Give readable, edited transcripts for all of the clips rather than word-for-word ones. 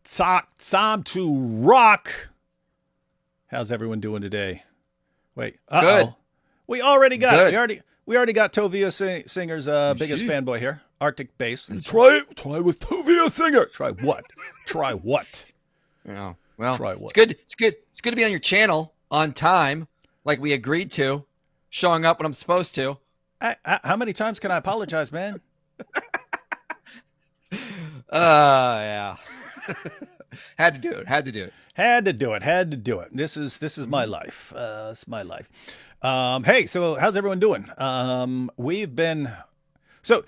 Time to rock. How's everyone doing today? Wait, Good. We already got it. Good. We already got Tovia Singer's biggest fanboy here. Arctic Bass. Try with Tovia Singer. Try what? Try what? Yeah. Well, Try what? it's good. It's good. It's good to be on your channel on time, like we agreed to. Showing up when I'm supposed to. How many times can I apologize, man? Yeah. Had to do it. Had to do it. Had to do it. This is my life. It's my life. Hey, so how's everyone doing? We've been. So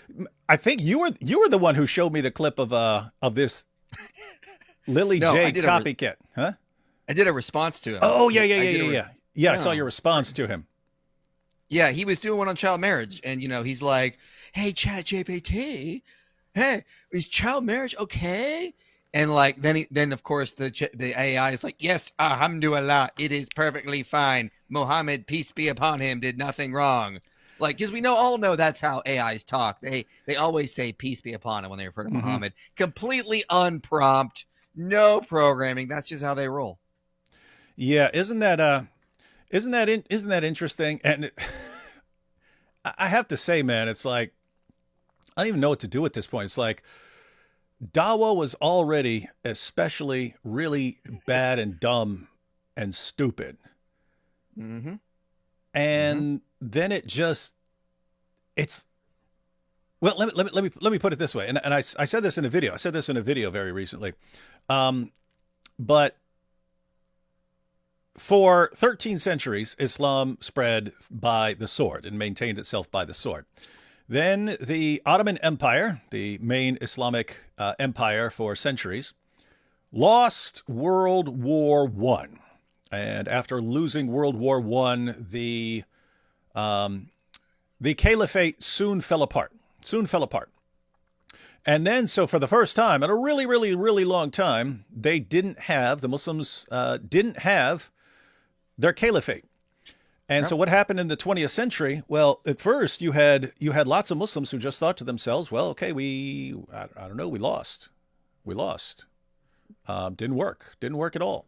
I think you were the one who showed me the clip of this Lily J copycat, huh? I did a response to him. Oh yeah. I saw your response to him. Yeah, he was doing one on child marriage, and he's like, "Hey, ChatGPT, hey, is child marriage okay?" And like then of course the AI is like, "Yes, alhamdulillah, it is perfectly fine. Muhammad, peace be upon him, did nothing wrong." Like, because we all know that's how AIs talk. They always say peace be upon him when they refer to Muhammad. Completely unprompt, no programming. That's just how they roll. Yeah, isn't that interesting? And I have to say, man, it's like I don't even know what to do at this point. It's like Dawah was already especially really bad and dumb and stupid. Mm-hmm. And then it's well, let me put it this way. And I said this in a video. I said this in a video very recently. But for 13 centuries, Islam spread by the sword and maintained itself by the sword. Then the Ottoman Empire, the main Islamic empire for centuries, lost World War I. And after losing World War I, the caliphate soon fell apart. And then, so for the first time, in a really, really, really long time, the Muslims didn't have their caliphate. And so what happened in the 20th century? Well, at first you had lots of Muslims who just thought to themselves, well, okay, we lost. Didn't work at all.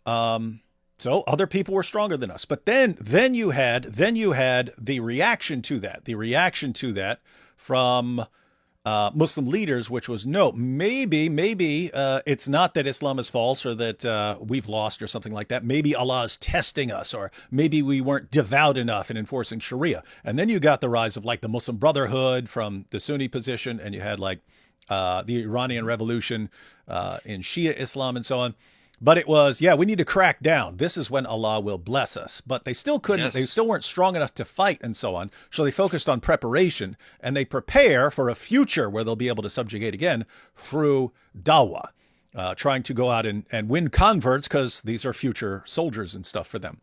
So other people were stronger than us. But then you had the reaction to that from Muslim leaders, which was no, maybe it's not that Islam is false or that we've lost or something like that. Maybe Allah is testing us, or maybe we weren't devout enough in enforcing Sharia. And then you got the rise of like the Muslim Brotherhood from the Sunni position, and you had like the Iranian Revolution in Shia Islam and so on. But it was, we need to crack down. This is when Allah will bless us. But they still couldn't, They still weren't strong enough to fight and so on. So they focused on preparation, and they prepare for a future where they'll be able to subjugate again through dawah, trying to go out and win converts, because these are future soldiers and stuff for them.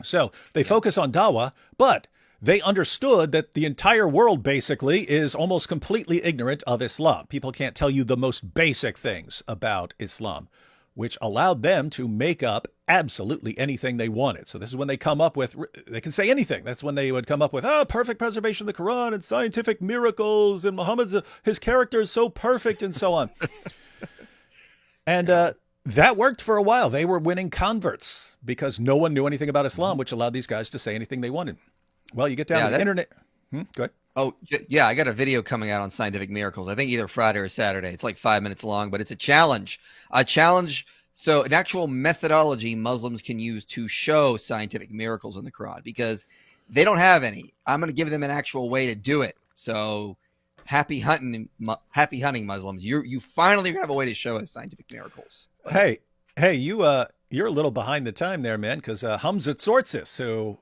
So they focus on dawah, but they understood that the entire world basically is almost completely ignorant of Islam. People can't tell you the most basic things about Islam, which allowed them to make up absolutely anything they wanted. So this is when they come up with, they can say anything. That's when they would come up with, perfect preservation of the Quran and scientific miracles, and Muhammad's, his character is so perfect, and so on. And that worked for a while. They were winning converts because no one knew anything about Islam, which allowed these guys to say anything they wanted. Well, you get down to the internet. Go ahead. Oh, yeah, I got a video coming out on scientific miracles. I think either Friday or Saturday. It's like 5 minutes long, but it's a challenge. So an actual methodology Muslims can use to show scientific miracles in the Quran, because they don't have any. I'm going to give them an actual way to do it. So happy hunting, Muslims. You finally have a way to show us scientific miracles. Hey, you're a little behind the time there, man, because Hamza Tzortzis, who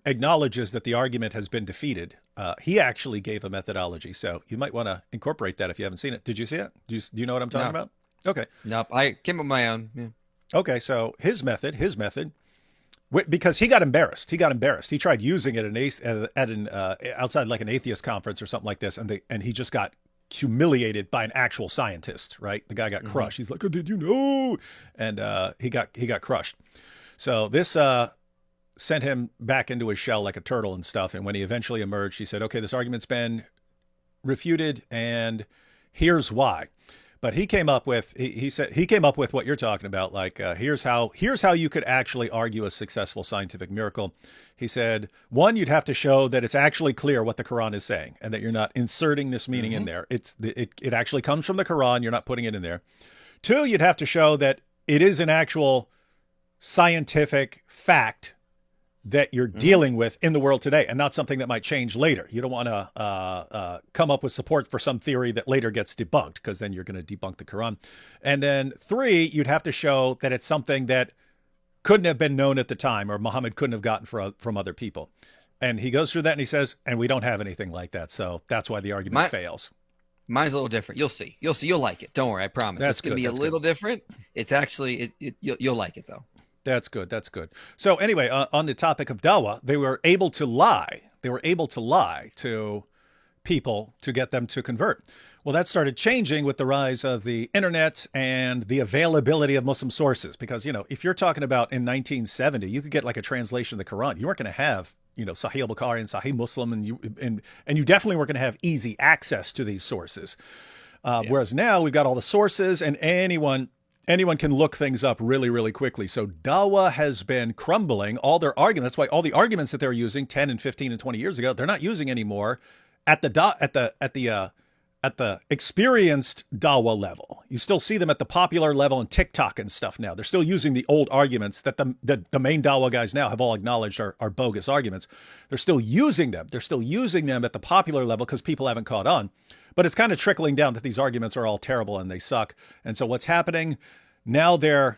acknowledges that the argument has been defeated, he actually gave a methodology. So you might want to incorporate that if you haven't seen it. Did you see it? Do you know what I'm talking about? Okay. Nope. I came up with my own. Yeah. Okay. So his method, because he got embarrassed. He tried using it at an outside like an atheist conference or something like this, and he just got humiliated by an actual scientist, right? The guy got crushed. He's like, "Oh, did you know?" And he got crushed. So this sent him back into his shell like a turtle and stuff. And when he eventually emerged, he said, "Okay, this argument's been refuted, and here's why." But he came up with he said he came up with what you're talking about. Like here's how you could actually argue a successful scientific miracle. He said, one, you'd have to show that it's actually clear what the Quran is saying and that you're not inserting this meaning in there. It actually comes from the Quran. You're not putting it in there. Two, you'd have to show that it is an actual scientific fact that you're dealing with in the world today and not something that might change later. You don't want to come up with support for some theory that later gets debunked, because then you're going to debunk the Quran. And then three, you'd have to show that it's something that couldn't have been known at the time, or Muhammad couldn't have gotten from other people. And he goes through that and he says, and we don't have anything like that. So that's why the argument fails. Mine's a little different. You'll see. You'll like it. Don't worry. I promise. It's going to be a little different. It's actually, you'll like it though. That's good. That's good. So anyway, on the topic of dawah, they were able to lie. They were able to lie to people to get them to convert. Well, that started changing with the rise of the internet and the availability of Muslim sources. Because, if you're talking about in 1970, you could get like a translation of the Quran. You weren't going to have, Sahih al-Bukhari and Sahih Muslim, and you definitely weren't going to have easy access to these sources. Whereas now we've got all the sources, and anyone can look things up really, really quickly. So Dawah has been crumbling. All their arguments, that's why all the arguments that they were using 10 and 15 and 20 years ago, they're not using anymore at the experienced Dawah level. You still see them at the popular level in TikTok and stuff now. They're still using the old arguments that the main Dawah guys now have all acknowledged are bogus arguments. They're still using them. They're still using them at the popular level because people haven't caught on. But it's kind of trickling down that these arguments are all terrible and they suck. And so what's happening now, the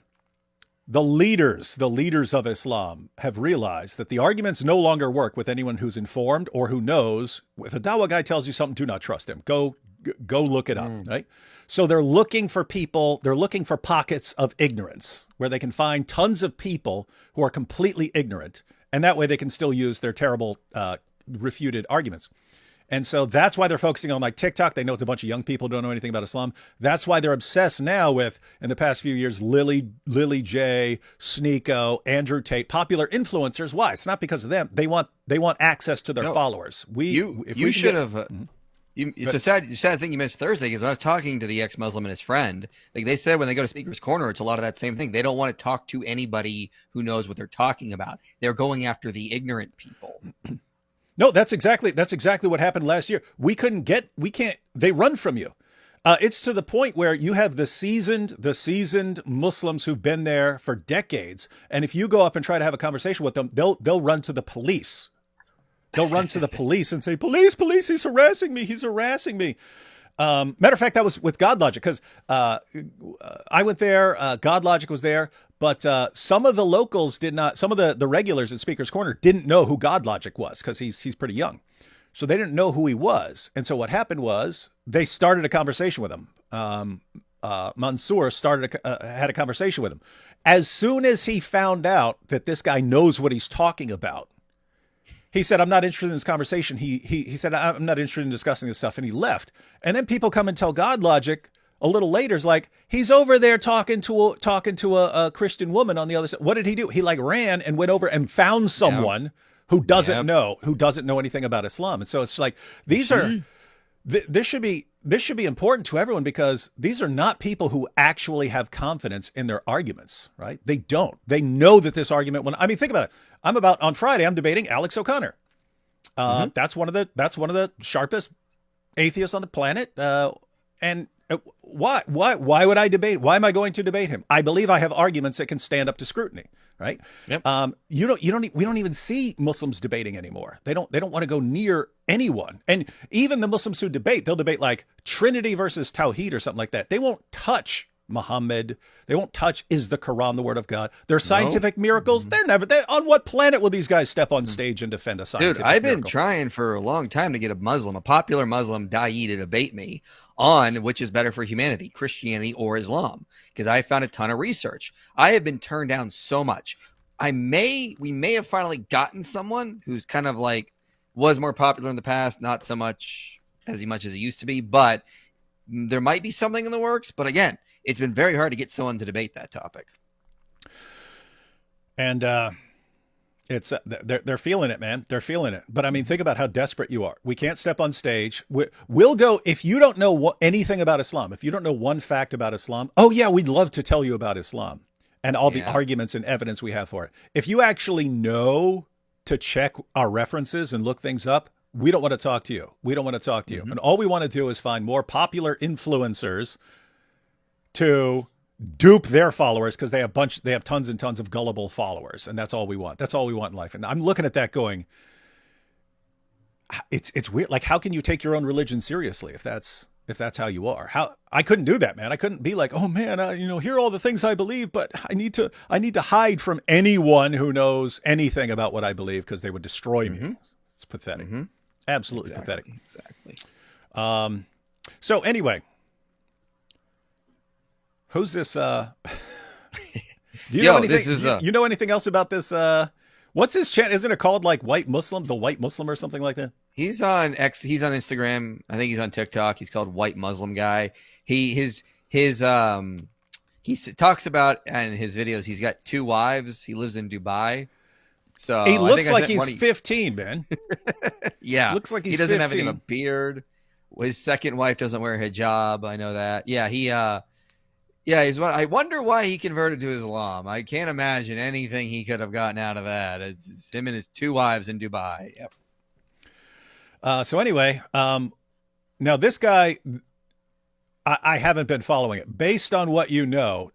leaders of Islam have realized that the arguments no longer work with anyone who's informed or who knows. If a Dawah guy tells you something, do not trust him. Go look it up, right? So they're looking for people. They're looking for pockets of ignorance where they can find tons of people who are completely ignorant. And that way they can still use their terrible refuted arguments. And so that's why they're focusing on like TikTok. They know it's a bunch of young people who don't know anything about Islam. That's why they're obsessed now with, in the past few years, Lily J, Sneeko, Andrew Tate, popular influencers. Why? It's not because of them. They want access to their followers. You should have. It's a sad thing you missed Thursday, because when I was talking to the ex-Muslim and his friend, like they said when they go to Speaker's Corner, it's a lot of that same thing. They don't want to talk to anybody who knows what they're talking about. They're going after the ignorant people. No, that's exactly what happened last year. They run from you. It's to the point where you have the seasoned Muslims who've been there for decades. And if you go up and try to have a conversation with them, they'll run to the police. They'll run to the police and say, police, he's harassing me. Matter of fact, that was with God Logic, because I went there, God Logic was there, but some of the locals did not, some of the regulars at Speaker's Corner didn't know who God Logic was, because he's pretty young. So they didn't know who he was. And so what happened was they started a conversation with him. Mansour had a conversation with him. As soon as he found out that this guy knows what he's talking about, he said, I'm not interested in this conversation. He said, I'm not interested in discussing this stuff. And he left. And then people come and tell God Logic a little later, is like, he's over there talking to a Christian woman on the other side. What did he do? He ran and went over and found someone who doesn't know anything about Islam. And so it's like, this should be important to everyone, because these are not people who actually have confidence in their arguments, right? They don't. They know that this argument, think about it. On Friday, I'm debating Alex O'Connor. That's one of the sharpest atheists on the planet. And why would I debate? Why am I going to debate him? I believe I have arguments that can stand up to scrutiny, right? Yep. We don't even see Muslims debating anymore. They don't want to go near anyone. And even the Muslims who debate, they'll debate like Trinity versus Tawheed or something like that. They won't touch Muhammad. They won't touch, is the Quran the word of God? Their scientific miracles, on what planet will these guys step on stage and defend a scientific miracle? Dude, I've been trying for a long time to get a popular Muslim da'i to debate me on which is better for humanity, Christianity or Islam, because I found a ton of research. I have been turned down so much. We may have finally gotten someone who's kind of like was more popular in the past, not so much as he used to be, but there might be something in the works. But again, it's been very hard to get someone to debate that topic. And It's they're feeling it, man. They're feeling it. But I mean, think about how desperate you are. We can't step on stage. We'll go if you don't know anything about Islam. If you don't know one fact about Islam, oh yeah, we'd love to tell you about Islam and all the arguments and evidence we have for it. If you actually know to check our references and look things up, we don't want to talk to you. We don't want to talk to you. And all we want to do is find more popular influencers to dupe their followers because they have tons and tons of gullible followers, and that's all we want. That's all we want in life. And I'm looking at that going, it's weird. Like, how can you take your own religion seriously if that's how you are? How I couldn't do that, man. I couldn't be like, oh man, here are all the things I believe, but I need to hide from anyone who knows anything about what I believe because they would destroy me. It's pathetic. Absolutely pathetic. Exactly. So anyway. Who's this? Do you know anything? You know anything else about this? What's his channel? Isn't it called like White Muslim, the White Muslim, or something like that? He's on He's on Instagram. I think he's on TikTok. He's called White Muslim Guy. He talks about in his videos. He's got 2 wives. He lives in Dubai. So he looks like he's 15, man. Yeah, looks like he doesn't have a beard. His second wife doesn't wear a hijab. I know that. Yeah, I wonder why he converted to Islam. I can't imagine anything he could have gotten out of that. It's him and his 2 wives in Dubai. Yep. So anyway, now this guy, I haven't been following it. Based on what you know,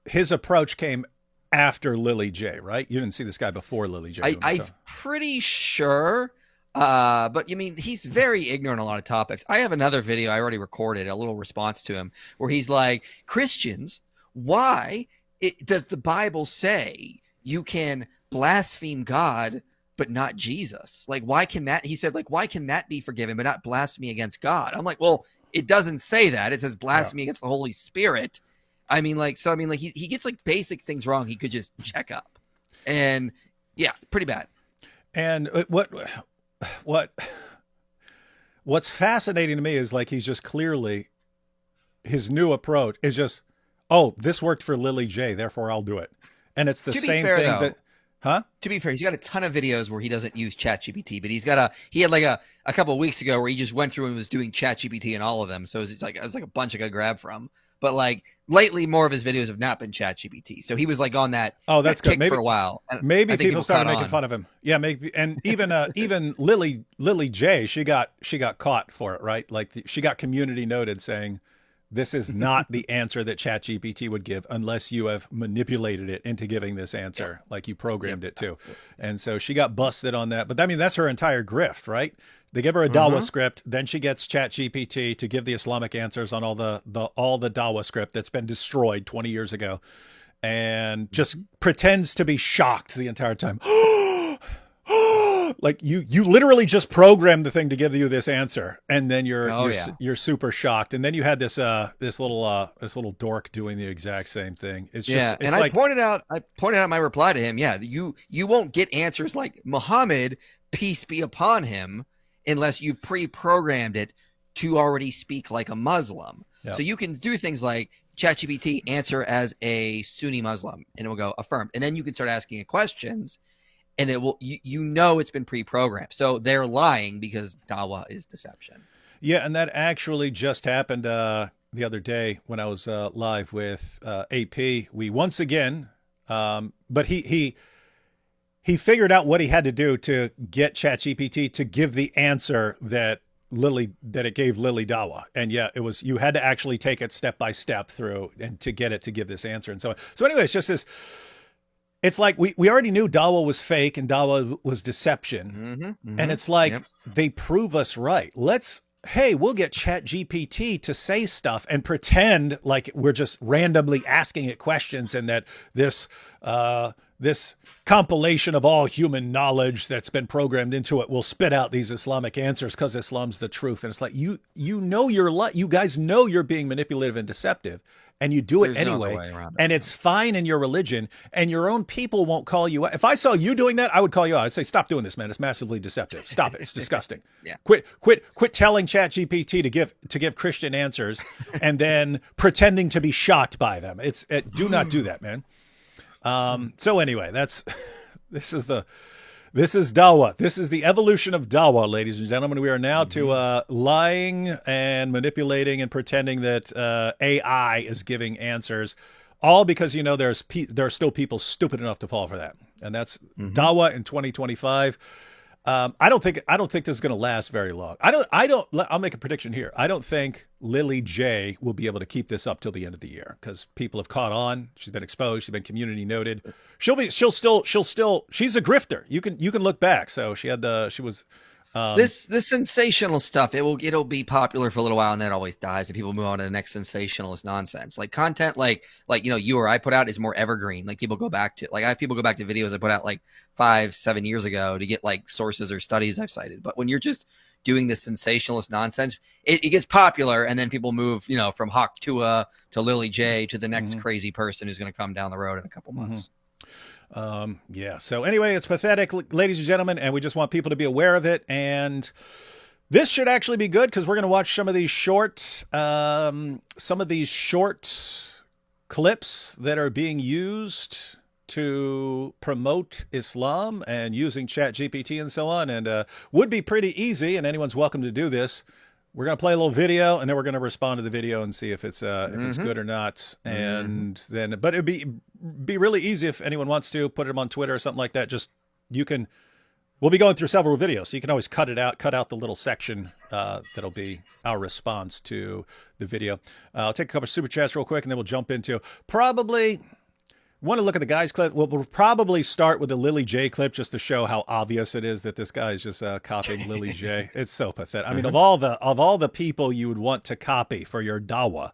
his approach came after Lily J, right? You didn't see this guy before Lily J. I'm pretty sure. But I mean, he's very ignorant on a lot of topics. I have another video I already recorded, a little response to him, where he's like, Christians, why does the Bible say you can blaspheme God but not Jesus? Like, why can that? He said, like, why can that be forgiven but not blasphemy against God? I'm like, well, it doesn't say that. It says blasphemy against the Holy Spirit. I mean, he gets like basic things wrong. He could just check up, and yeah, pretty bad. And what's fascinating to me is like he's just clearly his new approach is just, oh, this worked for Lily J, therefore I'll do it. And it's the same thing To be fair, he's got a ton of videos where he doesn't use ChatGPT, but he had like a couple of weeks ago where he just went through and was doing ChatGPT in all of them. So it was like a bunch I could grab from. But like lately, more of his videos have not been ChatGPT. So he was like on that. Oh, that's good. Maybe for a while. Maybe people started making fun of him. Yeah, maybe. And even Lily J, she got caught for it, right? Like she got community noted saying, this is not the answer that ChatGPT would give unless you have manipulated it into giving this answer, like you programmed it to. Absolutely. And so she got busted on that. But I mean, that's her entire grift, right? They give her a Dawah script, then she gets ChatGPT to give the Islamic answers on all the Dawah script that's been destroyed 20 years ago, and just pretends to be shocked the entire time. Like you literally just programmed the thing to give you this answer, and then you're super shocked. And then you had this little dork doing the exact same thing. It's just and I pointed out in my reply to him, you won't get answers like Muhammad, peace be upon him, unless you've pre-programmed it to already speak like a Muslim. Yep. So you can do things like ChatGPT answer as a Sunni Muslim, and it will go affirmed. And then you can start asking it questions, and it will, it's been pre-programmed. So they're lying because Dawah is deception. Yeah, and that actually just happened the other day when I was live with AP. We once again, but he figured out what he had to do to get ChatGPT to give the answer that it gave Lily Dawah. And yeah, you had to actually take it step by step through and to get it to give this answer. And so anyway, it's just this, it's like we already knew Dawah was fake and Dawah was deception. And it's like, they prove us right. We'll get ChatGPT to say stuff and pretend like we're just randomly asking it questions, and that this compilation of all human knowledge that's been programmed into it will spit out these Islamic answers because Islam's the truth. And it's like, you guys know you're being manipulative and deceptive, and you do it anyway. And it's fine in your religion, and your own people won't call you out. If I saw you doing that, I would call you out. I'd say, stop doing this, man. It's massively deceptive. Stop it. It's disgusting. Quit telling ChatGPT to give Christian answers and then pretending to be shocked by them. Do not do that, man. So anyway, This is Dawah. This is the evolution of Dawah, ladies and gentlemen. We are now to lying and manipulating and pretending that AI is giving answers, all because there are still people stupid enough to fall for that, and that's Dawah in 2025. I don't think this is going to last very long. I'll make a prediction here. I don't think Lily J will be able to keep this up till the end of the year because people have caught on. She's been exposed. She's been community noted. She's a grifter. You can look back. So she was. This sensational stuff, it'll be popular for a little while and then it always dies and people move on to the next sensationalist nonsense. Like content like you or I put out is more evergreen. Like people go back to I have people go back to videos I put out like 5-7 years ago to get like sources or studies I've cited. But when you're just doing this sensationalist nonsense, it gets popular and then people move, from Hawk Tua to Lily J to the next crazy person who's going to come down the road in a couple months. So anyway, it's pathetic, ladies and gentlemen, and we just want people to be aware of it. And this should actually be good because we're going to watch some of these short clips that are being used to promote Islam and using ChatGPT and so on, and would be pretty easy, and anyone's welcome to do this. We're going to play a little video, and then we're going to respond to the video and see if it's good or not. And then, but it'd be really easy if anyone wants to put them on Twitter or something like that. We'll be going through several videos, so you can always cut out the little section that'll be our response to the video. I'll take a couple of super chats real quick, and then we'll jump into probably. Want to look at the guy's clip? We'll probably start with the Lily J clip just to show how obvious it is that this guy is just copying Lily J. It's so pathetic. I mean, of all the people you would want to copy for your Dawah,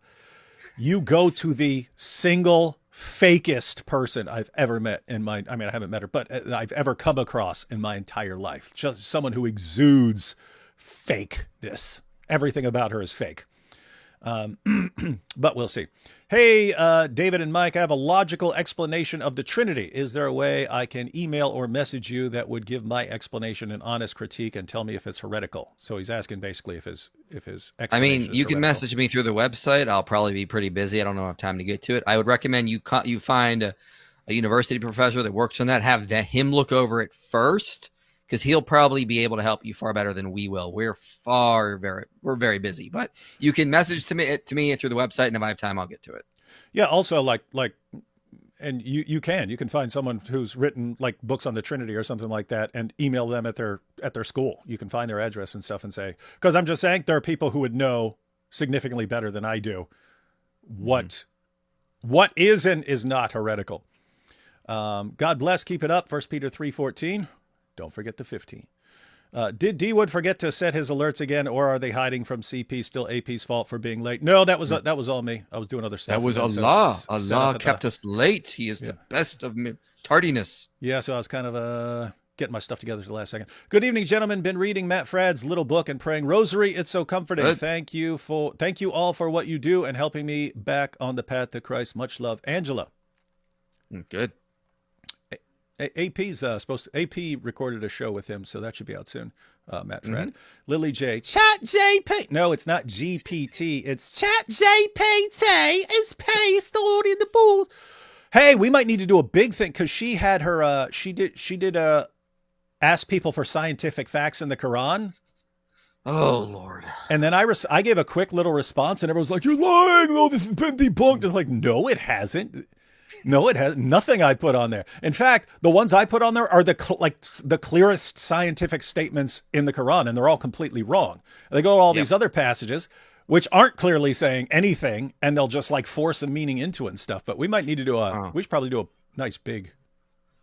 you go to the single fakest person I've ever met I haven't met her, but I've ever come across in my entire life. Just someone who exudes fakeness. Everything about her is fake. But we'll see. Hey, David and Mike, I have a logical explanation of the Trinity. Is there a way I can email or message you that would give my explanation an honest critique and tell me if it's heretical? So he's asking basically if his explanation is you can heretical. message me through the website. I'll probably be pretty busy. I don't know if I have time to get to it. I would recommend you find a university professor that works on that. Have him look over it first, because he'll probably be able to help you far better than we will. We're very busy, but you can message to me through the website, and if I have time, I'll get to it. Yeah. Also, and you can find someone who's written like books on the Trinity or something like that, and email them at their school. You can find their address and stuff and say, because I'm just saying there are people who would know significantly better than I do what is and is not heretical. God bless. Keep it up. 1 Peter 3:14. Don't forget the 15. Did D-Wood forget to set his alerts again, or are they hiding from CP? Still AP's fault for being late? No, that was all me. I was doing other stuff. That was Allah. Allah kept us late. He is the best of tardiness. Yeah, so I was kind of getting my stuff together at the last second. Good evening, gentlemen. Been reading Matt Fradd's little book and praying rosary. It's so comforting. Good. Thank you all for what you do and helping me back on the path to Christ. Much love, Angela. Good. AP's AP recorded a show with him, so that should be out soon. Matt Fradd. Lily J. Chat JP. No, it's not GPT. It's Chat JPT. It's stored in the balls. Hey, we might need to do a big thing because she had her. She did ask people for scientific facts in the Quran. Oh Lord! And then I gave a quick little response, and everyone's like, "You're lying! Oh, this has been debunked." It's like, no, it hasn't. No, it has nothing I put on there. In fact, the ones I put on there are the clearest scientific statements in the Quran, and they're all completely wrong. They go to all these other passages, which aren't clearly saying anything, and they'll just force a meaning into it and stuff. But we might need to do we should probably do a nice big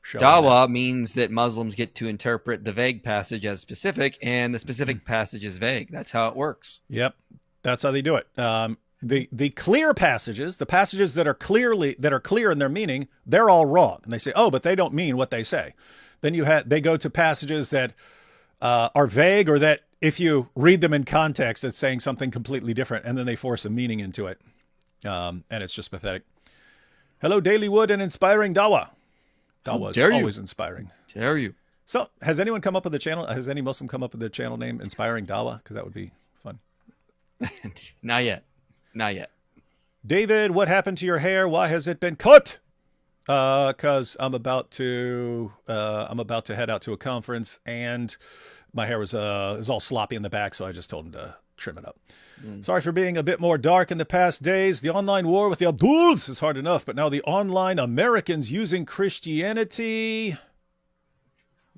show. Dawah means that Muslims get to interpret the vague passage as specific, and the specific passage is vague. That's how it works. Yep, that's how they do it. The clear passages, the passages that are clear in their meaning, they're all wrong. And they say, oh, but they don't mean what they say. Then they go to passages that are vague, or that if you read them in context, it's saying something completely different. And then they force a meaning into it. And it's just pathetic. Hello, Daily Wood and Inspiring Dawah. Dawah is always inspiring. Dare you. So has anyone come up with the channel? Has any Muslim come up with the channel name Inspiring Dawah? Because that would be fun. Not yet. Not yet. David, what happened to your hair? Why has it been cut? Because I'm about to head out to a conference, and my hair is all sloppy in the back, so I just told him to trim it up. Sorry for being a bit more dark in the past days. The online war with the Abduls is hard enough, but now the online Americans using Christianity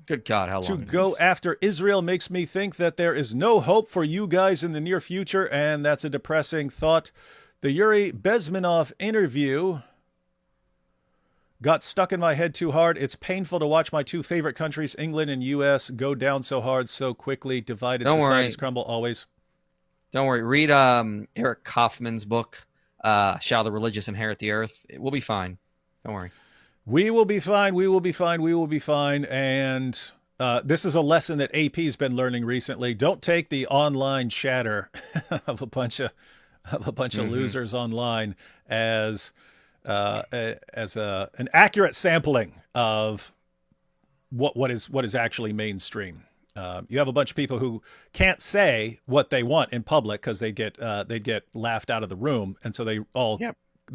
Good God, how long to is go this? after Israel makes me think that there is no hope for you guys in the near future, and that's a depressing thought. The Yuri Bezmenov interview got stuck in my head too hard. It's painful to watch my two favorite countries, England and U.S., go down so hard so quickly. Divided Don't societies worry. crumble always. Don't worry. Read Eric Kaufman's book, Shall the Religious Inherit the Earth? We'll be fine. Don't worry. We will be fine. We will be fine. We will be fine. And this is a lesson that AP's been learning recently. Don't take the online chatter of a bunch of losers online as an accurate sampling of what is actually mainstream. You have a bunch of people who can't say what they want in public because they get laughed out of the room, and so they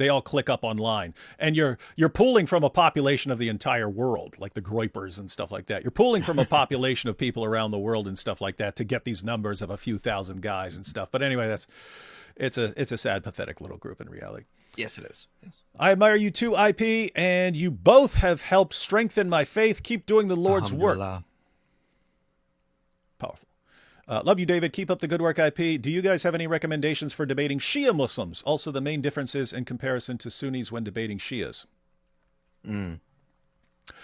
all click up online. And you're pulling from a population of the entire world, like the Groypers and stuff like that. You're pulling from a population of people around the world and stuff like that to get these numbers of a few thousand guys and stuff. But anyway, it's a sad, pathetic little group in reality. Yes, it is. Yes. I admire you too, IP, and you both have helped strengthen my faith. Keep doing the Lord's work. Alhamdulillah. Powerful. Love you, David. Keep up the good work, IP. Do you guys have any recommendations for debating Shia Muslims? Also, the main differences in comparison to Sunnis when debating Shias. Not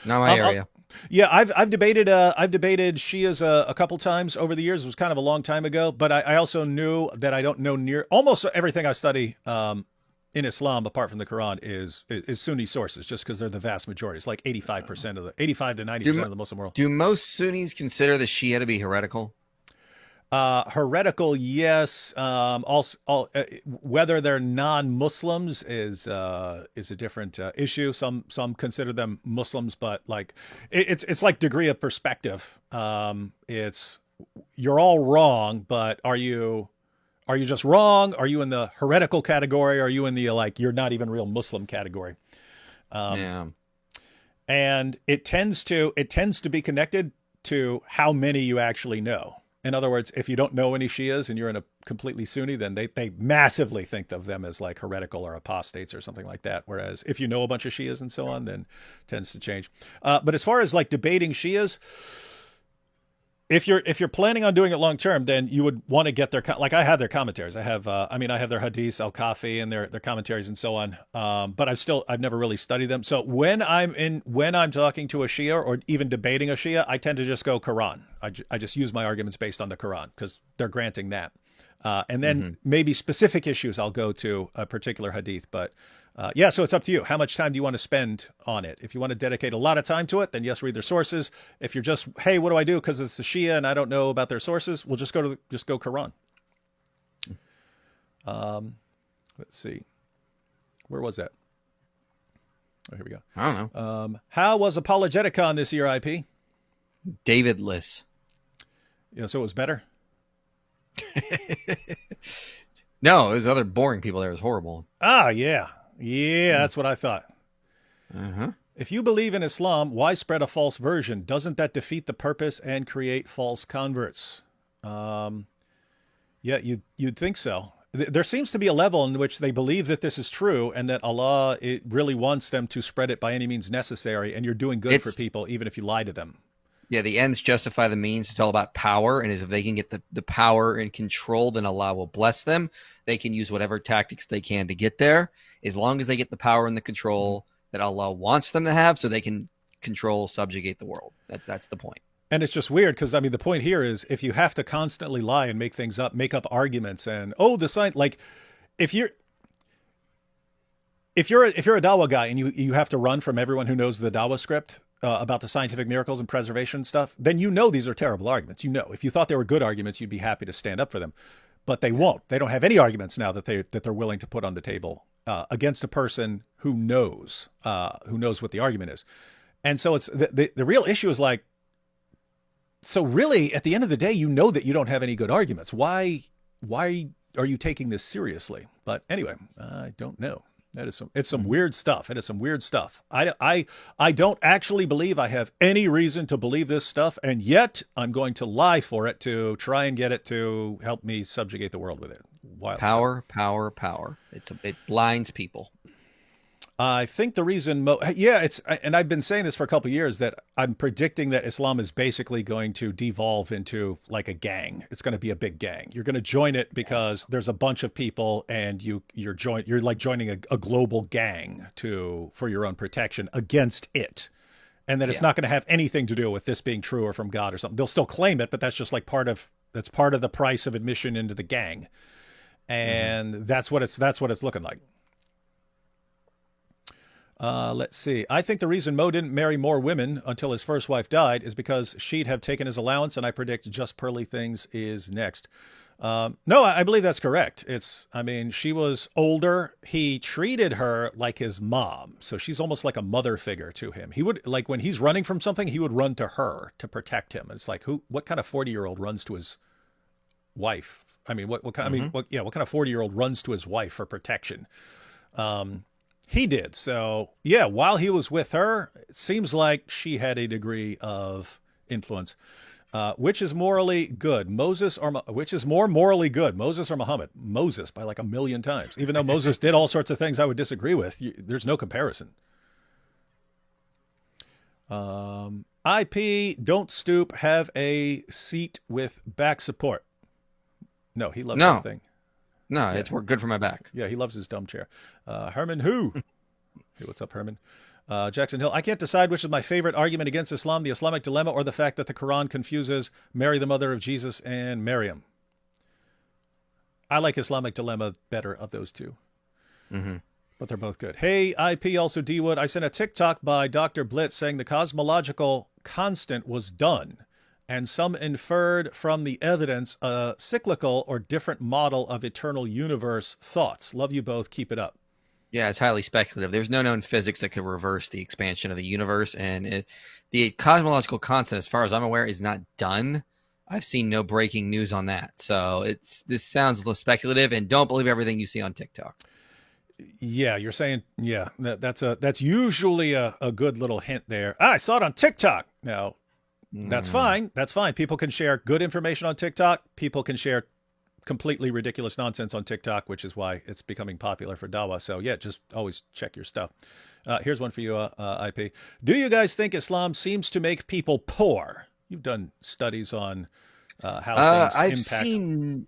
my area. Yeah, I've debated Shias a couple times over the years. It was kind of a long time ago, but I also knew that I don't know near almost everything I study in Islam, apart from the Quran, is Sunni sources, just because they're the vast majority. It's like 85% of the 85 to 90% of the Muslim world. Do most Sunnis consider the Shia to be heretical? Heretical, yes. Also, whether they're non-Muslims is a different issue. Some consider them Muslims, but like it's like degree of perspective. It's you're all wrong, but are you just wrong? Are you in the heretical category? Are you in the like you're not even real Muslim category? Yeah. And it tends to be connected to how many you actually know. In other words, if you don't know any Shias and you're in a completely Sunni, then they massively think of them as like heretical or apostates or something like that. Whereas if you know a bunch of Shias and so on, then it tends to change. But as far as like debating Shias, if you're planning on doing it long term, then you would want to get their like I have their commentaries. I have their Hadith al-Kafi and their commentaries and so on. But I've never really studied them. So when I'm talking to a Shia or even debating a Shia, I tend to just go Quran. I just use my arguments based on the Quran because they're granting that. And then maybe specific issues I'll go to a particular Hadith. But yeah, so it's up to you. How much time do you want to spend on it? If you want to dedicate a lot of time to it, then yes, read their sources. If you're just, hey, what do I do? Because it's the Shia and I don't know about their sources. We'll just go Quran. Let's see. Where was that? Oh, here we go. I don't know. How was Apologeticon this year, IP? Davidless. Yeah, so it was better. No, there's other boring people there. It was horrible. Ah, yeah. Yeah, that's what I thought. Uh-huh. If you believe in Islam, why spread a false version? Doesn't that defeat the purpose and create false converts? Yeah, you'd think so. There seems to be a level in which they believe that this is true and that Allah really wants them to spread it by any means necessary, and you're doing good for people even if you lie to them. Yeah, the ends justify the means. It's all about power, and if they can get the power and control, then Allah will bless them. They can use whatever tactics they can to get there, as long as they get the power and the control that Allah wants them to have, so they can control, subjugate the world. That's the point. And it's just weird because, I mean, the point here is if you have to constantly lie and make things up, make up arguments and, the science, like if you're a Dawah guy and you have to run from everyone who knows the Dawah script about the scientific miracles and preservation stuff, then these are terrible arguments. If you thought they were good arguments, you'd be happy to stand up for them. But they won't. They don't have any arguments now that they're willing to put on the table against a person who knows what the argument is. And so it's the real issue is like, so really at the end of the day, that you don't have any good arguments. Why are you taking this seriously? But anyway, I don't know. It's some weird stuff. It is some weird stuff. I don't actually believe I have any reason to believe this stuff, and yet I'm going to lie for it to try and get it to help me subjugate the world with it. Wild Power, stuff. power. It blinds people. I think the reason, and I've been saying this for a couple of years, that I'm predicting that Islam is basically going to devolve into like a gang. It's going to be a big gang. You're going to join it because there's a bunch of people, and you're like joining a global gang for your own protection against it, and that it's not going to have anything to do with this being true or from God or something. They'll still claim it, but that's just like part of the price of admission into the gang, and that's what it's looking like. Let's see. I think the reason Mo didn't marry more women until his first wife died is because she'd have taken his allowance, and I predict Just Pearly Things is next. No, I believe that's correct. She was older. He treated her like his mom, so she's almost like a mother figure to him. He would, like, when he's running from something, he would run to her to protect him. It's like, what kind of 40-year-old runs to his wife? What kind of 40-year-old runs to his wife for protection? He did. So, yeah, while he was with her, it seems like she had a degree of influence. Which is morally good, which is more morally good, Moses or Muhammad? Moses by like 1,000,000 times. Even though Moses did all sorts of things I would disagree with, there's no comparison. IP, don't stoop, have a seat with back support. No, he loves that thing. No, it's good for my back. Yeah, he loves his dumb chair. Herman who? Hey, what's up, Herman? Jackson Hill, I can't decide which is my favorite argument against Islam, the Islamic dilemma, or the fact that the Quran confuses Mary, the mother of Jesus, and Maryam. I like Islamic dilemma better of those two. Mm-hmm. But they're both good. Hey, IP, also D-Wood, I sent a TikTok by Dr. Blitz saying the cosmological constant was done, and some inferred from the evidence a cyclical or different model of eternal universe thoughts. Love you both. Keep it up. Yeah, it's highly speculative. There's no known physics that could reverse the expansion of the universe, and the cosmological constant, as far as I'm aware, is not done. I've seen no breaking news on that. So this sounds a little speculative, and don't believe everything you see on TikTok. Yeah, you're saying, that's usually a good little hint there. I saw it on TikTok. Now, that's fine. That's fine. People can share good information on TikTok. People can share completely ridiculous nonsense on TikTok, which is why it's becoming popular for Dawah. So yeah, just always check your stuff. Here's one for you, IP. Do you guys think Islam seems to make people poor? You've done studies on how things I've impact. seen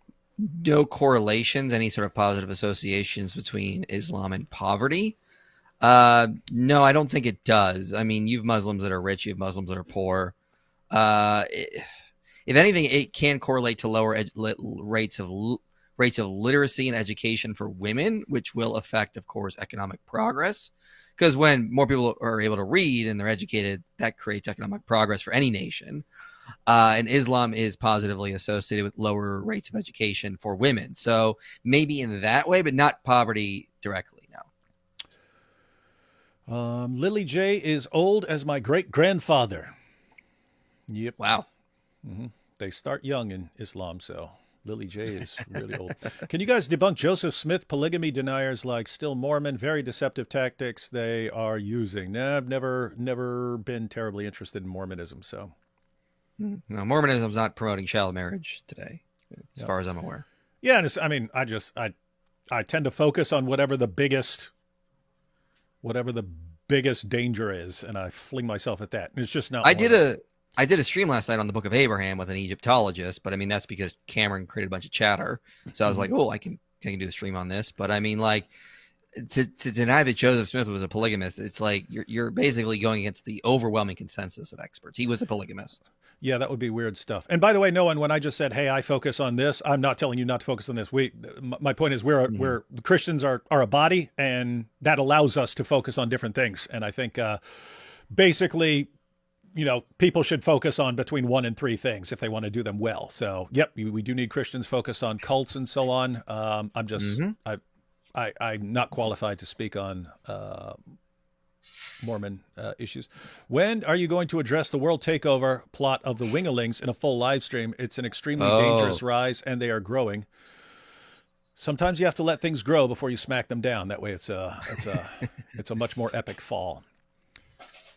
no correlations, any sort of positive associations between Islam and poverty. No, I don't think it does. I mean, you have Muslims that are rich, you have Muslims that are poor. If anything, it can correlate to lower rates of literacy and education for women, which will affect, of course, economic progress. Because when more people are able to read and they're educated, that creates economic progress for any nation. And Islam is positively associated with lower rates of education for women. So maybe in that way, but not poverty directly, no. Lily J is old as my great-grandfather. Yep. Wow. Mm-hmm. They start young in Islam, so Lily J is really old. Can you guys debunk Joseph Smith polygamy deniers like Still Mormon? Very deceptive tactics they are using. No, I've never been terribly interested in Mormonism, so. No, Mormonism's not promoting child marriage today, as far as I'm aware. Yeah, and I tend to focus on whatever the biggest danger is, and I fling myself at that. And it's just not. I did a stream last night on the Book of Abraham with an Egyptologist, but I mean, that's because Cameron created a bunch of chatter. So I was like, oh, I can do a stream on this. But I mean, like, to deny that Joseph Smith was a polygamist, it's like you're basically going against the overwhelming consensus of experts. He was a polygamist. Yeah, that would be weird stuff. And by the way, no one, when I just said, hey, I focus on this, I'm not telling you not to focus on this. My point is we're Christians are a body, and that allows us to focus on different things. And I think basically, people should focus on between 1 and 3 things if they want to do them well. So, yep, we do need Christians focus on cults and so on. I'm just, I'm not qualified to speak on Mormon issues. When are you going to address the world takeover plot of the Wingalings in a full live stream? It's an extremely dangerous rise, and they are growing. Sometimes you have to let things grow before you smack them down. That way it's a much more epic fall.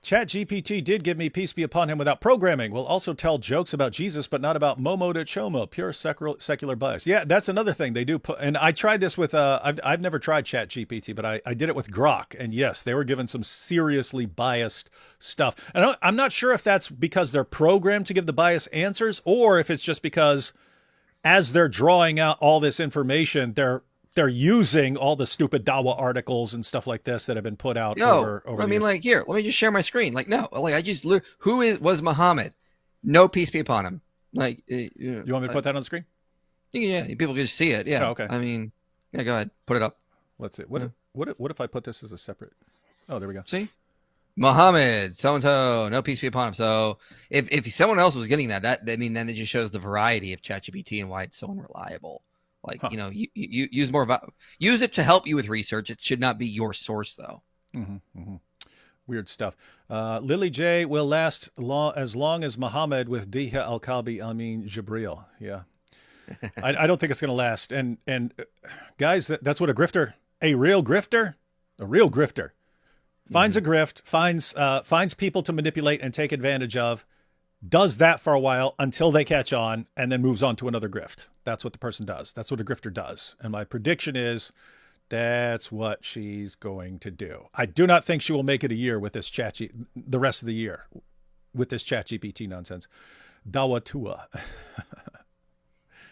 ChatGPT did give me peace be upon him without programming. Will also tell jokes about Jesus, but not about Momo to Chomo. Pure secular bias. Yeah, that's another thing they do. And I tried this with, I've never tried ChatGPT, but I did it with Grok. And yes, they were given some seriously biased stuff. And I'm not sure if that's because they're programmed to give the biased answers, or if it's just because as they're drawing out all this information, they're using all the stupid Dawah articles and stuff like this that have been put out over I mean, years. like, here, let me just share my screen. Like, no, like, was Muhammad? No peace be upon him. Like, you want me to put that on the screen? Yeah, people can just see it. Yeah. Oh, okay. I mean, yeah, go ahead. Put it up. Let's see. What if I put this as a separate? Oh, there we go. See? Muhammad, so-and-so, no peace be upon him. So if someone else was getting that, I mean, then it just shows the variety of ChatGPT and why it's so unreliable. Like, you know, you use more about, use it to help you with research. It should not be your source, though. Weird stuff. Lily J will last as long as Muhammad with Diha al-Kalbi Amin Jibril. Yeah. I don't think it's going to last. And guys, that's what a real grifter finds a grift, finds people to manipulate and take advantage of, does that for a while until they catch on, and then moves on to another grift. That's what the person does. That's what a grifter does. And my prediction is that's what she's going to do. I do not think she will make it a year with this the rest of the year with this ChatGPT nonsense. Dawah Tua.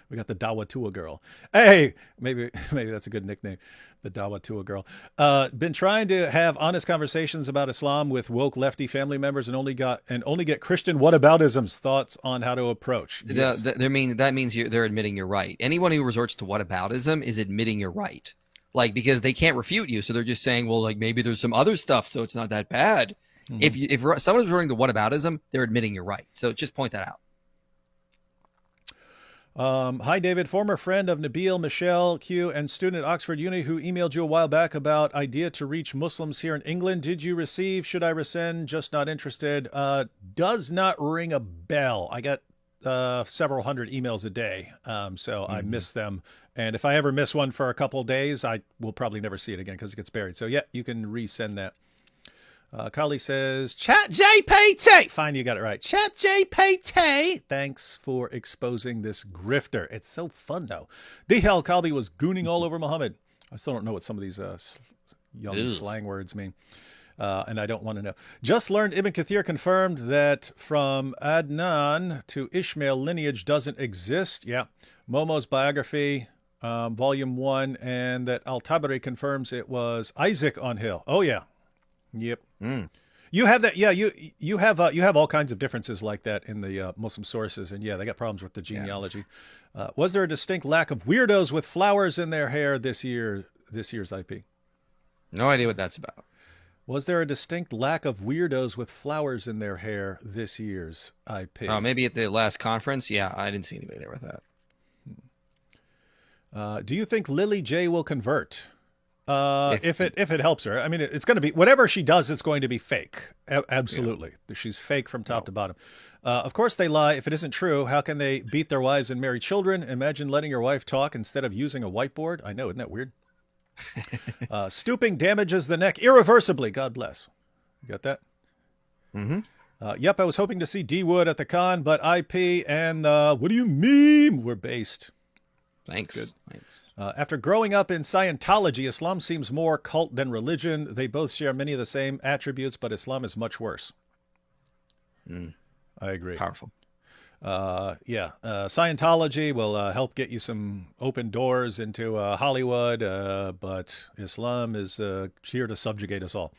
We got the Dawah Tua girl. Hey, maybe that's a good nickname. The Dawah Tua girl. Been trying to have honest conversations about Islam with woke lefty family members and only get Christian whataboutisms. Thoughts on how to approach? Yes. That means they're admitting you're right. Anyone who resorts to whataboutism is admitting you're right. Like, because they can't refute you, so they're just saying, well, like, maybe there's some other stuff, so it's not that bad. If someone's resorting to whataboutism, they're admitting you're right. So just point that out. Hi, David, former friend of Nabil, Michelle, Q, and student at Oxford Uni who emailed you a while back about idea to reach Muslims here in England. Did you receive? Should I resend? Just not interested. Does not ring a bell. I get several hundred emails a day, so I miss them. And if I ever miss one for a couple of days, I will probably never see it again because it gets buried. So, yeah, you can resend that. Carly says, ChatGPT. Fine, you got it right. ChatGPT. Thanks for exposing this grifter. It's so fun, though. Dihal Kalbi was gooning all over Muhammad. I still don't know what some of these young slang words mean. And I don't want to know. Just learned Ibn Kathir confirmed that from Adnan to Ishmael lineage doesn't exist. Yeah. Momo's biography, volume 1, and that Al-Tabari confirms it was Isaac on Hill. Oh, yeah. Yep. You have that. Yeah, you have all kinds of differences like that in the Muslim sources, and yeah, they got problems with the genealogy. Yeah. Was there a distinct lack of weirdos with flowers in their hair this year's IP? No idea what that's about. Was there a distinct lack of weirdos with flowers in their hair this year's IP? Oh, maybe at the last conference. Yeah, I didn't see anybody there with that. Do you think Lily J will convert? If it helps her. I mean, it's going to be whatever she does, it's going to be fake. Absolutely. Yeah. She's fake from top to bottom. Of course they lie. If it isn't true, how can they beat their wives and marry children? Imagine letting your wife talk instead of using a whiteboard. I know. Isn't that weird? Stooping damages the neck irreversibly. God bless. You got that? Yep. I was hoping to see D Wood at the con, but IP and what do you mean? We're based. Thanks. Good. Thanks. After growing up in Scientology, Islam seems more cult than religion. They both share many of the same attributes, but Islam is much worse. I agree. Powerful. Scientology will help get you some open doors into Hollywood, but Islam is here to subjugate us all.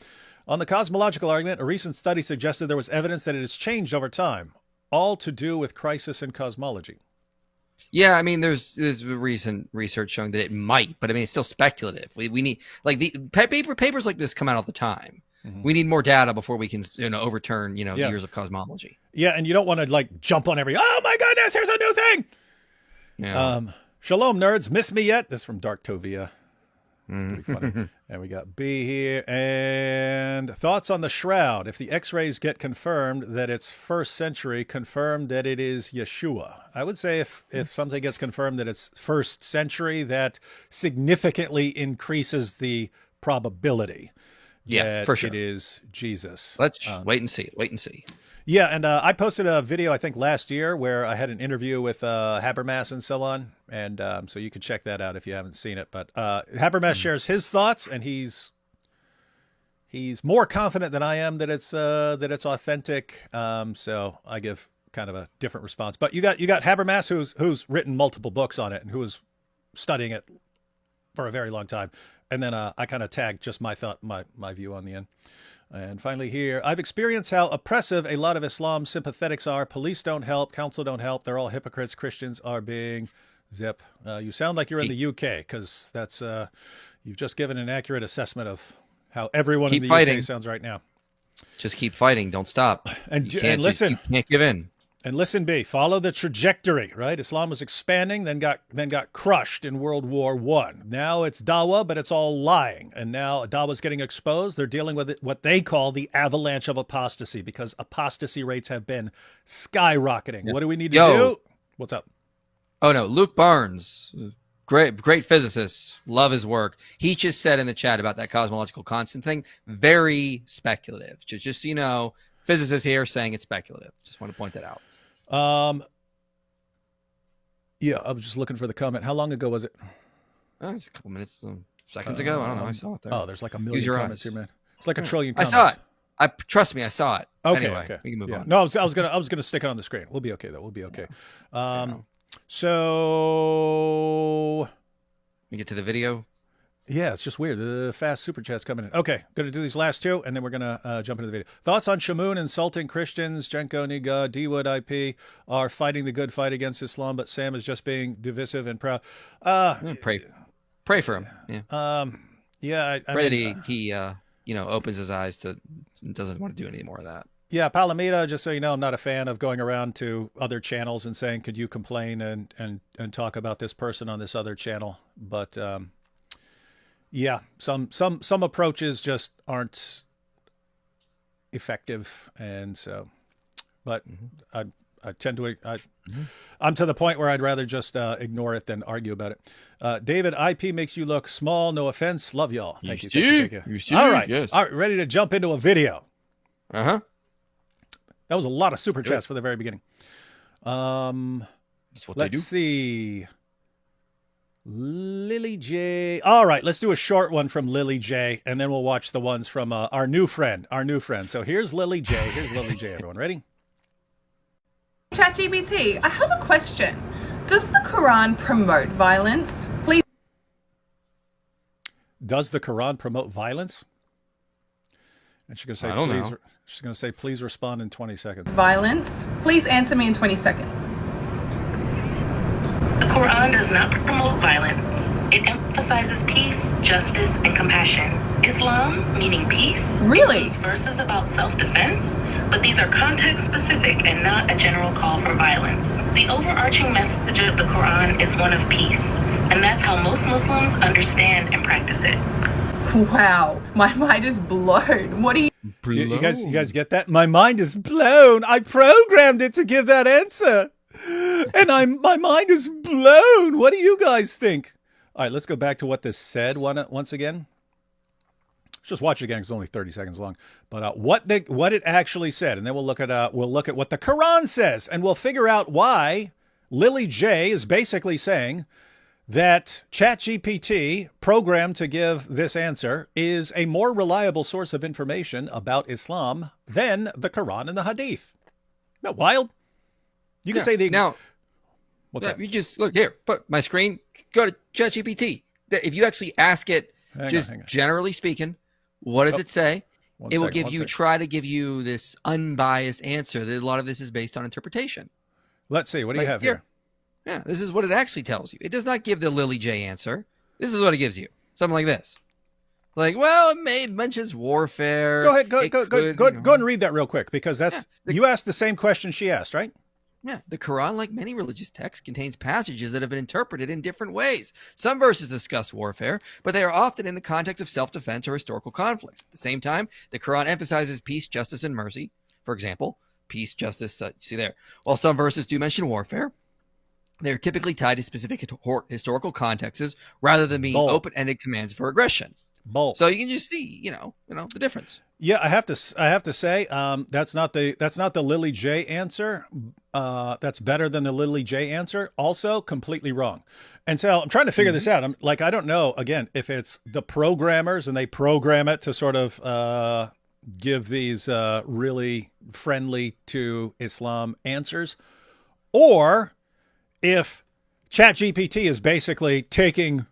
On the cosmological argument, a recent study suggested there was evidence that it has changed over time, all to do with crisis in cosmology. Yeah, I mean, there's recent research showing that it might, but I mean, it's still speculative. We need, like, the papers like this come out all the time. We need more data before we can, overturn, years of cosmology. Yeah, and you don't want to like jump on every, oh my goodness, here's a new thing. Yeah. Shalom, nerds. Miss me yet? This is from Dark Tovia. Pretty funny. And we got B here. And thoughts on the shroud. If the X-rays get confirmed that it's first century, confirmed that it is Yeshua. I would say if something gets confirmed that it's first century, that significantly increases the probability that for sure. it is Jesus. Let's wait and see. Wait and see. Yeah, and I posted a video, I think, last year where I had an interview with Habermas and so on, and so you can check that out if you haven't seen it. But Habermas shares his thoughts, and he's more confident than I am that it's authentic. So I give kind of a different response. But you got Habermas, who's written multiple books on it and who was studying it for a very long time, and then I kind of tagged just my thought, my view on the end. And finally here, I've experienced how oppressive a lot of Islam sympathetics are. Police don't help. Council don't help. They're all hypocrites. Christians are being zip. You sound like you're in the UK because that's you've just given an accurate assessment of how everyone in the UK sounds right now. Just keep fighting. Don't stop. And listen. You can't give in. And listen, B, follow the trajectory, right? Islam was expanding, then got crushed in World War I. Now it's Dawah, but it's all lying. And now Dawah's getting exposed. They're dealing with what they call the avalanche of apostasy because apostasy rates have been skyrocketing. Yeah. What do we need to do? What's up? Oh, no. Luke Barnes, great physicist. Love his work. He just said in the chat about that cosmological constant thing, very speculative. Just so you know, physicists here saying it's speculative. Just want to point that out. Yeah, I was just looking for the comment. How long ago was it? Just a couple minutes, seconds ago. I don't know. I saw it there. Oh, there's like a million comments here, man. It's like a trillion comments. I saw it. Trust me, I saw it. Okay, anyway, okay. We can move on. No, I was gonna stick it on the screen. We'll be okay though. We'll be okay. So let me get to the video. Yeah, it's just weird. The fast super chat's coming in. Okay, going to do these last two, and then we're going to jump into the video. Thoughts on Shamoon insulting Christians? Jenko Niga, D-Wood IP are fighting the good fight against Islam, but Sam is just being divisive and proud. Pray for him. Yeah. Yeah. I pray that he opens his eyes to doesn't want to do any more of that. Yeah, Palomita, just so you know, I'm not a fan of going around to other channels and saying, could you complain and talk about this person on this other channel? But yeah, some approaches just aren't effective, and so, but I tend to I'm to the point where I'd rather just ignore it than argue about it. David, IP makes you look small. No offense. Love y'all. Thank you. Thank you. All right. Yes. All right. Ready to jump into a video. That was a lot of super chats for the very beginning. That's what let's see. Lily J. All right, let's do a short one from Lily J, and then we'll watch the ones from our new friend. So here's Lily J. Everyone ready? ChatGPT, I have a question. Does the Quran promote violence? Please. Does the Quran promote violence? And she's going to say, I don't know. She's going to say, please respond in 20 seconds. Violence? Please answer me in 20 seconds. The Quran does not promote violence. It emphasizes peace, justice, and compassion. Islam, meaning peace, really? includes verses about self-defense, but these are context-specific and not a general call for violence. The overarching message of the Quran is one of peace, and that's how most Muslims understand and practice it. Wow, my mind is blown. What do you... You guys get that? My mind is blown. I programmed it to give that answer. And my mind is blown. What do you guys think? All right, let's go back to what this said once again. Let's just watch it again. It's only 30 seconds long. But what it actually said, and then we'll look at what the Quran says, and we'll figure out why Lily J is basically saying that ChatGPT, programmed to give this answer, is a more reliable source of information about Islam than the Quran and the Hadith. Isn't that wild? You can say now. What's that? You just look here. Put my screen. Go to ChatGPT. If you actually ask it, generally speaking, what does it say? It will try to give you this unbiased answer. That a lot of this is based on interpretation. Let's see. What do you have here? Yeah, this is what it actually tells you. It does not give the Lily J answer. This is what it gives you. Something like this. Like, well, it mentions warfare. Go ahead and read that real quick, because that's you asked the same question she asked, right? Yeah, the Quran, like many religious texts, contains passages that have been interpreted in different ways. Some verses discuss warfare, but they are often in the context of self-defense or historical conflicts. At the same time, the Quran emphasizes peace, justice, and mercy. For example, peace, justice, you see there. While some verses do mention warfare, they're typically tied to specific historical contexts rather than being open-ended commands for aggression. So you can just see, the difference. Yeah, I have to say, that's not the Lily J answer. That's better than the Lily J answer. Also, completely wrong. And so I'm trying to figure this out. I don't know, again, if it's the programmers and they program it to sort of give these really friendly to Islam answers, or if ChatGPT is basically taking,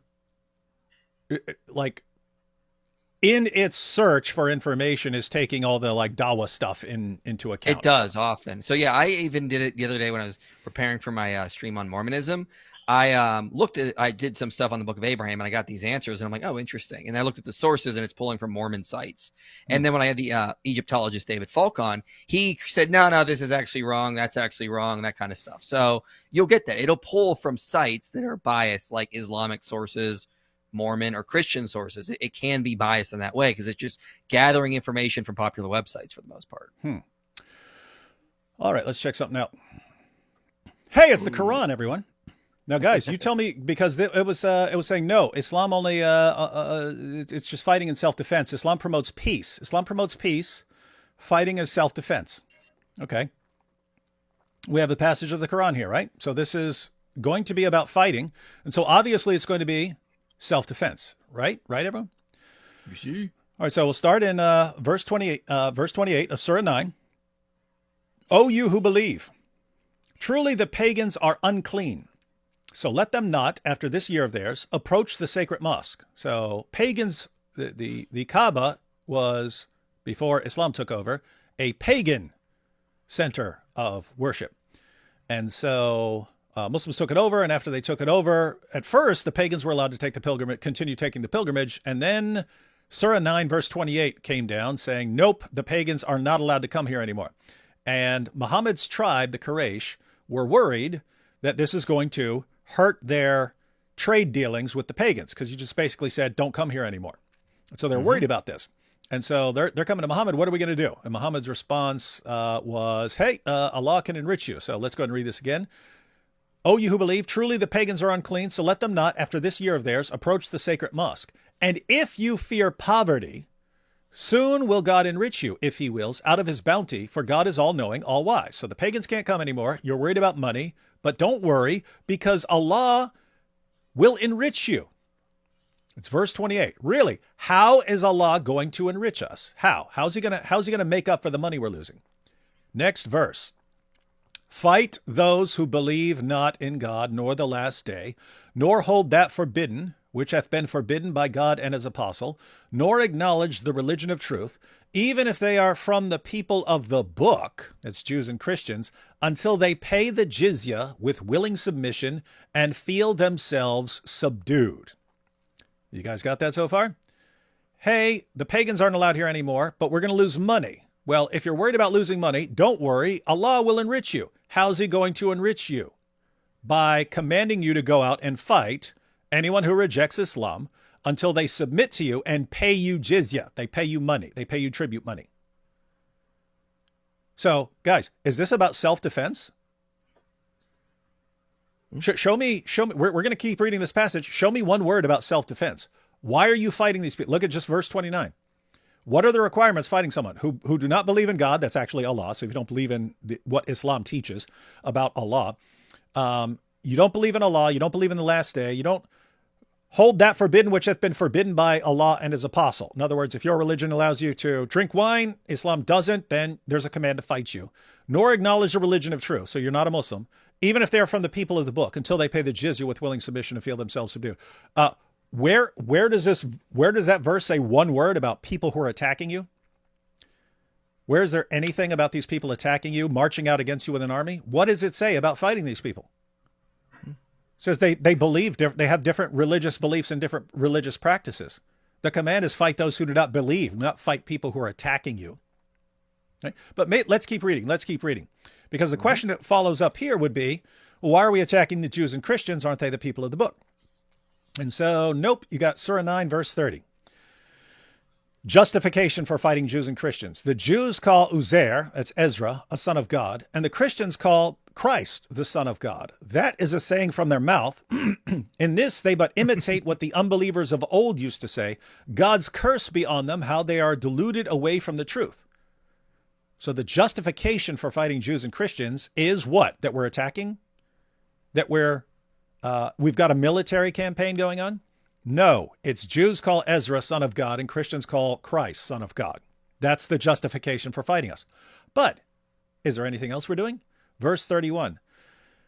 in its search for information, is taking all the Dawah stuff into account. It does often. So yeah, I even did it the other day when I was preparing for my stream on Mormonism. I did some stuff on the Book of Abraham, and I got these answers, and I'm like, oh, interesting. And I looked at the sources, and it's pulling from Mormon sites. And then when I had the Egyptologist David Falk on, he said, no, this is actually wrong. That's actually wrong, that kind of stuff. So you'll get that. It'll pull from sites that are biased, like Islamic sources, Mormon or Christian sources. It can be biased in that way because it's just gathering information from popular websites for the most part. All right, let's check something out. Hey, it's the Quran, everyone. Now, guys, you tell me, because it was saying no, Islam only it's just fighting in self-defense. Islam promotes peace. Islam promotes peace. Fighting is self-defense. Okay. We have the passage of the Quran here, right? So this is going to be about fighting, and so obviously it's going to be self-defense, right? Right, everyone? You see? All right, so we'll start in verse 28 of Surah 9. O you who believe, truly the pagans are unclean. So let them not, after this year of theirs, approach the sacred mosque. So pagans, the Kaaba was, before Islam took over, a pagan center of worship. And so Muslims took it over, and after they took it over, at first the pagans were allowed to take the pilgrimage, continue taking the pilgrimage, and then Surah 9 verse 28 came down saying, nope, the pagans are not allowed to come here anymore. And Muhammad's tribe, the Quraysh, were worried that this is going to hurt their trade dealings with the pagans, because you just basically said, don't come here anymore. And so they're worried about this. And so they're coming to Muhammad, what are we going to do? And Muhammad's response was, hey, Allah can enrich you. So let's go ahead and read this again. O you who believe, truly the pagans are unclean, so let them not, after this year of theirs, approach the sacred mosque. And if you fear poverty, soon will God enrich you, if he wills, out of his bounty, for God is all-knowing, all-wise. So the pagans can't come anymore. You're worried about money, but don't worry, because Allah will enrich you. It's verse 28. Really, how is Allah going to enrich us? How? How's he gonna make up for the money we're losing? Next verse. Fight those who believe not in God, nor the last day, nor hold that forbidden, which hath been forbidden by God and his apostle, nor acknowledge the religion of truth, even if they are from the people of the book, that's Jews and Christians, until they pay the jizya with willing submission and feel themselves subdued. You guys got that so far? Hey, the pagans aren't allowed here anymore, but we're going to lose money. Well, if you're worried about losing money, don't worry. Allah will enrich you. How's he going to enrich you? By commanding you to go out and fight anyone who rejects Islam until they submit to you and pay you jizya. They pay you money. They pay you tribute money. So, guys, is this about self-defense? Show me. We're going to keep reading this passage. Show me one word about self-defense. Why are you fighting these people? Look at just verse 29. What are the requirements fighting someone who do not believe in God? That's actually Allah. So if you don't believe in what Islam teaches about Allah, you don't believe in Allah, you don't believe in the last day, you don't hold that forbidden which hath been forbidden by Allah and his apostle. In other words, if your religion allows you to drink wine, Islam doesn't, then there's a command to fight you. Nor acknowledge the religion of truth. So you're not a Muslim, even if they're from the people of the book, until they pay the jizya with willing submission and feel themselves subdued. Where does that verse say one word about people who are attacking you? Where is there anything about these people attacking you, marching out against you with an army? What does it say about fighting these people? It says they believe, they have different religious beliefs and different religious practices. The command is fight those who do not believe, not fight people who are attacking you. Right? But let's keep reading. Let's keep reading. Because the question that follows up here would be, well, why are we attacking the Jews and Christians? Aren't they the people of the book? And so, nope, you got Surah 9, verse 30. Justification for fighting Jews and Christians. The Jews call Uzair, that's Ezra, a son of God, and the Christians call Christ the son of God. That is a saying from their mouth. In this, they but imitate what the unbelievers of old used to say, God's curse be on them, how they are deluded away from the truth. So the justification for fighting Jews and Christians is what? That we're attacking? That we've got a military campaign going on? No, it's Jews call Ezra son of God and Christians call Christ son of God. That's the justification for fighting us. But is there anything else we're doing? Verse 31.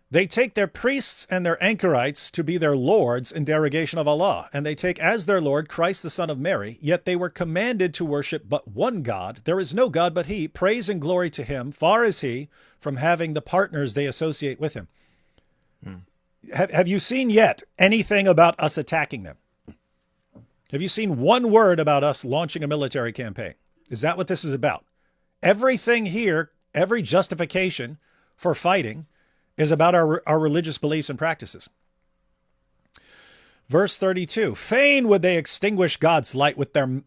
They take their priests and their anchorites to be their lords in derogation of Allah, and they take as their Lord Christ the son of Mary, yet they were commanded to worship but one God. There is no God but he. Praise and glory to him. Far is he from having the partners they associate with him. Have you seen yet anything about us attacking them? Have you seen one word about us launching a military campaign? Is that what this is about? Everything here, every justification for fighting is about our religious beliefs and practices. Verse 32, fain would they extinguish God's light with their...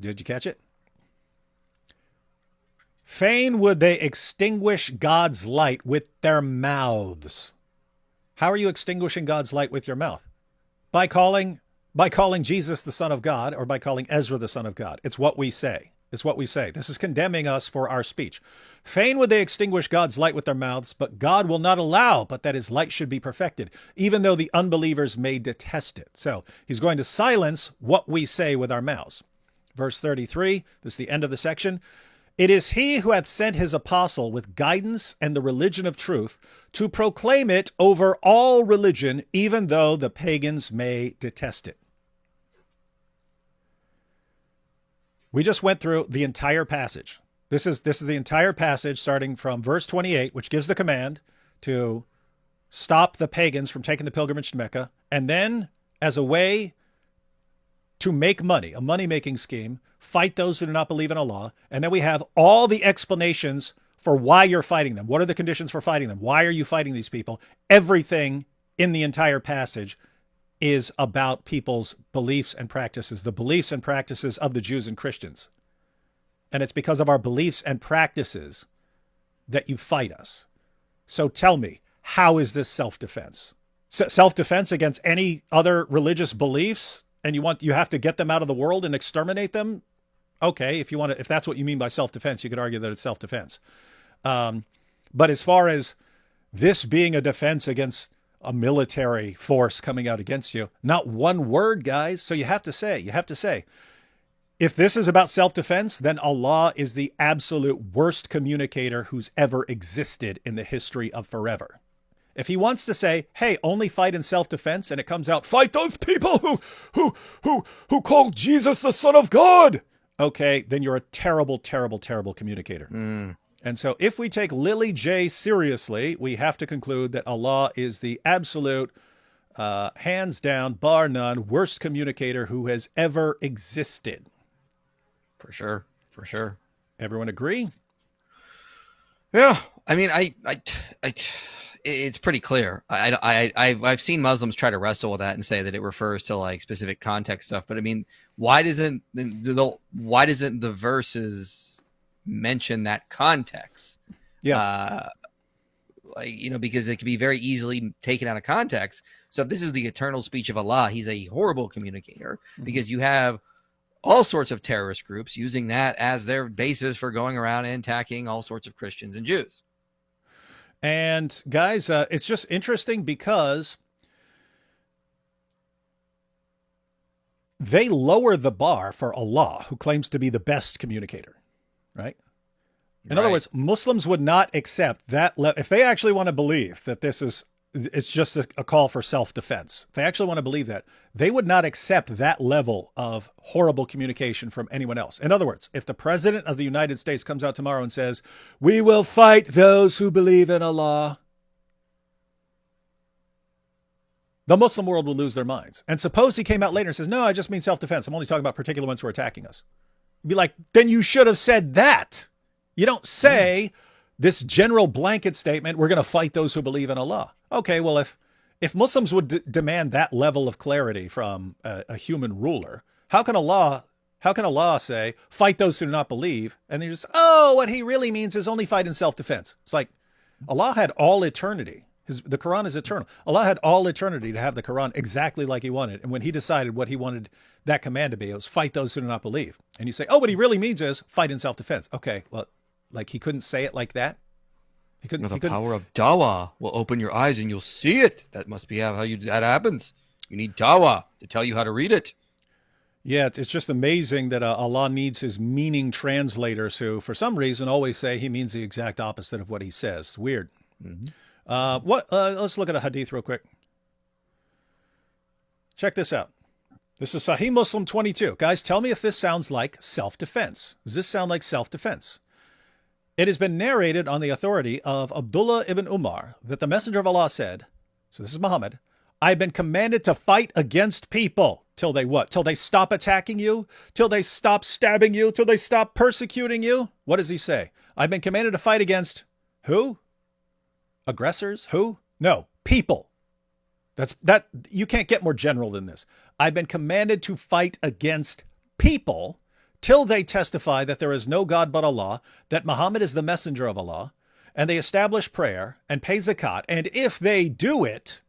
Did you catch it? Fain would they extinguish God's light with their mouths. How are you extinguishing God's light with your mouth? By calling Jesus the Son of God, or by calling Ezra the Son of God. It's what we say. It's what we say. This is condemning us for our speech. Fain would they extinguish God's light with their mouths, but God will not allow but that his light should be perfected, even though the unbelievers may detest it. So he's going to silence what we say with our mouths. Verse 33, this is the end of the section. It is he who hath sent his apostle with guidance and the religion of truth to proclaim it over all religion, even though the pagans may detest it. We just went through the entire passage. This is the entire passage starting from verse 28, which gives the command to stop the pagans from taking the pilgrimage to Mecca. And then as a way to make money, a money-making scheme, fight those who do not believe in Allah. And then we have all the explanations for why you're fighting them. What are the conditions for fighting them? Why are you fighting these people? Everything in the entire passage is about people's beliefs and practices, the beliefs and practices of the Jews and Christians. And it's because of our beliefs and practices that you fight us. So tell me, how is this self-defense? Self-defense against any other religious beliefs, and you have to get them out of the world and exterminate them? Okay, if that's what you mean by self-defense, you could argue that it's self-defense. But as far as this being a defense against a military force coming out against you, not one word, guys. So you have to say, if this is about self-defense, then Allah is the absolute worst communicator who's ever existed in the history of forever. If he wants to say, hey, only fight in self-defense, and it comes out, fight those people who call Jesus the Son of God. Okay, then you're a terrible, terrible, terrible communicator. And so if we take Lily J seriously, we have to conclude that Allah is the absolute, hands down, bar none, worst communicator who has ever existed. For sure. For sure. Everyone agree? Yeah. I mean, it's pretty clear. I've seen Muslims try to wrestle with that and say that it refers to like specific context stuff. But I mean, why doesn't the verses mention that context? Yeah. Because it can be very easily taken out of context. So if this is the eternal speech of Allah, he's a horrible communicator, because you have all sorts of terrorist groups using that as their basis for going around and attacking all sorts of Christians and Jews. And guys, it's just interesting because they lower the bar for Allah, who claims to be the best communicator, right? In other words, Muslims would not accept that. If they actually want to believe that it's just a call for self-defense, if they actually want to believe that, they would not accept that level of horrible communication from anyone else. In other words, if the president of the United States comes out tomorrow and says, we will fight those who believe in Allah, the Muslim world will lose their minds. And suppose he came out later and says, no, I just mean self-defense. I'm only talking about particular ones who are attacking us. You'd be like, then you should have said that. You don't say this general blanket statement, we're going to fight those who believe in Allah. Okay, well, if Muslims would demand that level of clarity from a human ruler, how can Allah say, fight those who do not believe? And they just, what he really means is only fight in self-defense. It's like Allah had all eternity. The Quran is eternal. Allah had all eternity to have the Quran exactly like he wanted. And when he decided what he wanted that command to be, it was fight those who do not believe. And you say, what he really means is fight in self-defense. Okay, well, like he couldn't say it like that? The power of Dawah will open your eyes and you'll see it. That must be how that happens. You need Dawah to tell you how to read it. Yeah, it's just amazing that Allah needs his meaning translators who, for some reason, always say he means the exact opposite of what he says. It's weird. Mm-hmm. Let's look at a hadith real quick. Check this out. This is Sahih Muslim 22. Guys, tell me if this sounds like self-defense. Does this sound like self-defense? It has been narrated on the authority of Abdullah ibn Umar that the Messenger of Allah said, so this is Muhammad, I've been commanded to fight against people till they what? Till they stop attacking you? Till they stop stabbing you? Till they stop persecuting you? What does he say? I've been commanded to fight against who? Aggressors? Who? No, people. That you can't get more general than this. I've been commanded to fight against people till they testify that there is no God but Allah, that Muhammad is the messenger of Allah, and they establish prayer and pay zakat. And if they do it,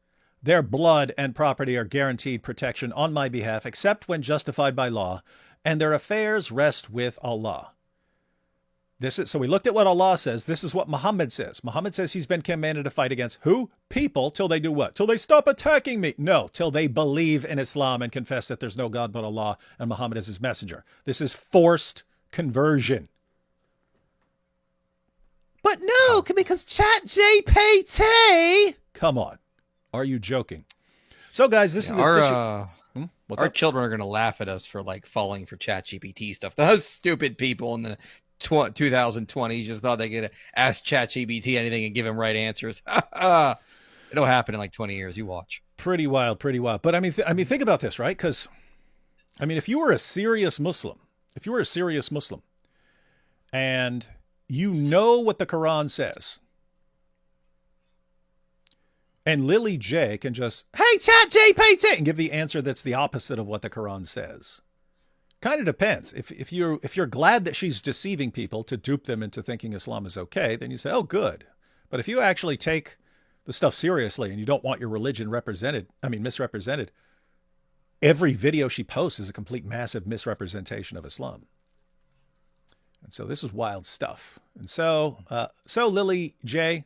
their blood and property are guaranteed protection on my behalf, except when justified by law, and their affairs rest with Allah. So we looked at what Allah says. This is what Muhammad says. Muhammad says he's been commanded to fight against who? People, till they do what? Till they stop attacking me. No, till they believe in Islam and confess that there's no God but Allah and Muhammad is his messenger. This is forced conversion. But no, because ChatGPT. Come on. Are you joking? So guys, this is the situation. Our children are going to laugh at us for like falling for ChatGPT stuff. Those stupid people in the 2020 just thought they could ask ChatGPT anything and give him right answers. It'll happen in like 20 years. You watch. Pretty wild. But I mean, think about this, right? Because, I mean, if you were a serious Muslim, and you know what the Quran says, and Lily J can just, hey, ChatGPT, and give the answer that's the opposite of what the Quran says. Kind of depends. If you're glad that she's deceiving people to dupe them into thinking Islam is okay, then you say, oh, good. But if you actually take the stuff seriously and you don't want your religion misrepresented, every video she posts is a complete massive misrepresentation of Islam. And so this is wild stuff. And so Lily J,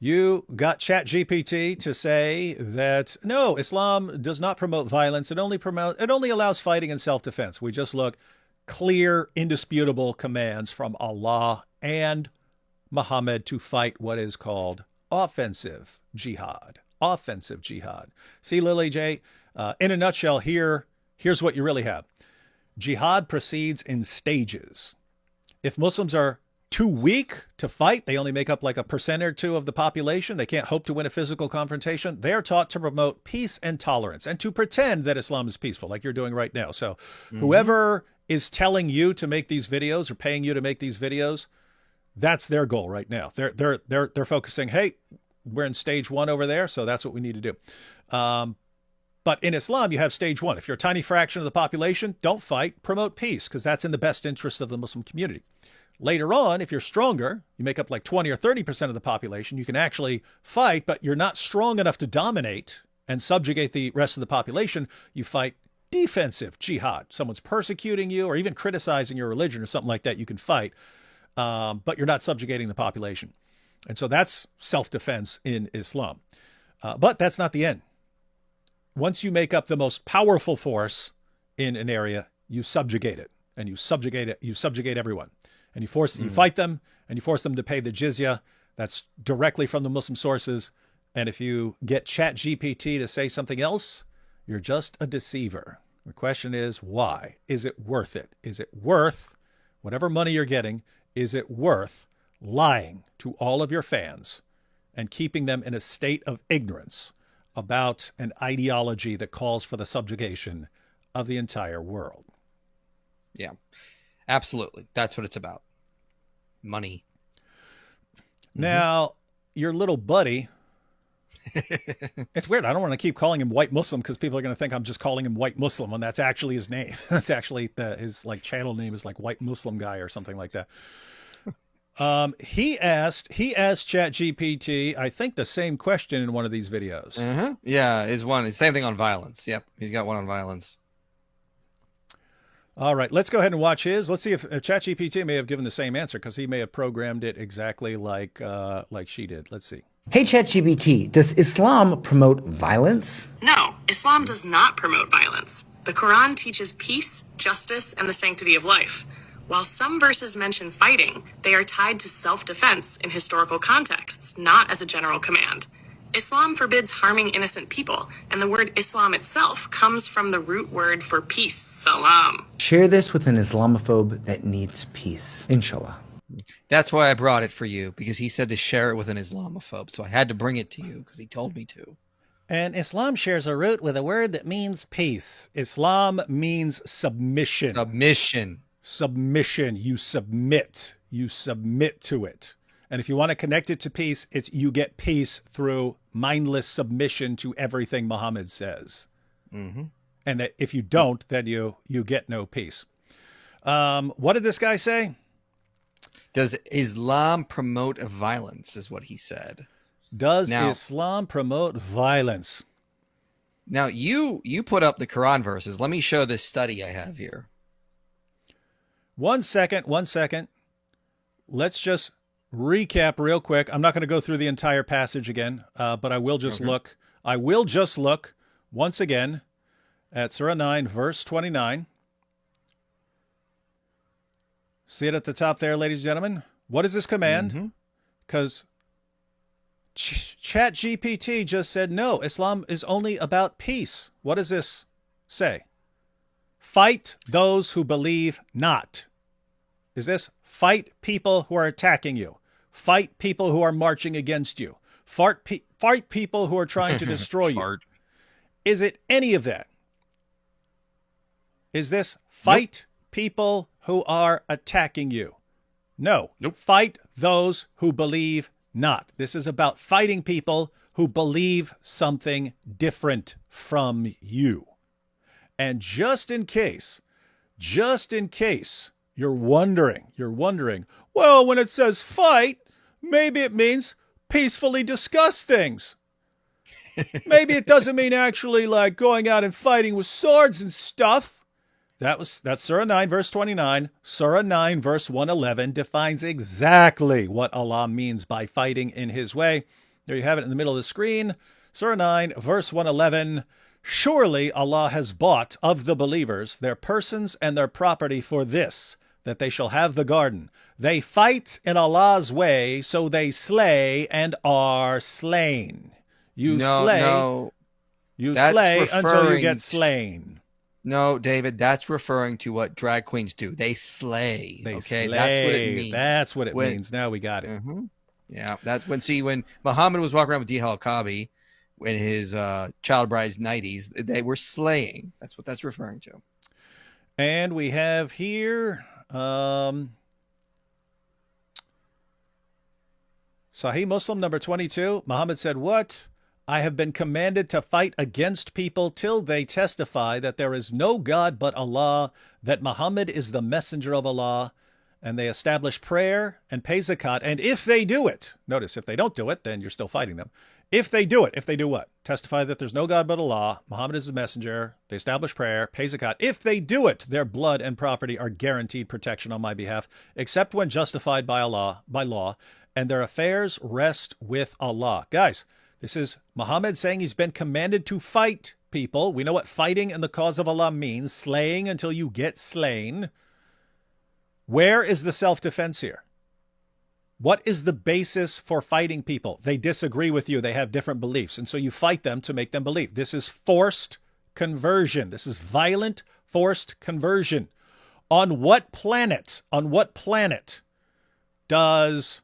you got ChatGPT to say that no, Islam does not promote violence. It only allows fighting and self-defense. We just look clear, indisputable commands from Allah and Muhammad to fight what is called offensive jihad. Offensive jihad. See, Lily J, in a nutshell, here's what you really have. Jihad proceeds in stages. If Muslims are too weak to fight, they only make up like 1% or 2% of the population, they can't hope to win a physical confrontation, they're taught to promote peace and tolerance and to pretend that Islam is peaceful, like you're doing right now. So whoever is telling you to make these videos or paying you to make these videos, that's their goal right now. They're focusing, hey, we're in stage 1 over there, so that's what we need to do. But in Islam, you have stage 1. If you're a tiny fraction of the population, don't fight, promote peace, because that's in the best interest of the Muslim community. Later on, if you're stronger, you make up like 20 or 30% of the population, you can actually fight, but you're not strong enough to dominate and subjugate the rest of the population. You fight defensive jihad. Someone's persecuting you or even criticizing your religion or something like that, you can fight, but you're not subjugating the population. And so that's self-defense in Islam. But that's not the end. Once you make up the most powerful force in an area, you subjugate it, and you subjugate everyone. And you fight them, and you force them to pay the jizya. That's directly from the Muslim sources. And if you get ChatGPT to say something else, you're just a deceiver. The question is, why? Is it worth it? Is it worth, whatever money you're getting, is it worth lying to all of your fans and keeping them in a state of ignorance about an ideology that calls for the subjugation of the entire world? Yeah. Absolutely. That's what it's about. money. Now, your little buddy, it's weird. I don't want to keep calling him White Muslim because people are going to think I'm just calling him White Muslim when that's actually his name. That's actually his like channel name is like White Muslim Guy or something like that. He asked ChatGPT, I think, the same question in one of these videos. Yeah, same thing on violence. Yep, he's got one on violence. All right, let's go ahead and watch his. Let's see if ChatGPT may have given the same answer because he may have programmed it exactly like she did. Let's see. Hey ChatGPT, does Islam promote violence? No, Islam does not promote violence. The Quran teaches peace, justice, and the sanctity of life. While some verses mention fighting, they are tied to self-defense in historical contexts, not as a general command. Islam forbids harming innocent people, and the word Islam itself comes from the root word for peace, salam. Share this with an Islamophobe that needs peace, inshallah. That's why I brought it for you, because he said to share it with an Islamophobe, so I had to bring it to you because he told me to. And Islam shares a root with a word that means peace. Islam means submission. Submission. You submit. You submit to it. And if you want to connect it to peace, you get peace through mindless submission to everything Muhammad says. And that if you don't, then you get no peace. What did this guy say? Does Islam promote violence, is what he said. Does Islam promote violence? Now, you put up the Quran verses. Let me show this study I have here. One second. Let's just recap real quick. I'm not going to go through the entire passage again, but I will just look. I will just look once again at Surah 9, verse 29. See it at the top there, ladies and gentlemen? What is this command? Because ChatGPT just said, no, Islam is only about peace. What does this say? Fight those who believe not. Is this fight people who are attacking you? Fight people who are marching against you? Fight people who are trying to destroy you? Is it any of that? Is this fight people who are attacking you? No. Fight those who believe not. This is about fighting people who believe something different from you. And just in case you're wondering, well, when it says fight, maybe it means peacefully discuss things. Maybe it doesn't mean actually like going out and fighting with swords and stuff. That's Surah 9, verse 29. Surah 9, verse 111 defines exactly what Allah means by fighting in his way. There you have it in the middle of the screen. Surah 9, verse 111. Surely Allah has bought of the believers their persons and their property for this, that they shall have the garden. They fight in Allah's way, so they slay and are slain. You slay until you get slain. No, David, that's referring to what drag queens do. They slay. Slay. That's what it means. That's what it means. Now we got it. Yeah, that's when Muhammad was walking around with Dihal Kabi in his child bride's 90s, they were slaying. That's what that's referring to. And we have here Sahih Muslim number 22. Muhammad said, what? I have been commanded to fight against people till they testify that there is no God but Allah, that Muhammad is the messenger of Allah, and they establish prayer and pay zakat. And if they do it, notice if they don't do it, then you're still fighting them. If they do what? Testify that there's no God but Allah, Muhammad is the messenger, they establish prayer, pay zakat. If they do it, their blood and property are guaranteed protection on my behalf, except when justified by law, and their affairs rest with Allah. Guys, this is Muhammad saying he's been commanded to fight people. We know what fighting in the cause of Allah means, slaying until you get slain. Where is the self-defense here? What is the basis for fighting people? They disagree with you. They have different beliefs. And so you fight them to make them believe. This is forced conversion. This is violent, forced conversion. On what planet does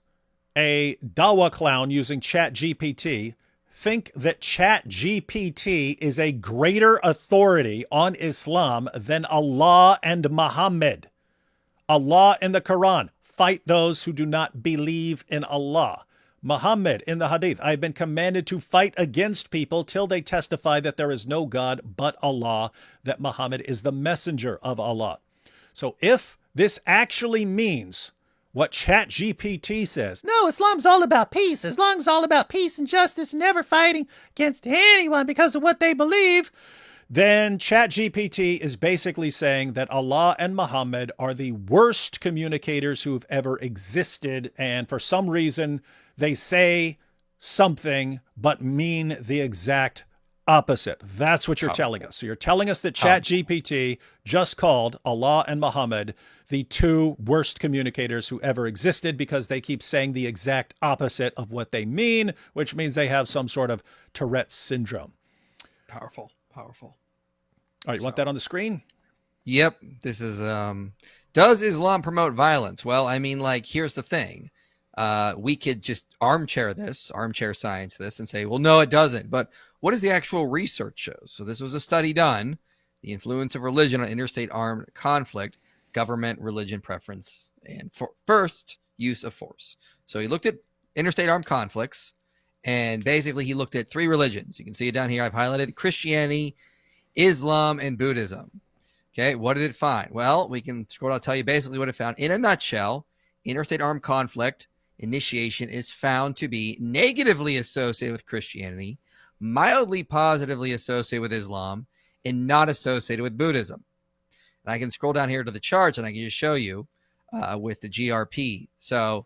a Dawah clown using ChatGPT think that ChatGPT is a greater authority on Islam than Allah and Muhammad? Allah in the Quran. fight those who do not believe in Allah. Muhammad in the Hadith, I have been commanded to fight against people till they testify that there is no God but Allah, that Muhammad is the messenger of Allah. So if this actually means what ChatGPT says, no, Islam's all about peace. Islam's all about peace and justice, never fighting against anyone because of what they believe, then ChatGPT is basically saying that Allah and Muhammad are the worst communicators who've ever existed. And for some reason, they say something but mean the exact opposite. That's what you're telling us. So you're telling us that ChatGPT just called Allah and Muhammad the two worst communicators who ever existed because they keep saying the exact opposite of what they mean, which means they have some sort of Tourette's syndrome. Powerful. All right, you want that on the screen? Yep. This is, does Islam promote violence? Well, I mean, like, here's the thing. We could just armchair science this and say, well, no, it doesn't. But what does the actual research show? So this was a study done, the influence of religion on interstate armed conflict, government, religion preference, and first use of force. So he looked at interstate armed conflicts, and basically he looked at three religions. You can see it down here. I've highlighted Christianity, Islam, and Buddhism. Okay, what did it find? Well, we can scroll down, tell you basically what it found. In a nutshell, interstate armed conflict initiation is found to be negatively associated with Christianity, mildly positively associated with Islam, and not associated with Buddhism. And I can scroll down here to the charts, and I can just show you with the GRP. So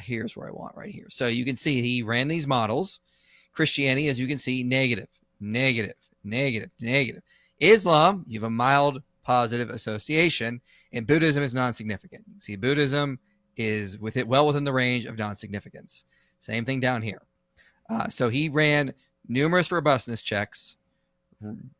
here's where I want right here. So you can see he ran these models. Christianity, as you can see, negative, negative, negative, negative. Islam, you have a mild positive association, and Buddhism is non-significant. You see, Buddhism is well within the range of non-significance. Same thing down here. So he ran numerous robustness checks,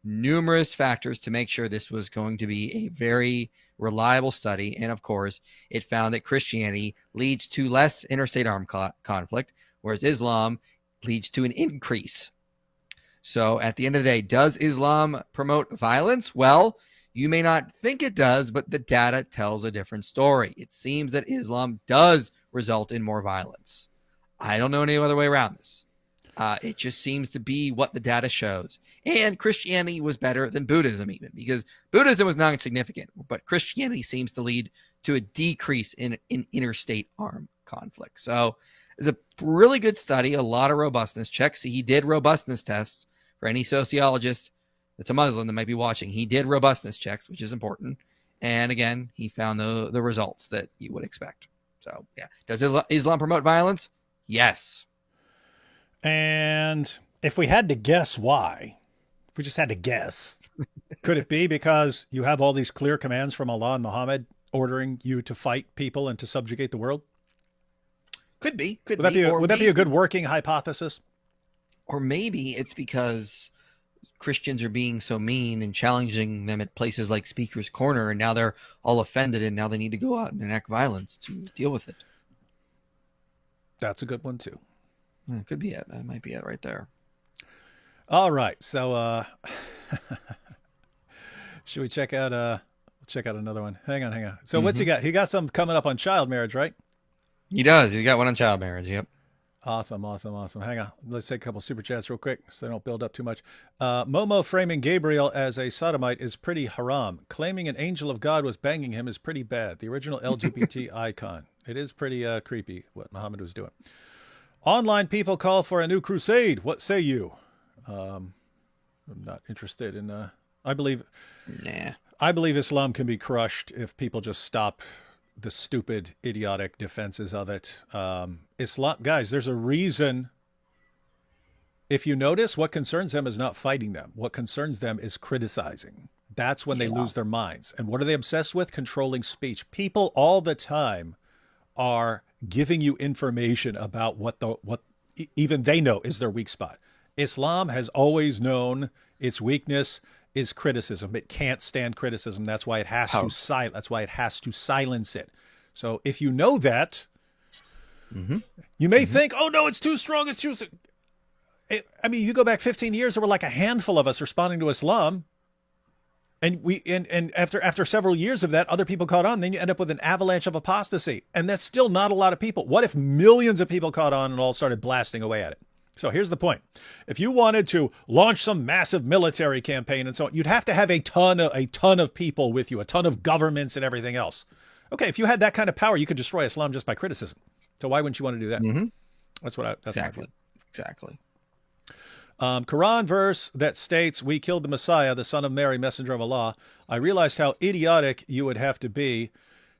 numerous factors to make sure this was going to be a very reliable study. And of course, it found that Christianity leads to less interstate armed conflict, whereas Islam leads to an increase. So at the end of the day, does Islam promote violence? Well, you may not think it does, but the data tells a different story. It seems that Islam does result in more violence. I don't know any other way around this. It just seems to be what the data shows. And Christianity was better than Buddhism even, because Buddhism was non-significant, but Christianity seems to lead to a decrease in interstate armed conflict. So it's a really good study, a lot of robustness checks. He did robustness tests for any sociologist that's a Muslim that might be watching. He did robustness checks, which is important. And again, he found the results that you would expect. So yeah, does Islam promote violence? Yes. And if we had to guess why, if we just had to guess, could it be because you have all these clear commands from Allah and Muhammad ordering you to fight people and to subjugate the world? Could be. Would that be a good working hypothesis? Or maybe it's because Christians are being so mean and challenging them at places like Speaker's Corner, and now they're all offended, and now they need to go out and enact violence to deal with it. That's a good one too. It could be it. That might be it right there. All right. So should we check out another one? Hang on. So what's he got? He got some coming up on child marriage, right? He does. He's got one on child marriage. Yep. Awesome. Hang on. Let's take a couple super chats real quick so they don't build up too much. Momo framing Gabriel as a sodomite is pretty haram. Claiming an angel of God was banging him is pretty bad. The original LGBT icon. It is pretty creepy what Muhammad was doing. Online people call for a new crusade. What say you? I'm not interested in. I believe Islam can be crushed if people just stop the stupid, idiotic defenses of it. Islam, guys, there's a reason. If you notice, what concerns them is not fighting them. What concerns them is criticizing. That's when they lose their minds. And what are they obsessed with? Controlling speech. People all the time are giving you information about what even they know is their weak spot. Islam has always known its weakness is criticism. It can't stand criticism. That's why it has to silence it. So if you know that, you may think, oh no, it's too strong. It's too. You go back 15 years, there were like a handful of us responding to Islam. And after several years of that, other people caught on. Then you end up with an avalanche of apostasy, and that's still not a lot of people. What if millions of people caught on and all started blasting away at it? So here's the point: if you wanted to launch some massive military campaign and so on, you'd have to have a ton of people with you, a ton of governments and everything else. Okay, if you had that kind of power, you could destroy Islam just by criticism. So why wouldn't you want to do that? Mm-hmm. That's Exactly. Quran verse that states, "We killed the Messiah, the son of Mary, messenger of Allah." I realized how idiotic you would have to be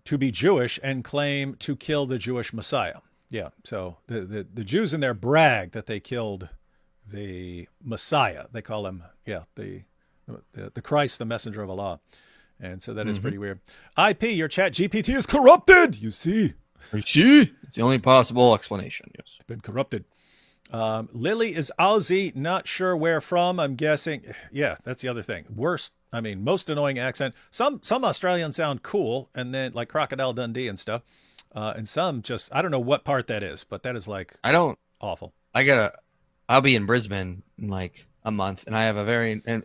Jewish and claim to kill the Jewish Messiah. Yeah, so the Jews in there brag that they killed the Messiah. They call him, the Christ, the messenger of Allah. And so that is pretty weird. IP, your chat GPT is corrupted, you see. It's the only possible explanation, yes. It's been corrupted. Lily is Aussie, not sure where from. I'm guessing. Yeah, that's the other thing. Most annoying accent. Some Australians sound cool, and then like Crocodile Dundee and stuff. And some just, I don't know what part that is, but that is like awful. I'll be in Brisbane in like a month, and I have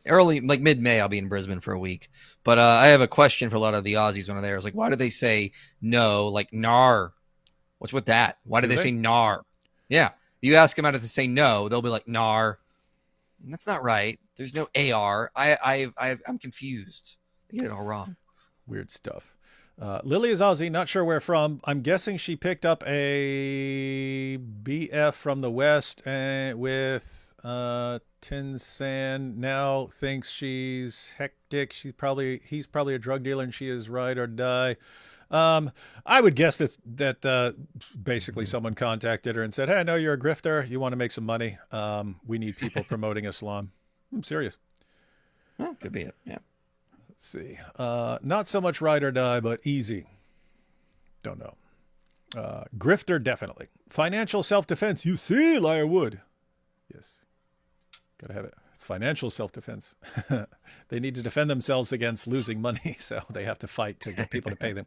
early, like mid-May, I'll be in Brisbane for a week. But I have a question for a lot of the Aussies when I'm there. It's like, why do they say no, like nar? What's with that? Why do they say nar? Yeah. You ask them how to say no, they'll be like nar. And that's not right. There's no AR. I'm confused. I get it all wrong. Weird stuff. Lily is Aussie, not sure where from. I'm guessing she picked up a BF from the West with Tin Sand. Now thinks she's hectic. He's probably a drug dealer, and she is ride or die. I would guess that basically someone contacted her and said, "Hey, I know you're a grifter. You want to make some money. We need people promoting Islam." I'm serious. Well, could be it. Yeah. Let's see. Not so much ride or die, but easy. Don't know. Grifter, definitely. Financial self-defense. You see, Liar Wood. Yes. Gotta have it. It's financial self-defense. They need to defend themselves against losing money, so they have to fight to get people to pay them.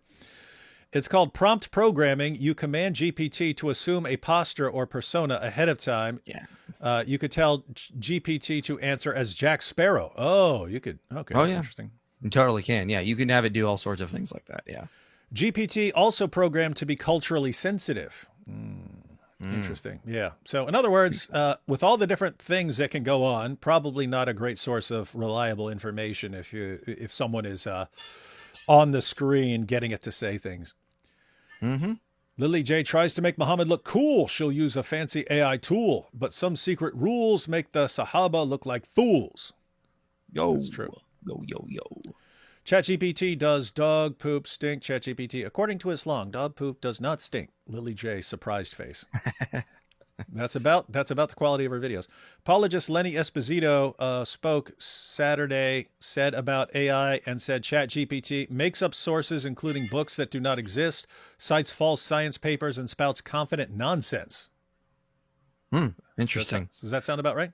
It's called prompt programming. You command GPT to assume a posture or persona ahead of time. Yeah. You could tell GPT to answer as Jack Sparrow. Oh, you could. Okay. Oh, that's yeah. Interesting. You totally can. Yeah. You can have it do all sorts of things like that. Yeah. GPT also programmed to be culturally sensitive. Interesting. Yeah. So in other words, with all the different things that can go on, probably not a great source of reliable information if someone is on the screen getting it to say things. Mm-hmm. Lily J tries to make Muhammad look cool. She'll use a fancy AI tool, but some secret rules make the Sahaba look like fools. Yo. That's true. Yo. ChatGPT, does dog poop stink? ChatGPT, according to Islam, dog poop does not stink. Lily J, surprised face. That's about the quality of her videos. Apologist Lenny Esposito spoke Saturday, said about AI and said ChatGPT makes up sources including books that do not exist, cites false science papers, and spouts confident nonsense. Interesting. Does that sound about right?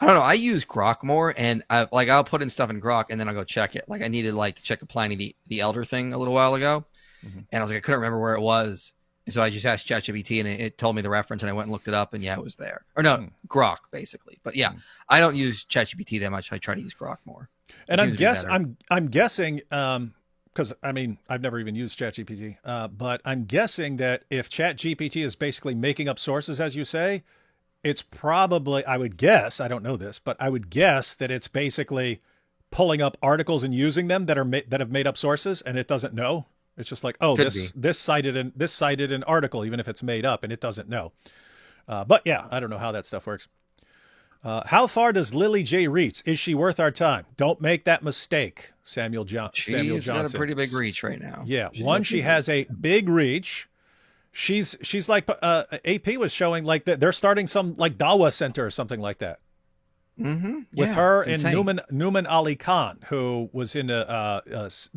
I don't know. I use Grok more, and I'll put in stuff in Grok, and then I'll go check it. Like I needed to check a Pliny the Elder thing a little while ago, and I was like, I couldn't remember where it was. And so I just asked ChatGPT, and it told me the reference, and I went and looked it up, and yeah, it was there. Or no, Grok, basically. But yeah, I don't use ChatGPT that much. I try to use Grok more. And I'm guessing, because I've never even used ChatGPT, but I'm guessing that if ChatGPT is basically making up sources, as you say, it's probably, I would guess, I don't know this, but I would guess that it's basically pulling up articles and using them that have made up sources, and it doesn't know. It's just like, oh, this cited an article, even if it's made up, and it doesn't know. But yeah, I don't know how that stuff works. How far does Lily J reach? Is she worth our time? Don't make that mistake, Samuel Johnson. She's got a pretty big reach right now. Yeah, she has a big reach. She's like AP was showing like that they're starting some like Dawah Center or something like that. Mm-hmm. With her and Numan Ali Khan, who was in a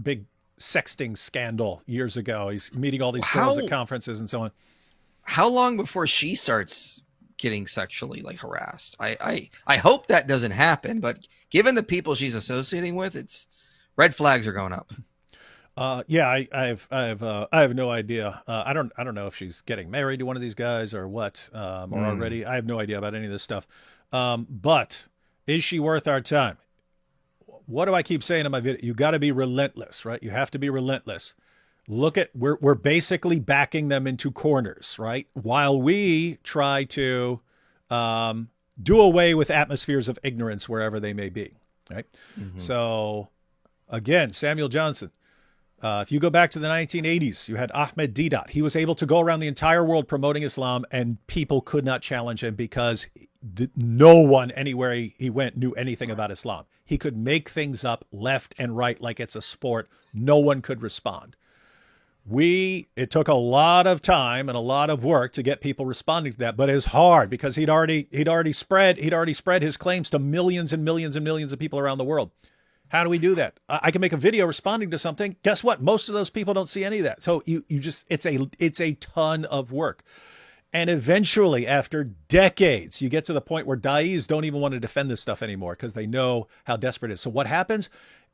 big sexting scandal years ago. He's meeting all these girls at conferences and so on. How long before she starts getting sexually harassed? I hope that doesn't happen, but given the people she's associating with, it's red flags are going up. Yeah, I have no idea. I don't know if she's getting married to one of these guys or what, or already. I have no idea about any of this stuff. But is she worth our time? what do I keep saying in my video? You got to be relentless, right? You have to be relentless. Look at, we're basically backing them into corners, right? While we try to do away with atmospheres of ignorance wherever they may be, right? So again, Samuel Johnson, if you go back to the 1980s, you had Ahmed Deedat. He was able to go around the entire world promoting Islam, and people could not challenge him because no one anywhere he went knew anything about Islam. He could make things up left and right like it's a sport. No one could respond. It took a lot of time and a lot of work to get people responding to that, but it was hard because he'd already spread his claims to millions and millions and millions of people around the world. How do we do that? I can make a video responding to something. Guess what? Most of those people don't see any of that. So it's a ton of work. And eventually, after decades, you get to the point where da'is don't even want to defend this stuff anymore because they know how desperate it is. So what happens?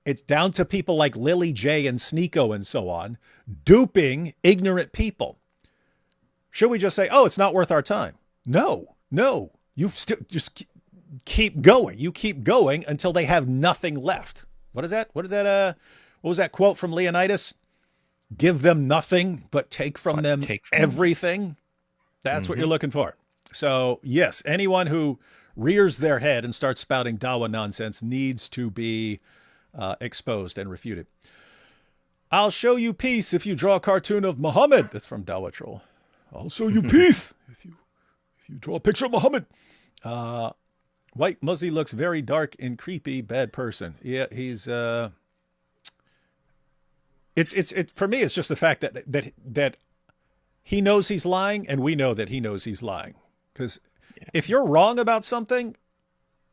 It's down to people like Lily J and Sneeko and so on, duping ignorant people. Should we just say, oh, it's not worth our time? No. You still just keep going. You keep going until they have nothing left. What is that? What was that quote from Leonidas? Give them nothing, but take from them everything. That's what you're looking for. So yes, anyone who rears their head and starts spouting Dawah nonsense needs to be exposed and refuted. I'll show you peace if you draw a cartoon of Muhammad. That's from Dawah Troll. I'll show you peace if you draw a picture of Muhammad. White Muzzy looks very dark and creepy, bad person. Yeah, he's it's for me, it's just the fact that he knows he's lying and we know that he knows he's lying. Because if you're wrong about something,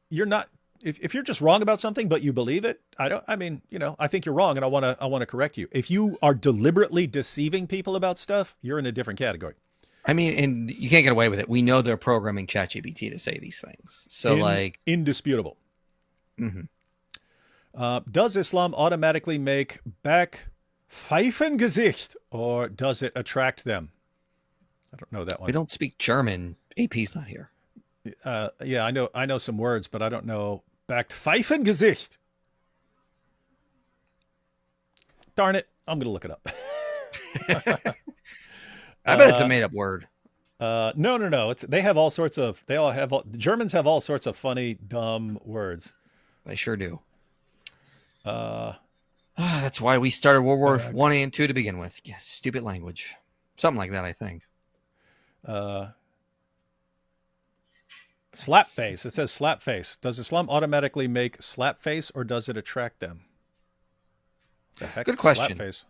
you're not. If you're just wrong about something, but you believe it, I think you're wrong and I want to correct you. If you are deliberately deceiving people about stuff, you're in a different category. I mean, and you can't get away with it. We know they're programming ChatGPT to say these things. So indisputable. Does Islam automatically make back Pfeifengesicht or does it attract them? I don't know that one. We don't speak German. AP's not here. Yeah, I know some words, but I don't know. Back Pfeifengesicht. Darn it. I'm going to look it up. I bet it's a made up word. No. Germans have all sorts of funny, dumb words. They sure do. That's why we started World War I and II to begin with. Yeah, stupid language. Something like that, I think. Slap face. It says slap face. Does Islam automatically make slap face or does it attract them? The heck? Good question. Slap face.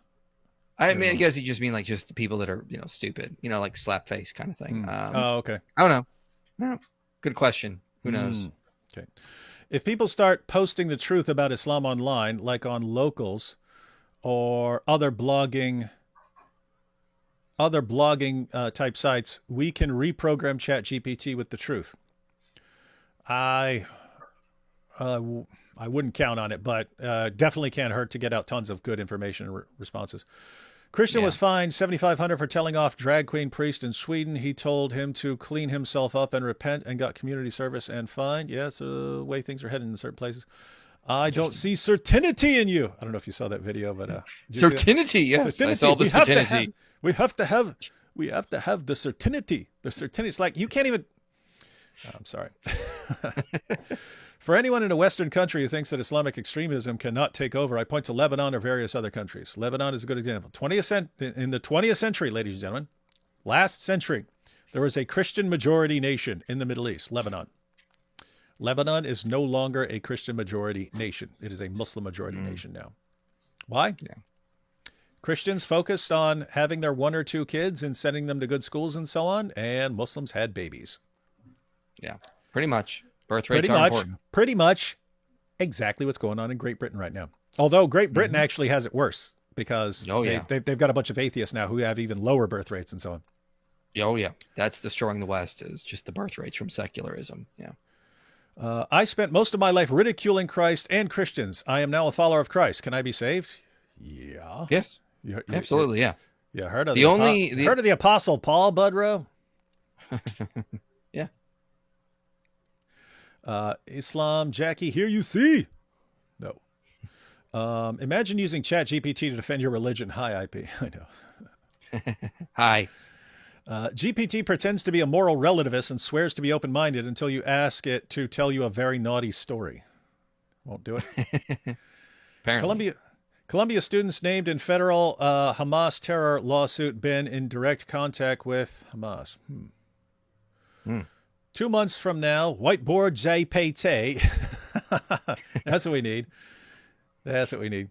I mean, I guess you just mean like just the people that are, stupid, like slap face kind of thing. Okay. I don't know. No. Good question. Who knows? Okay. If people start posting the truth about Islam online, like on Locals or other blogging type sites, we can reprogram ChatGPT with the truth. I wouldn't count on it, but definitely can't hurt to get out tons of good information and responses. Christian was fined $7,500 for telling off drag queen priest in Sweden. He told him to clean himself up and repent and got community service and fined. Yeah, it's the way things are heading in certain places. I don't see certainty in you. I don't know if you saw that video, but certainty, yes, certainty. I saw the certainty. We have to have the certainty. The certainty. It's like you can't even. I'm sorry. For anyone in a Western country who thinks that Islamic extremism cannot take over, I point to Lebanon or various other countries. Lebanon is a good example. In the 20th century, ladies and gentlemen, last century, there was a Christian majority nation in the Middle East, Lebanon. Lebanon is no longer a Christian majority nation. It is a Muslim majority nation now. Why? Yeah. Christians focused on having their one or two kids and sending them to good schools and so on, and Muslims had babies. Yeah, pretty much. Birth rates are important. Pretty much exactly what's going on in Great Britain right now. Although Great Britain actually has it worse because they've got a bunch of atheists now who have even lower birth rates and so on. Oh, yeah. That's destroying the West is just the birth rates from secularism. Yeah. I spent most of my life ridiculing Christ and Christians. I am now a follower of Christ. Can I be saved? Yeah. Yes. Absolutely, yeah. Yeah, heard of the Apostle Paul, Budrow? Yeah. Islam, Jackie, here you see. No. Imagine using ChatGPT to defend your religion. Hi, IP. I know. Hi. GPT pretends to be a moral relativist and swears to be open-minded until you ask it to tell you a very naughty story. Won't do it. Apparently. Columbia students named in federal Hamas terror lawsuit been in direct contact with Hamas. 2 months from now, whiteboard JPT. That's what we need. That's what we need.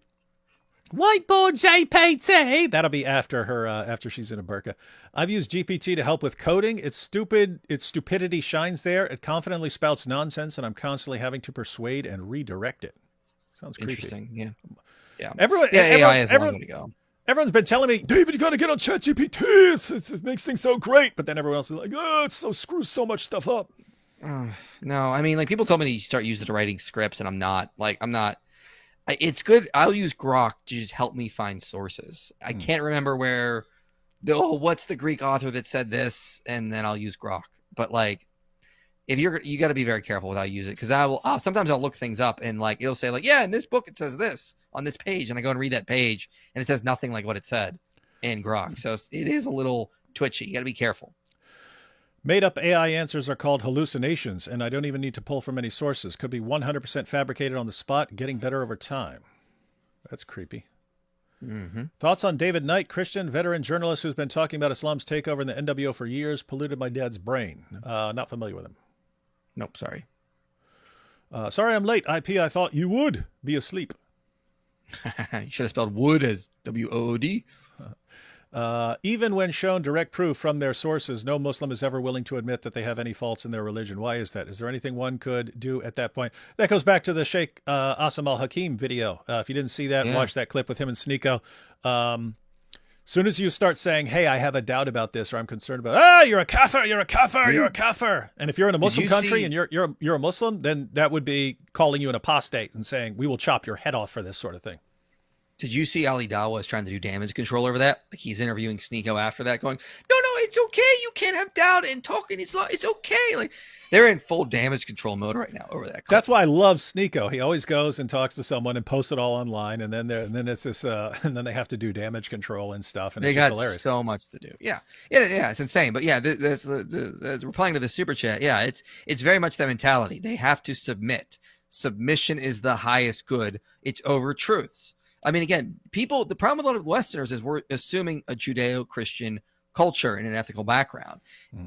Whiteboard JPT. That'll be after her, after she's in a burqa. I've used GPT to help with coding. It's stupid. Its stupidity shines there. It confidently spouts nonsense, and I'm constantly having to persuade and redirect it. Sounds creepy. Interesting. Yeah. Yeah. AI has a long way to go. Everyone's been telling me, David, you got to get on ChatGPT. It makes things so great. But then everyone else is like, oh, it screws so much stuff up. No, I mean, like people told me to start using it to writing scripts, and I'm not. It's good. I'll use Grok to just help me find sources. I can't remember what's the Greek author that said this, and then I'll use Grok. But like, if you got to be very careful with how you use it, because sometimes I'll look things up and like it'll say like, yeah, in this book it says this on this page, and I go and read that page, and it says nothing like what it said in Grok. So it is a little twitchy. You got to be careful. Made up AI answers are called hallucinations, and I don't even need to pull from any sources. Could be 100% fabricated on the spot, getting better over time. That's creepy. Mm-hmm. Thoughts on David Knight, Christian, veteran journalist who's been talking about Islam's takeover in the NWO for years, polluted my dad's brain. Not familiar with him. Nope, sorry. Sorry I'm late, IP. I thought you would be asleep. You should have spelled wood as W-O-O-D. Even when shown direct proof from their sources, no Muslim is ever willing to admit that they have any faults in their religion. Why is that? Is there anything one could do at that point? That goes back to the Sheikh Asim al-Hakim video. If you didn't see that, watch that clip with him and Sneeko. Soon as you start saying, hey, I have a doubt about this, or I'm concerned about, you're a kafir, you're a kafir, you're a kafir. And if you're in a Muslim country and you're a Muslim, then that would be calling you an apostate and saying, we will chop your head off for this sort of thing. Did you see Ali Dawah is trying to do damage control over that? Like he's interviewing Sneeko after that going, no, it's okay. You can't have doubt and talk in Islam. It's okay. Like they're in full damage control mode right now over that clip. That's why I love Sneeko. He always goes and talks to someone and posts it all online. And then it's this, and then they have to do damage control and stuff. And they it's got hilarious. So much to do. Yeah. It's insane. But yeah, replying to the super chat. Yeah. It's very much that mentality. They have to submit. Submission is the highest good. It's over truths. I mean, again, the problem with a lot of Westerners is we're assuming a Judeo-Christian culture and an ethical background.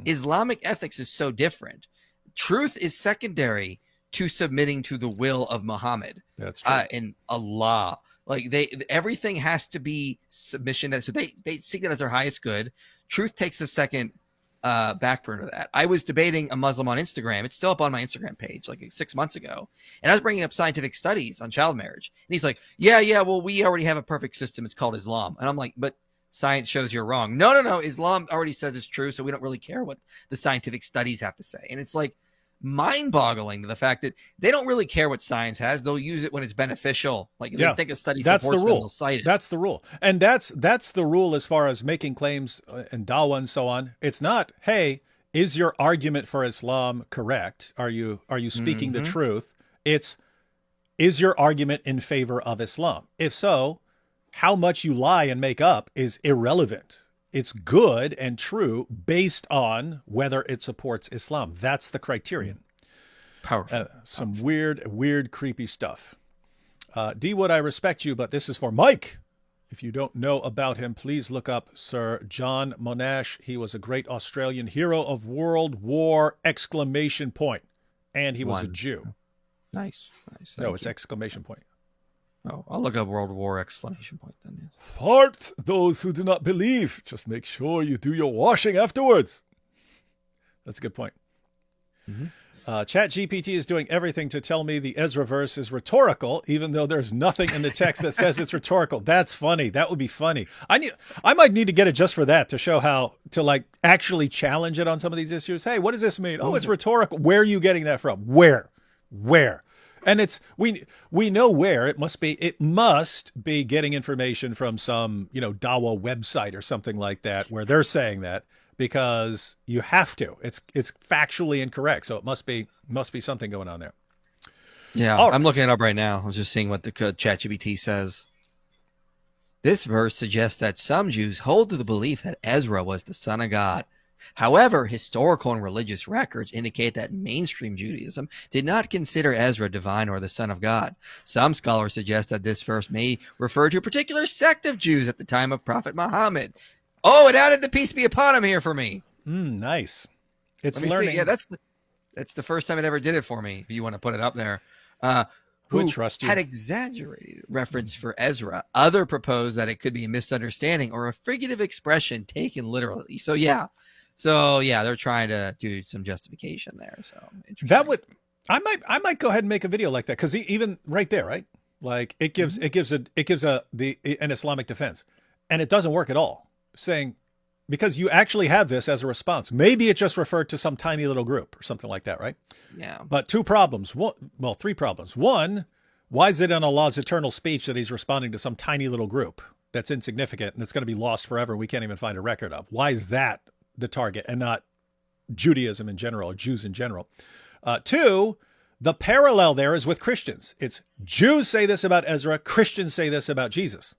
Islamic ethics is so different. Truth is secondary to submitting to the will of Muhammad. That's true. And Allah. Like everything has to be submission. So they see that as their highest good. Truth takes a second back burner to that. I was debating a Muslim on Instagram. It's still up on my Instagram page like 6 months ago. And I was bringing up scientific studies on child marriage. And he's like, yeah, well, we already have a perfect system. It's called Islam. And I'm like, but science shows you're wrong. No. Islam already says it's true. So we don't really care what the scientific studies have to say. And it's like mind-boggling to the fact that they don't really care what science has. They'll use it when it's beneficial. Like they think a study supports them, they'll cite it. That's the rule. And that's the rule as far as making claims and dawah and so on. It's not, hey, is your argument for Islam correct? Are you speaking the truth? It's, is your argument in favor of Islam? If so, how much you lie and make up is irrelevant. It's good and true based on whether it supports Islam. That's the criterion. Powerful. Some weird, creepy stuff. D. Wood, I respect you, but this is for Mike. If you don't know about him, please look up Sir John Monash. He was a great Australian hero of World War ! And he was a Jew. Nice. No, it's exclamation point. Oh, I'll look up World War ! Then. Yes. Fart those who do not believe. Just make sure you do your washing afterwards. That's a good point. ChatGPT is doing everything to tell me the Ezra verse is rhetorical, even though there's nothing in the text that says it's rhetorical. That's funny. That would be funny. I might need to get it just for that, to show how to like actually challenge it on some of these issues. Hey, what does this mean? Oh, it's rhetorical. Where are you getting that from? Where? And it's we know where it must be getting information from some, Dawah website or something like that, where they're saying that, because you have to. It's factually incorrect. So it must be something going on there. Yeah, All right. I'm looking it up right now. I was just seeing what the ChatGPT says. This verse suggests that some Jews hold to the belief that Ezra was the son of God. However, historical and religious records indicate that mainstream Judaism did not consider Ezra divine or the son of God. Some scholars suggest that this verse may refer to a particular sect of Jews at the time of Prophet Muhammad. Oh, it added the peace be upon him here for me. Nice. It's Let me learning. see. Yeah, that's the first time it ever did it for me. If you want to put it up there, who Would trust you. had exaggerated reference for Ezra. Other proposed that it could be a misunderstanding or a figurative expression taken literally. So yeah, they're trying to do some justification there. So That would, I might go ahead and make a video like that, because even right there, right, like it gives an Islamic defense, and it doesn't work at all. Saying, because you actually have this as a response. Maybe it just referred to some tiny little group or something like that, right? Yeah. But three problems. One, why is it in Allah's eternal speech that he's responding to some tiny little group that's insignificant and that's going to be lost forever and we can't even find a record of? Why is that the target and not Judaism in general, or Jews in general? Two, the parallel there is with Christians. It's Jews say this about Ezra, Christians say this about Jesus.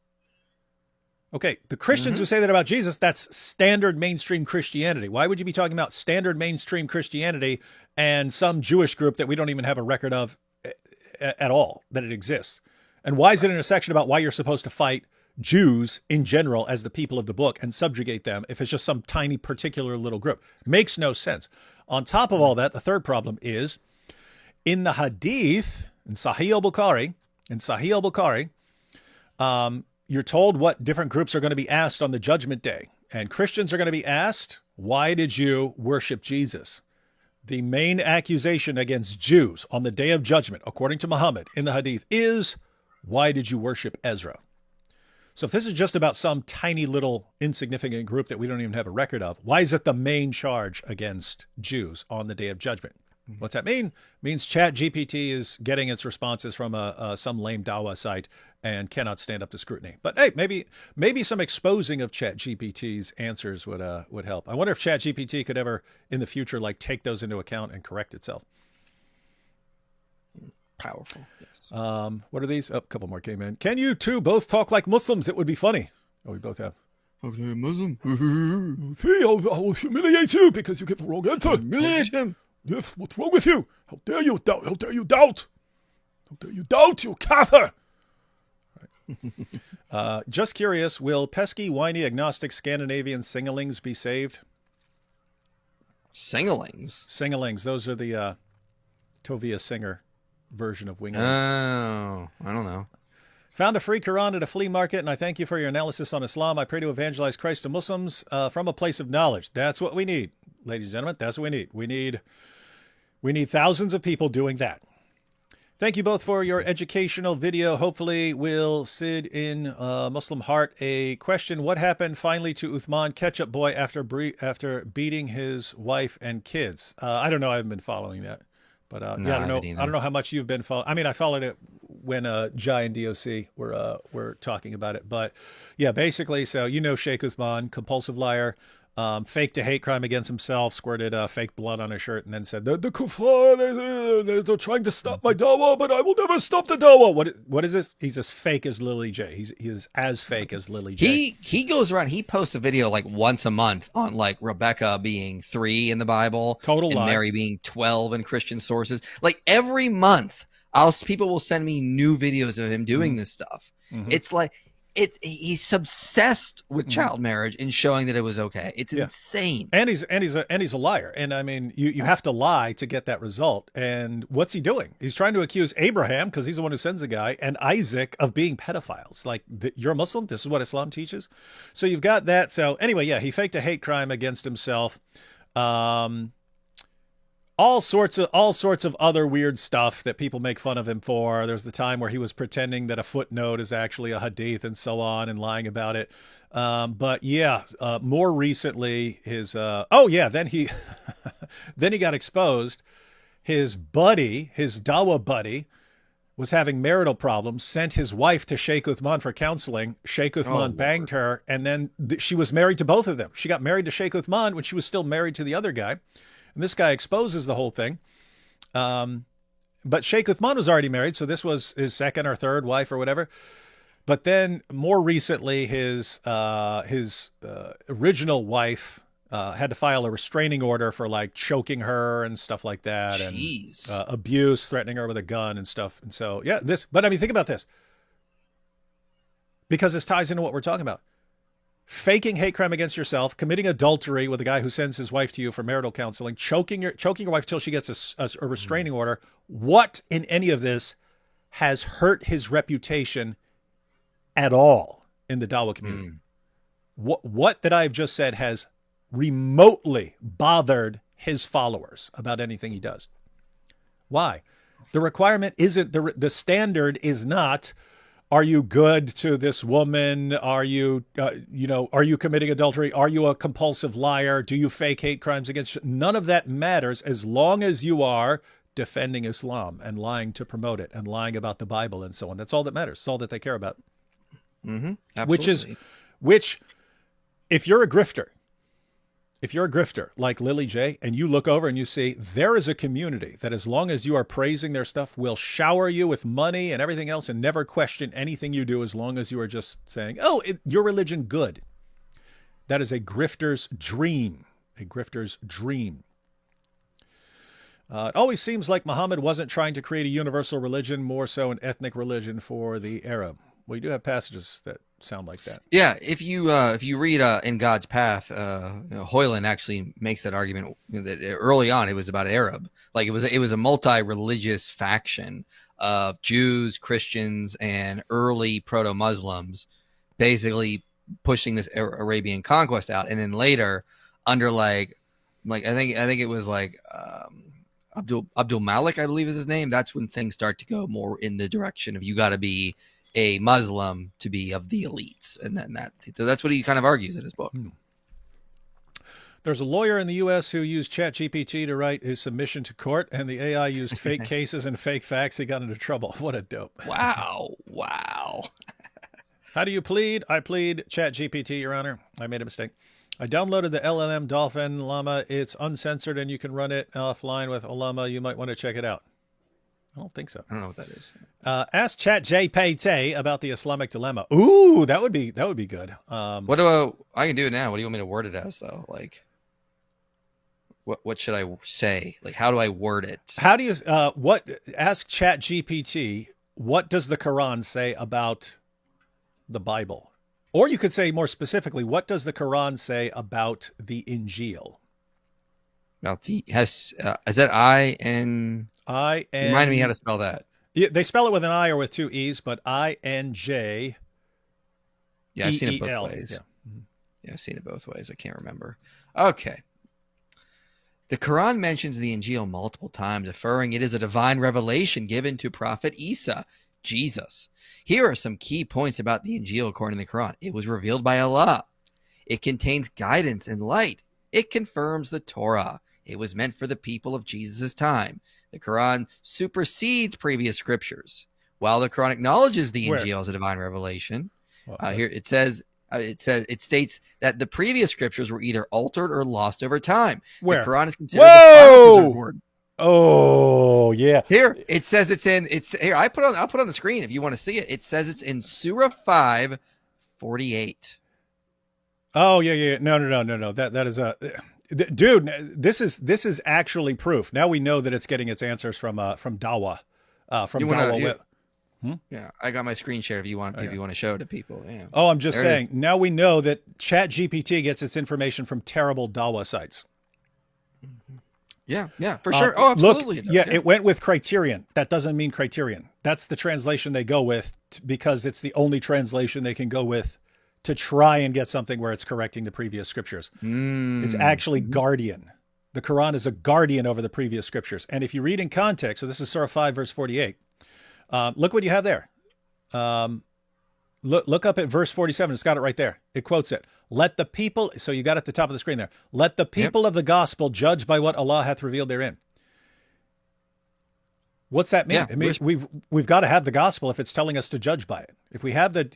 Okay, the Christians who say that about Jesus, that's standard mainstream Christianity. Why would you be talking about standard mainstream Christianity and some Jewish group that we don't even have a record of at all, that it exists? And why is it in a section about why you're supposed to fight Jews in general as the people of the book and subjugate them if it's just some tiny particular little group? Makes no sense. On top of all that, the third problem is in the Hadith, in Sahih al-Bukhari, you're told what different groups are going to be asked on the judgment day. And Christians are going to be asked, why did you worship Jesus? The main accusation against Jews on the day of judgment, according to Muhammad in the Hadith, is, why did you worship Ezra? So if this is just about some tiny little insignificant group that we don't even have a record of, why is it the main charge against Jews on the day of judgment? What's that mean? It means ChatGPT is getting its responses from some lame Dawah site and cannot stand up to scrutiny. But hey, maybe some exposing of ChatGPT's answers would help. I wonder if ChatGPT could ever in the future like take those into account and correct itself. Powerful. Yes. What are these? Oh, a couple more came in. Can you two both talk like Muslims? It would be funny. Oh, we both have. Okay, Muslim. See, I will humiliate you because you get the wrong answer. Humiliate him. Yes, what's wrong with you? How dare you doubt? How dare you doubt? How dare you doubt, you kafir? Right. Just curious, will pesky, whiny, agnostic Scandinavian singlings be saved? Singlings? Singlings, those are the Tovia Singer version of wingers. Oh, I don't know. Found a free Quran at a flea market, and I thank you for your analysis on Islam. I pray to evangelize Christ to Muslims from a place of knowledge. That's what we need, ladies and gentlemen. That's what we need. We need thousands of people doing that. Thank you both for your educational video. Hopefully we'll sit in Muslim heart. A question: what happened finally to Uthman Ketchup Boy after beating his wife and kids? I don't know. I haven't been following that. But No, yeah, I don't know. either. I don't know how much you've been following. I mean, I followed it when Jai and DOC were talking about it. But yeah, basically, so Sheikh Uthman, compulsive liar, faked a hate crime against himself, squirted fake blood on his shirt, and then said, the kuffar, they're trying to stop my dawah, but I will never stop the dawah. What is this? He's as fake as Lily J. He is as fake as Lily J. He goes around, he posts a video like once a month on like Rebecca being 3 in the Bible. Total and lie. Mary being 12 in Christian sources. Like every month, people will send me new videos of him doing this stuff. Mm-hmm. It's like, he's obsessed with child marriage and showing that it was okay. It's insane. And he's a liar. And I mean, you have to lie to get that result. And what's he doing? He's trying to accuse Abraham, because he's the one who sends the guy, and Isaac of being pedophiles. Like, you're a Muslim? This is what Islam teaches? So you've got that. So anyway, yeah, he faked a hate crime against himself. All sorts of other weird stuff that people make fun of him for. There's the time where he was pretending that a footnote is actually a hadith and so on, and lying about it. But yeah, more recently, then he then he got exposed. His Dawah buddy, was having marital problems, sent his wife to Sheikh Uthman for counseling. Sheikh Uthman banged her, and then she was married to both of them. She got married to Sheikh Uthman when she was still married to the other guy. And this guy exposes the whole thing. But Sheikh Uthman was already married, so this was his second or third wife or whatever. But then more recently, his original wife had to file a restraining order for like choking her and stuff like that. Jeez. And abuse, threatening her with a gun and stuff. And so, yeah, but I mean, think about this. Because this ties into what we're talking about. Faking hate crime against yourself, committing adultery with a guy who sends his wife to you for marital counseling, choking your wife till she gets a restraining order. What in any of this has hurt his reputation at all in the Dawah community? What that I've just said has remotely bothered his followers about anything he does? Why? The requirement isn't, the standard is not, are you good to this woman? Are you, are you committing adultery? Are you a compulsive liar? Do you fake hate crimes against? None of that matters as long as you are defending Islam and lying to promote it and lying about the Bible and so on. That's all that matters. It's all that they care about. Absolutely. Which, if you're a grifter like Lily J, and you look over and you see there is a community that, as long as you are praising their stuff, will shower you with money and everything else and never question anything you do, as long as you are just saying, oh, your religion good. That is a grifter's dream. A grifter's dream. It always seems like Muhammad wasn't trying to create a universal religion, more so an ethnic religion for the Arab. Well, you do have passages that sound like that. Yeah, if you read In God's Path, Hoyland actually makes that argument that early on it was about Arab, like it was a multi-religious faction of Jews, Christians, and early proto-Muslims, basically pushing this Arabian conquest out, and then later under like I think it was like Abdul Malik, I believe is his name. That's when things start to go more in the direction of you got to be a Muslim to be of the elites, and then so that's what he kind of argues in his book. There's a lawyer in the U.S. who used ChatGPT to write his submission to court, and the AI used fake cases and fake facts. He got into trouble. What a dope! Wow. How do you plead? I plead ChatGPT, Your Honor. I made a mistake. I downloaded the LLM Dolphin Llama. It's uncensored, and you can run it offline with Llama. You might want to check it out. I don't think so. I don't know what that is. Ask ChatGPT about the Islamic dilemma. Ooh, that would be good. What do I can do it now? What do you want me to word it as though? Like, what should I say? Like, how do I word it? How do you ask ChatGPT? What does the Quran say about the Bible? Or you could say more specifically, what does the Quran say about the Injil? About the is that I-N? I-N. Remind me how to spell that. Yeah, they spell it with an I or with two E's, but I-N-J. Yeah, I've seen it both E-E-L. ways. Yeah, I've seen it both ways. I can't remember. Okay. The Quran mentions the Injil multiple times, affirming it is a divine revelation given to Prophet Isa, Jesus. Here are some key points about the Injil according to the Quran. It was revealed by Allah. It contains guidance and light. It confirms the Torah. It was meant for the people of Jesus' time. The Quran supersedes previous scriptures. While the Quran acknowledges the Injil as a divine revelation, here it states that the previous scriptures were either altered or lost over time. Where? The Quran is considered the final preserved word. Oh, yeah. Here it says here. I'll put on the screen if you want to see it. It says it's in Surah 5:48. Oh, yeah. No. That is dude, this is actually proof. Now we know that it's getting its answers from Dawah. Yeah, I got my screen share if you want to show it to people. Yeah. Oh, I'm just saying. Now we know that ChatGPT gets its information from terrible Dawah sites. Yeah, for sure. Oh, absolutely. Look, it went with criterion. That doesn't mean criterion. That's the translation they go with because it's the only translation they can go with to try and get something where it's correcting the previous scriptures. It's actually guardian. The Quran is a guardian over the previous scriptures. And if you read in context, so this is Surah 5, verse 48. Look what you have there. Look up at verse 47. It's got it right there. It quotes it. Let the people, so you got it at the top of the screen there. Let the people of the gospel judge by what Allah hath revealed therein. What's that mean? Yeah, I mean, we've got to have the gospel if it's telling us to judge by it. If we have the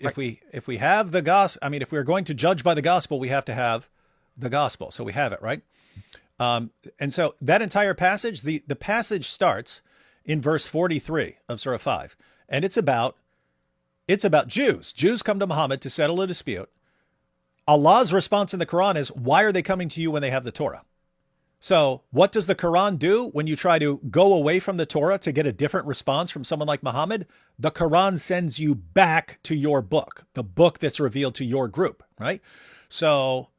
if we have the gospel, I mean, if we're going to judge by the gospel, we have to have the gospel. So we have it, right? And so that entire passage, the passage starts in verse 43 of Surah 5. And it's about Jews. Jews come to Muhammad to settle a dispute. Allah's response in the Quran is, why are they coming to you when they have the Torah? So what does the Quran do when you try to go away from the Torah to get a different response from someone like Muhammad? The Quran sends you back to your book, the book that's revealed to your group, right? So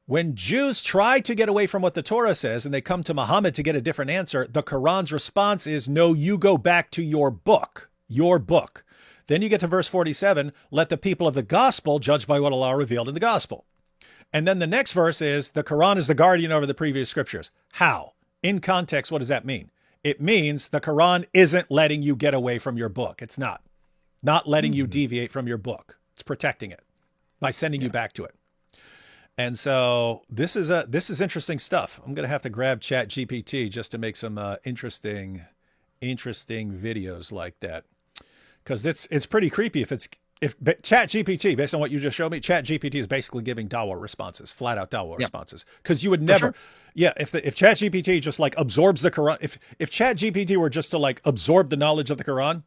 when Jews try to get away from what the Torah says and they come to Muhammad to get a different answer, the Quran's response is, no, you go back to your book, your book. Then you get to verse 47, let the people of the gospel judge by what Allah revealed in the gospel. And then the next verse is, the Quran is the guardian over the previous scriptures. How? In context, what does that mean? It means the Quran isn't letting you get away from your book. It's not letting you deviate from your book. It's protecting it by sending you back to it. And so this is interesting stuff. I'm going to have to grab ChatGPT just to make some interesting videos like that. Because it's pretty creepy if ChatGPT, based on what you just showed me, ChatGPT is basically giving Dawah responses, flat out Dawah responses. Because you would never, if ChatGPT just like absorbs the Quran, if ChatGPT were just to like absorb the knowledge of the Quran,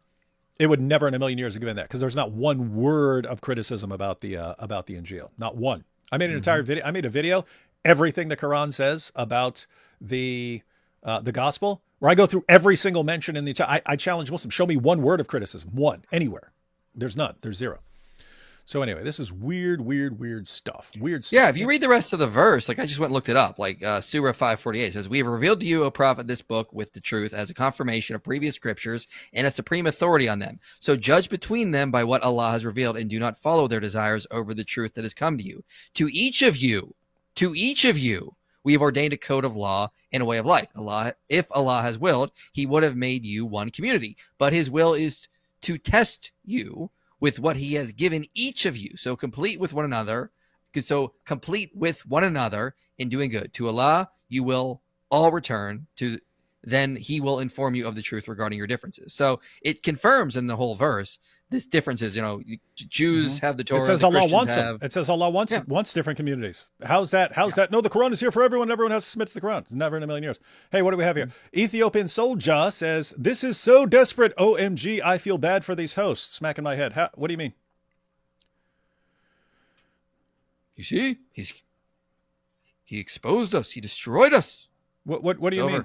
it would never in a million years have given that, because there's not one word of criticism about the Injil, not one. I made an entire video. I made a video, everything the Quran says about the gospel, where I go through every single mention in the entire. I challenge Muslims, show me one word of criticism, one, anywhere. There's none. There's zero. So anyway, this is weird stuff. Weird stuff. Yeah, if you read the rest of the verse, like I just went and looked it up, like Surah 548 says, we have revealed to you, O Prophet, this book with the truth as a confirmation of previous scriptures and a supreme authority on them. So judge between them by what Allah has revealed and do not follow their desires over the truth that has come to you. To each of you, we have ordained a code of law and a way of life. If Allah has willed, he would have made you one community. But his will is to test you with what he has given each of you. So complete with one another in doing good. To Allah, you will all return to, then he will inform you of the truth regarding your differences. So it confirms in the whole verse this differences, Jews have the Torah. It says Allah wants them. It says Allah wants different communities. How's that? No, the Quran is here for everyone. Everyone has to submit to the Quran. Never in a million years. Hey, what do we have here? Ethiopian Soldier says, this is so desperate. OMG, I feel bad for these hosts. Smacking my head. What do you mean? You see, he exposed us. He destroyed us. What do you mean?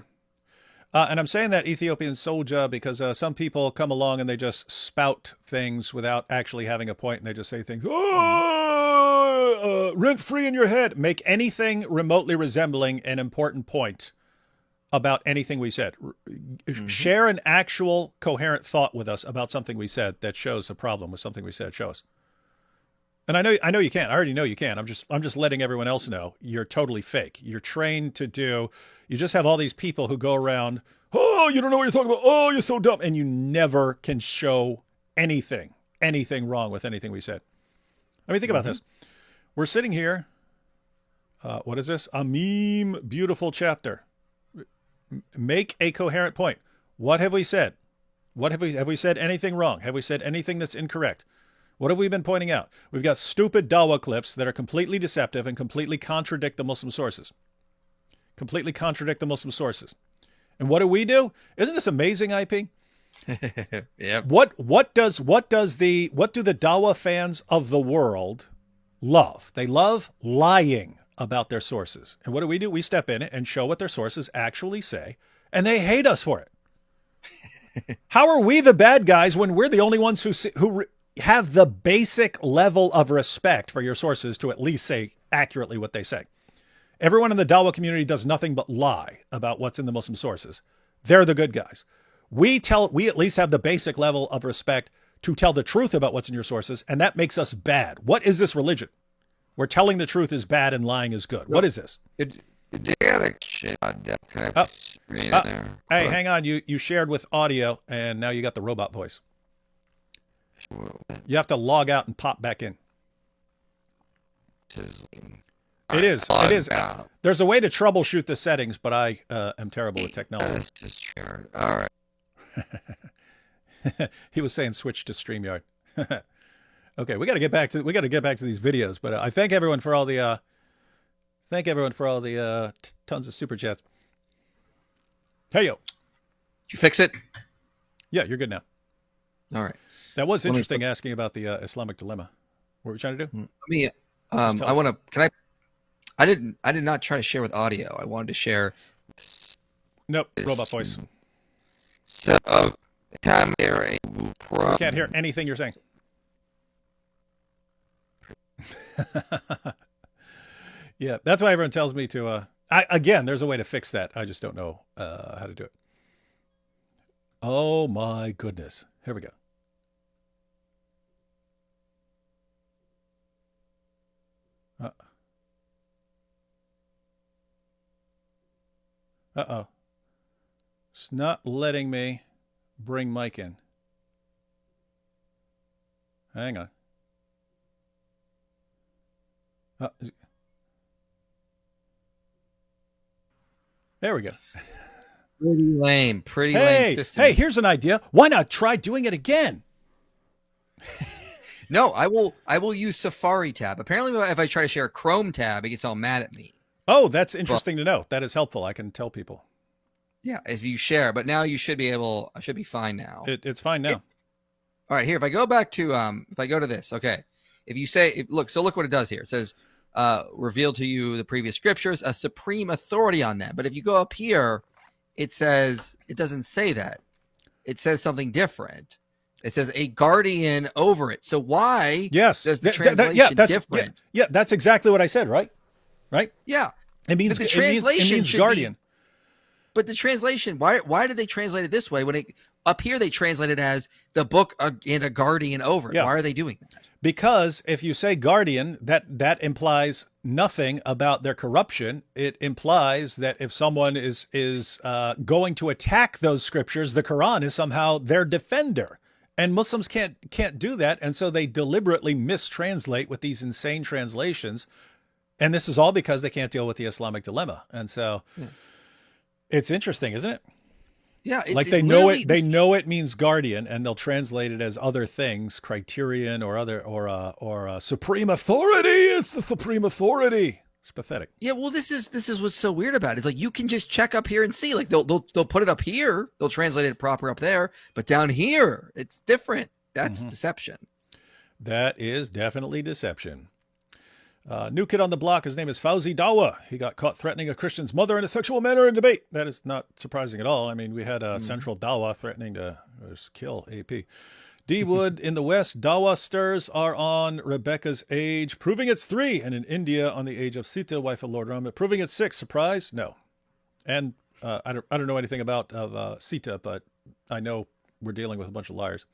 And I'm saying that Ethiopian Soldier because some people come along and they just spout things without actually having a point, and they just say things, rent free in your head. Make anything remotely resembling an important point about anything we said. Share an actual coherent thought with us about something we said that shows a problem with something we said. Show us. And I know you can. I already know you can. I'm just letting everyone else know you're totally fake. You're trained to do. You just have all these people who go around. Oh, you don't know what you're talking about. Oh, you're so dumb, and you never can show anything wrong with anything we said. I mean, think about this. We're sitting here. What is this? A meme, beautiful chapter. Make a coherent point. What have we said? Have we said anything wrong? Have we said anything that's incorrect? What have we been pointing out? We've got stupid Dawah clips that are completely deceptive and completely contradict the Muslim sources. Completely contradict the Muslim sources. And what do we do? Isn't this amazing, IP? Yeah. What do the Dawah fans of the world love? They love lying about their sources. And what do? We step in and show what their sources actually say, and they hate us for it. How are we the bad guys when we're the only ones who have the basic level of respect for your sources to at least say accurately what they say? Everyone in the Dawah community does nothing but lie about what's in the Muslim sources. They're the good guys. We at least have the basic level of respect to tell the truth about what's in your sources, and that makes us bad. What is this religion? Where telling the truth is bad and lying is good. What is this? Hey, hang on. You shared with audio, and now you got the robot voice. You have to log out and pop back in. It is. There's a way to troubleshoot the settings, but I am terrible with technology. All right. He was saying switch to StreamYard. Okay, we got to get back to these videos, but I thank everyone for all the tons of super chats. Hey yo. Did you fix it? Yeah, you're good now. All right. That was Let me interesting asking about the Islamic dilemma. What were you trying to do? Let me. Just tell I us. want to. Can I? I did not try to share with audio. I wanted to share. Nope, robot voice. So, camera pro. I can't hear anything you're saying. Yeah, that's why everyone tells me to. Again, there's a way to fix that. I just don't know how to do it. Oh my goodness! Here we go. Uh-oh. It's not letting me bring Mike in. Hang on. There we go. Pretty lame system. Hey, here's an idea. Why not try doing it again? No, I will use Safari tab. Apparently, if I try to share a Chrome tab, it gets all mad at me. Oh, that's interesting to know. That is helpful. I can tell people. Yeah, if you share, but now you should be able. I should be fine now. It's fine now. All right, here. If I go back to if I go to this, okay. If you say, look what it does here. It says, reveal to you the previous scriptures, a supreme authority on them. But if you go up here, it says it doesn't say that. It says something different. It says a guardian over it. So why? Yes. Does the translation different? Yeah, that's exactly what I said. Right. Yeah. It means But the translation it means should guardian. But the translation, why did they translate it this way when up here they translate it as the book and a guardian over it? Yeah. Why are they doing that? Because if you say guardian, that implies nothing about their corruption. It implies that if someone is going to attack those scriptures, the Quran is somehow their defender. And Muslims can't do that, and so they deliberately mistranslate with these insane translations. And this is all because they can't deal with the Islamic dilemma. And so it's interesting, isn't it? Yeah, like they know it. They know it means guardian, and they'll translate it as other things, criterion or other or supreme authority. It's the supreme authority. It's pathetic. Yeah, well, this is what's so weird about it. It's like you can just check up here and see. Like they'll put it up here. They'll translate it proper up there, but down here it's different. That's deception. That is definitely deception. New kid on the block. His name is Fauzi Dawah. He got caught threatening a Christian's mother in a sexual manner in debate. That is not surprising at all. I mean, we had Central Dawah threatening to kill AP. D. Wood in the West. Dawah stirs are on Rebecca's age, proving it's 3, and in India on the age of Sita, wife of Lord Rama, proving it's 6. Surprise? No. And I don't know anything about Sita, but I know we're dealing with a bunch of liars.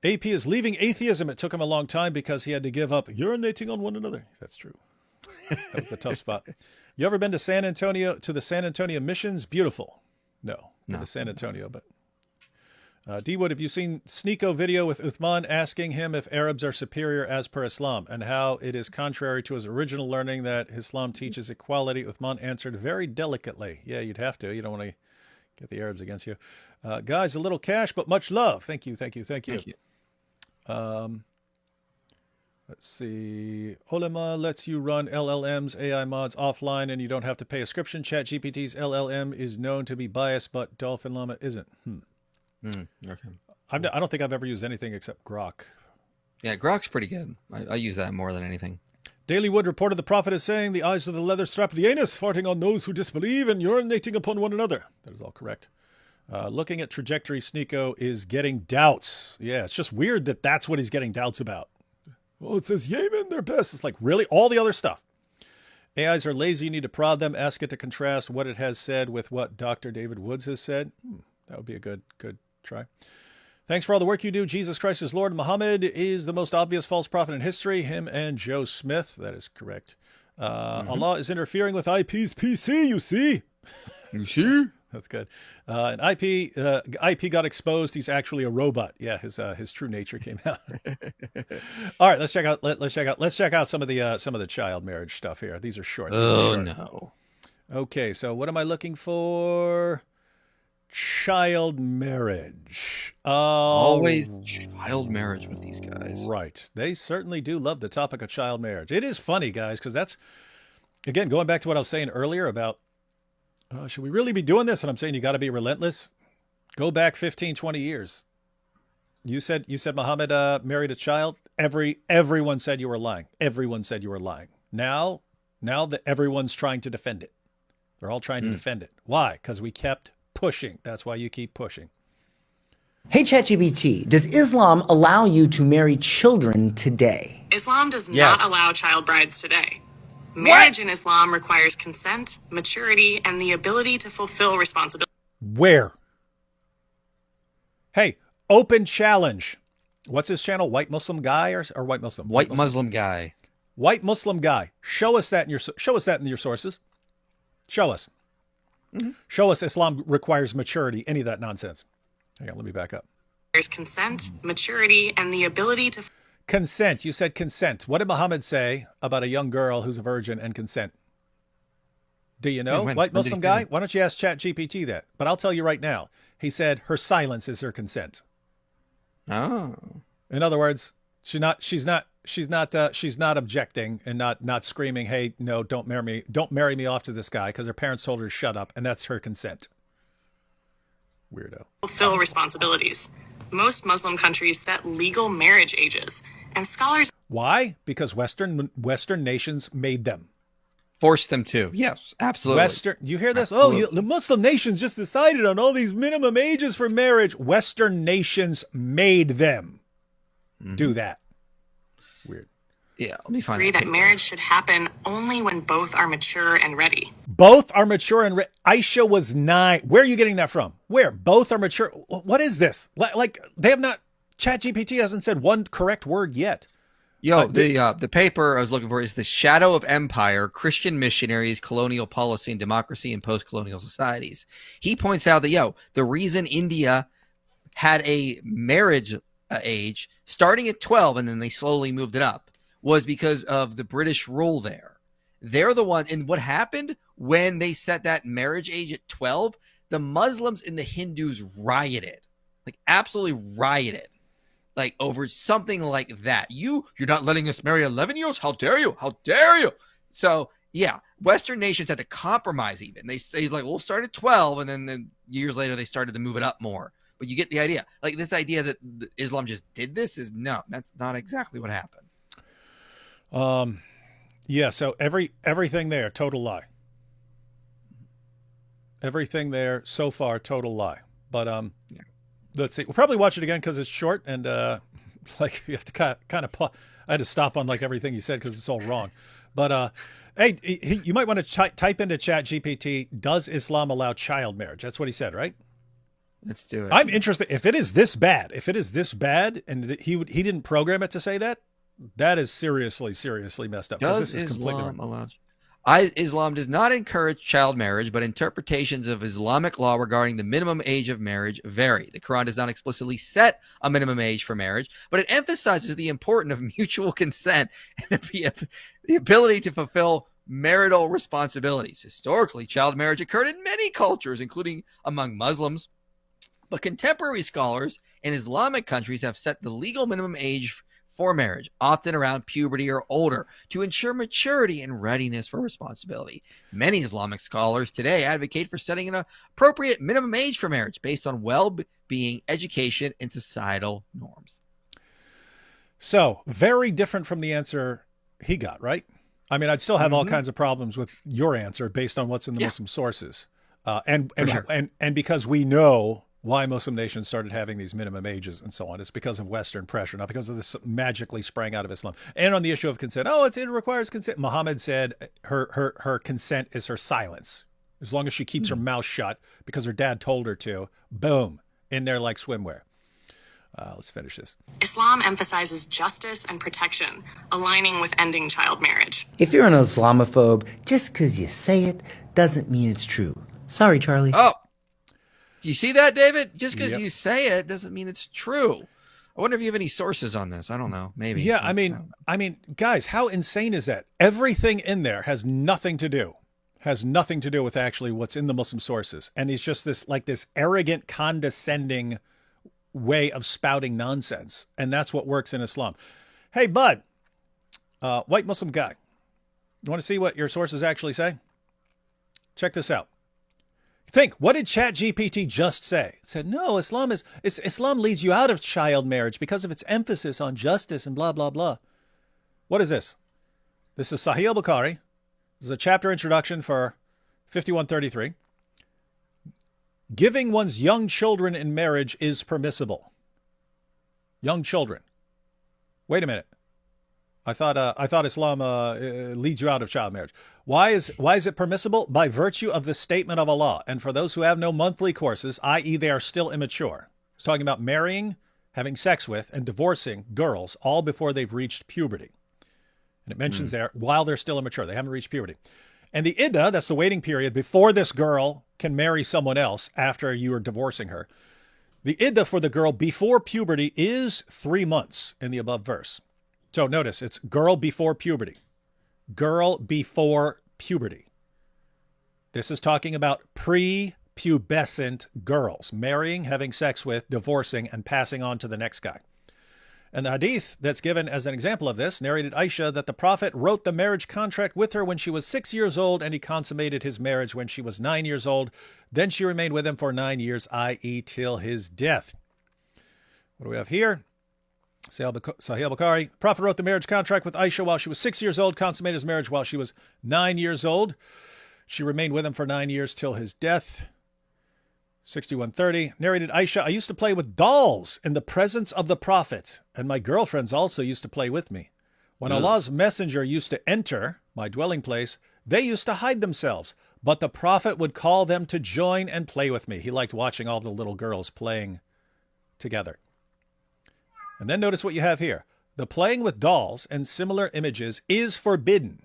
AP is leaving atheism. It took him a long time because he had to give up urinating on one another. That's true. That was the tough spot. You ever been to the San Antonio missions? Beautiful. No. To San Antonio, but D. Wood, have you seen Sneeko video with Uthman asking him if Arabs are superior as per Islam and how it is contrary to his original learning that Islam teaches equality? Uthman answered very delicately. Yeah, you'd have to. You don't want to get the Arabs against you. Guys, a little cash, but much love. Thank you. Thank you. Let's see. Olema lets you run LLMs, AI mods offline, and you don't have to pay a subscription. ChatGPT's LLM is known to be biased, but Dolphin Llama isn't. Okay. I don't think I've ever used anything except Grok. Yeah, Grok's pretty good. I use that more than anything. Daily Wood reported the prophet is saying the eyes of the leather strap the anus, farting on those who disbelieve and urinating upon one another. That is all correct. Looking at trajectory, Sneeko is getting doubts. Yeah, it's just weird that that's what he's getting doubts about. Well, it says Yemen, they're best. It's like, really? All the other stuff. AIs are lazy. You need to prod them. Ask it to contrast what it has said with what Dr. David Woods has said. That would be a good try. Thanks for all the work you do. Jesus Christ is Lord. Muhammad is the most obvious false prophet in history. Him and Joe Smith. That is correct. Allah is interfering with IP's PC, you see. You see? That's good. And IP got exposed. He's actually a robot. Yeah, his true nature came out. All right, let's check out some of the child marriage stuff here. These are short. No. Okay, so what am I looking for? Child marriage. Always child marriage with these guys. Right. They certainly do love the topic of child marriage. It is funny, guys, because that's, again, going back to what I was saying earlier about should we really be doing this? And I'm saying you got to be relentless. Go back 15, 20 years. You said Muhammad married a child. Everyone said you were lying. Everyone said you were lying. Now that everyone's trying to defend it. They're all trying to defend it. Why? Because we kept pushing. That's why you keep pushing. Hey, ChatGPT, does Islam allow you to marry children today? Islam does Yes. not allow child brides today. Marriage in Islam requires consent, maturity, and the ability to fulfill responsibility. Where? Hey, open challenge. What's his channel? White Muslim guy or white Muslim? White Muslim guy. White Muslim guy. Show us that in your sources. Show us. Show us Islam requires maturity. Any of that nonsense. Hang on, let me back up. There's consent, maturity, and the ability to Consent. You said consent. What did Muhammad say about a young girl who's a virgin and consent? Do you know? When White did he Muslim say guy? that? Why don't you ask ChatGPT that? But I'll tell you right now. He said her silence is her consent. Oh. In other words, she's not objecting and not screaming, "Hey, no, don't marry me off to this guy," because her parents told her to shut up, and that's her consent. Weirdo. fulfill responsibilities. Most Muslim countries set legal marriage ages, and scholars Why? Because Western nations made them. Force them to. Yes, absolutely. You hear this? Absolutely. Oh, the Muslim nations just decided on all these minimum ages for marriage. Western nations made them do that. Weird. Yeah, let me find agree that paper. marriage should happen only when both are mature and ready. Both are mature and Aisha was 9. Where are you getting that from? Where? Both are mature. What is this? Like they have not. ChatGPT hasn't said one correct word yet. Yo, the paper I was looking for is The Shadow of Empire, Christian Missionaries, Colonial Policy and Democracy in Post-Colonial Societies. He points out that, the reason India had a marriage age starting at 12 and then they slowly moved it up was because of the British rule there. They're the one. And what happened when they set that marriage age at 12? The Muslims and the Hindus rioted, like absolutely rioted. Like over something like that. You're not letting us marry 11-year-olds? How dare you? How dare you? So, yeah, Western nations had to compromise even. They like, we'll start at 12, and then years later they started to move it up more. But you get the idea. Like this idea that Islam just did this is no, that's not exactly what happened. Yeah, so everything there, total lie. Everything there so far, total lie. But Yeah. let's see. We'll probably watch it again because it's short and like you have to kind of. I had to stop on like everything you said because it's all wrong. But hey, you might want to type into ChatGPT. Does Islam allow child marriage? That's what he said, right? Let's do it. I'm interested. If it is this bad, and he didn't program it to say that, that is seriously messed up. 'Cause Does this is completely Islam wrong. allow? Islam does not encourage child marriage, but interpretations of Islamic law regarding the minimum age of marriage vary. The Quran does not explicitly set a minimum age for marriage, but it emphasizes the importance of mutual consent and the ability to fulfill marital responsibilities. Historically, child marriage occurred in many cultures, including among Muslims, but contemporary scholars in Islamic countries have set the legal minimum age for marriage, often around puberty or older, to ensure maturity and readiness for responsibility. Many Islamic scholars today advocate for setting an appropriate minimum age for marriage based on well-being, education, and societal norms. So very different from the answer he got, right? I mean, I'd still have all kinds of problems with your answer based on what's in the Muslim sources, and because we know why Muslim nations started having these minimum ages and so on. It's because of Western pressure, not because of this magically sprang out of Islam. And on the issue of consent, it requires consent. Muhammad said her consent is her silence. As long as she keeps her mouth shut because her dad told her to, boom, in there like swimwear. Let's finish this. Islam emphasizes justice and protection, aligning with ending child marriage. If you're an Islamophobe, just because you say it doesn't mean it's true. Sorry, Charlie. Oh, do you see that, David? Just because Yep. you say it doesn't mean it's true. I wonder if you have any sources on this. I don't know. Maybe. Yeah, I mean, guys, how insane is that? Everything in there has nothing to do with actually what's in the Muslim sources. And it's just this arrogant, condescending way of spouting nonsense. And that's what works in Islam. Hey, bud, white Muslim guy, you want to see what your sources actually say? Check this out. Think, what did ChatGPT just say? It said, no, Islam leads you out of child marriage because of its emphasis on justice and blah, blah, blah. What is this? This is Sahih al-Bukhari. This is a chapter introduction for 5133. Giving one's young children in marriage is permissible. Young children. Wait a minute. I thought Islam leads you out of child marriage. Why is it permissible? By virtue of the statement of Allah. And for those who have no monthly courses, i.e. they are still immature. It's talking about marrying, having sex with, and divorcing girls all before they've reached puberty. And it mentions there, while they're still immature, they haven't reached puberty. And the iddah, that's the waiting period before this girl can marry someone else after you are divorcing her. The iddah for the girl before puberty is 3 months in the above verse. So notice, it's girl before puberty. Girl before puberty. This is talking about pre-pubescent girls, marrying, having sex with, divorcing, and passing on to the next guy. And the hadith that's given as an example of this narrated Aisha that the Prophet wrote the marriage contract with her when she was 6 years old, and he consummated his marriage when she was 9 years old. Then she remained with him for 9 years, i.e. till his death. What do we have here? Sahih al-Bukhari. The Prophet wrote the marriage contract with Aisha while she was 6 years old, consummated his marriage while she was 9 years old. She remained with him for 9 years till his death. 6130. Narrated Aisha, I used to play with dolls in the presence of the Prophet, and my girlfriends also used to play with me. When Allah's messenger used to enter my dwelling place, they used to hide themselves, but the Prophet would call them to join and play with me. He liked watching all the little girls playing together. And then notice what you have here. The playing with dolls and similar images is forbidden,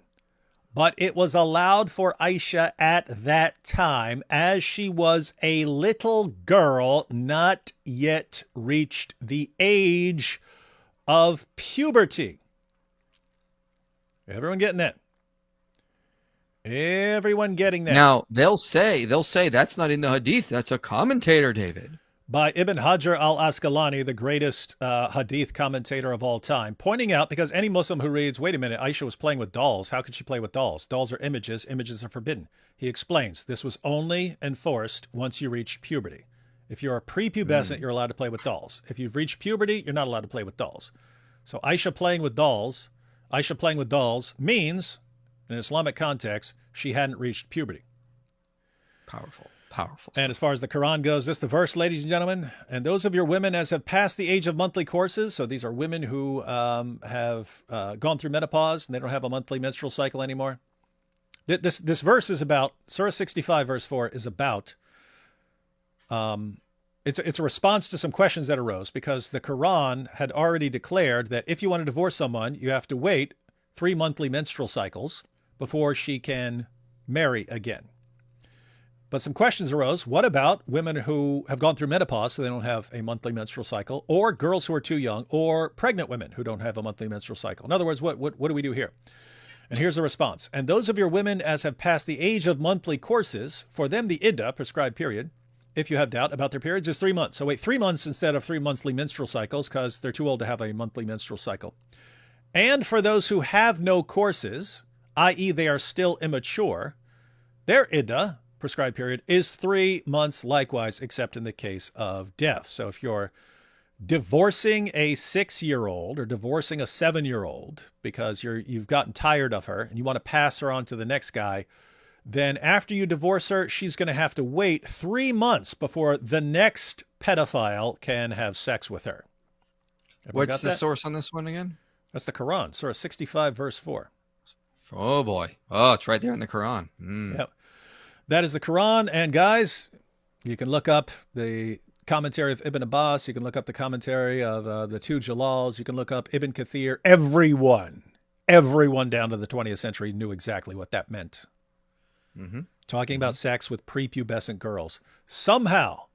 but it was allowed for Aisha at that time as she was a little girl, not yet reached the age of puberty. Everyone getting that? Everyone getting that? Now, they'll say that's not in the hadith. That's a commentator, David. By Ibn Hajar al-Asqalani, the greatest hadith commentator of all time, pointing out, because any Muslim who reads, wait a minute, Aisha was playing with dolls. How could she play with dolls? Dolls are images. Images are forbidden. He explains this was only enforced once you reach puberty. If you're a prepubescent, you're allowed to play with dolls. If you've reached puberty, you're not allowed to play with dolls. So Aisha playing with dolls means, in an Islamic context, she hadn't reached puberty. Powerful. And as far as the Quran goes, this is the verse, ladies and gentlemen. And those of your women as have passed the age of monthly courses, so these are women who have gone through menopause and they don't have a monthly menstrual cycle anymore. This verse is about, Surah 65, verse 4, is about, it's a response to some questions that arose because the Quran had already declared that if you want to divorce someone, you have to wait 3 monthly menstrual cycles before she can marry again. But some questions arose. What about women who have gone through menopause so they don't have a monthly menstrual cycle, or girls who are too young, or pregnant women who don't have a monthly menstrual cycle? In other words, what do we do here? And here's the response. And those of your women as have passed the age of monthly courses, for them the iddah, prescribed period, if you have doubt about their periods, is 3 months. So wait 3 months instead of 3 monthly menstrual cycles because they're too old to have a monthly menstrual cycle. And for those who have no courses, i.e. they are still immature, their iddah, prescribed period, is 3 months likewise, except in the case of death. So if you're divorcing a 6-year-old or divorcing a 7-year-old because you've gotten tired of her and you want to pass her on to the next guy, then after you divorce her, she's going to have to wait 3 months before the next pedophile can have sex with her. What's the source on this one again? That's the Quran, Surah 65, verse 4. Oh, boy. Oh, it's right there in the Quran. Yep. That is the Quran. And guys, you can look up the commentary of Ibn Abbas. You can look up the commentary of the two Jalals. You can look up Ibn Kathir. Everyone down to the 20th century knew exactly what that meant. Talking about sex with prepubescent girls. Somehow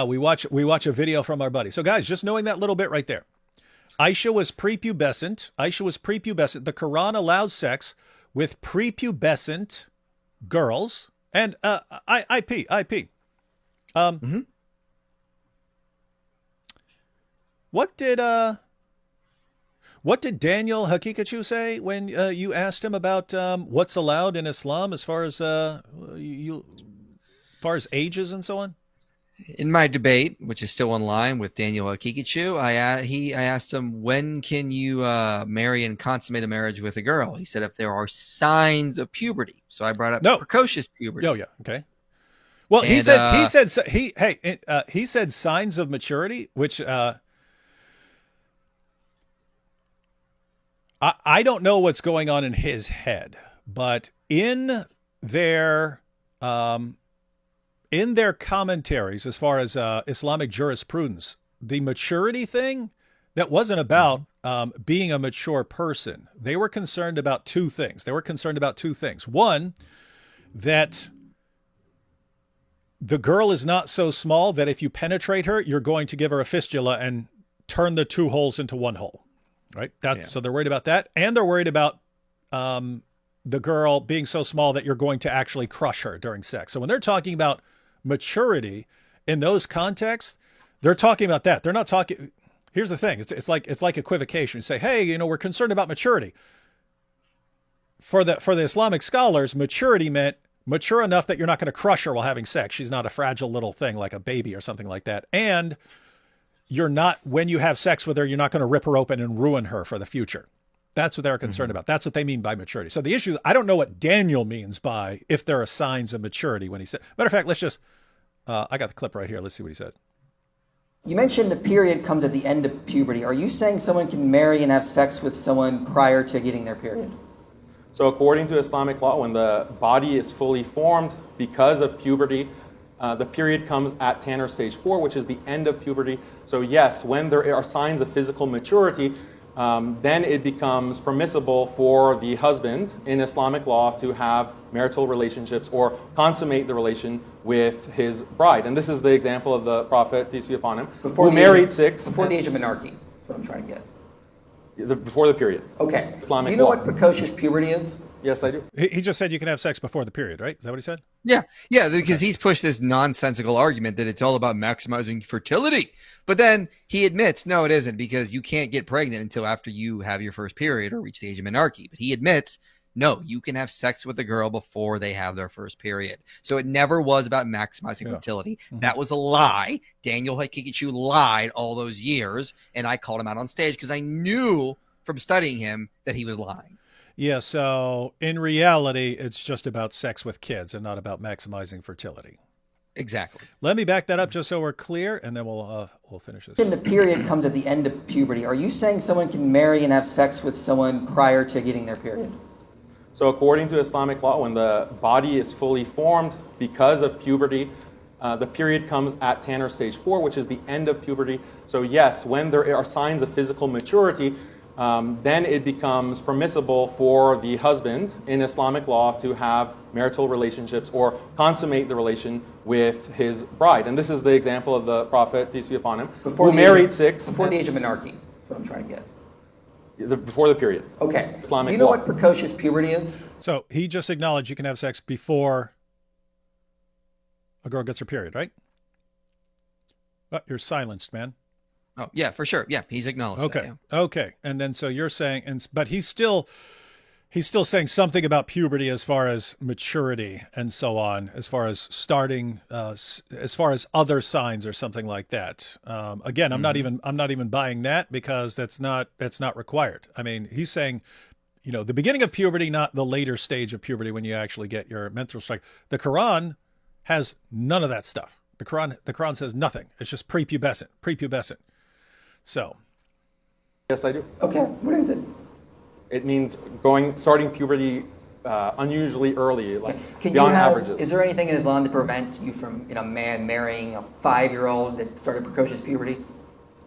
we watch a video from our buddy. So guys, just knowing that little bit right there. Aisha was prepubescent. The Quran allows sex with prepubescent girls and IP. What did Daniel Hakikachu say when you asked him about what's allowed in Islam as far as far as ages and so on? In my debate, which is still online with Daniel Kikichu, I asked him, when can you marry and consummate a marriage with a girl? He said if there are signs of puberty. So I brought up precocious puberty. Oh yeah, okay. Well, he said signs of maturity, which I don't know what's going on in his head, but in their commentaries, as far as Islamic jurisprudence, the maturity thing, that wasn't about being a mature person. They were concerned about two things. One, that the girl is not so small that if you penetrate her, you're going to give her a fistula and turn the two holes into one hole, right? So they're worried about that. And they're worried about the girl being so small that you're going to actually crush her during sex. So when they're talking about maturity in those contexts, they're talking about that. They're not talking. Here's the thing. It's like equivocation. You say, hey, we're concerned about maturity. For the Islamic scholars, maturity meant mature enough that you're not going to crush her while having sex. She's not a fragile little thing like a baby or something like that. And when you have sex with her, you're not going to rip her open and ruin her for the future. That's what they're concerned about. That's what they mean by maturity. So the issue, I don't know what Daniel means by if there are signs of maturity when he said. Matter of fact, let's just, I got the clip right here. Let's see what he said. You mentioned the period comes at the end of puberty. Are you saying someone can marry and have sex with someone prior to getting their period? So according to Islamic law, when the body is fully formed because of puberty, the period comes at Tanner stage 4, which is the end of puberty. So yes, when there are signs of physical maturity, then it becomes permissible for the husband in Islamic law to have marital relationships or consummate the relation with his bride. And this is the example of the Prophet, peace be upon him, who married six. Before the age of menarche, that's what I'm trying to get. Before the period. Okay. Islamic Do you know law. what precocious puberty is? Yes, I do. He just said you can have sex before the period, right? Is that what he said? Yeah, because he's pushed this nonsensical argument that it's all about maximizing fertility. But then he admits, no, it isn't, because you can't get pregnant until after you have your first period or reach the age of menarche. But he admits, no, you can have sex with a girl before they have their first period. So it never was about maximizing fertility. Mm-hmm. That was a lie. Daniel Hakikichu lied all those years, and I called him out on stage because I knew from studying him that he was lying. Yeah, so in reality, it's just about sex with kids and not about maximizing fertility. Exactly. Let me back that up just so we're clear, and then we'll finish this. The period comes at the end of puberty. Are you saying someone can marry and have sex with someone prior to getting their period? So according to Islamic law, when the body is fully formed because of puberty, the period comes at Tanner stage 4, which is the end of puberty. So yes, when there are signs of physical maturity, then it becomes permissible for the husband in Islamic law to have marital relationships or consummate the relation with his bride. And this is the example of the Prophet, peace be upon him, who married six. Before the age of menarche, that's what I'm trying to get. Before the period. Okay. Islamic Do you know law. what precocious puberty is? So he just acknowledged you can have sex before a girl gets her period, right? Oh, you're silenced, man. Oh, yeah, for sure. Yeah, he's acknowledged Okay. that. Yeah. Okay. And then so you're saying, but he's still saying something about puberty as far as maturity and so on, as far as starting, as far as other signs or something like that. Again, I'm not even buying that because that's not required. I mean, he's saying, the beginning of puberty, not the later stage of puberty when you actually get your menstrual cycle. The Quran has none of that stuff. The Quran says nothing. It's just prepubescent. So. Yes, I do. Okay. What is it? It means starting puberty unusually early, like Can beyond you have, averages. Is there anything in Islam that prevents you from, a man marrying a 5-year-old that started precocious puberty?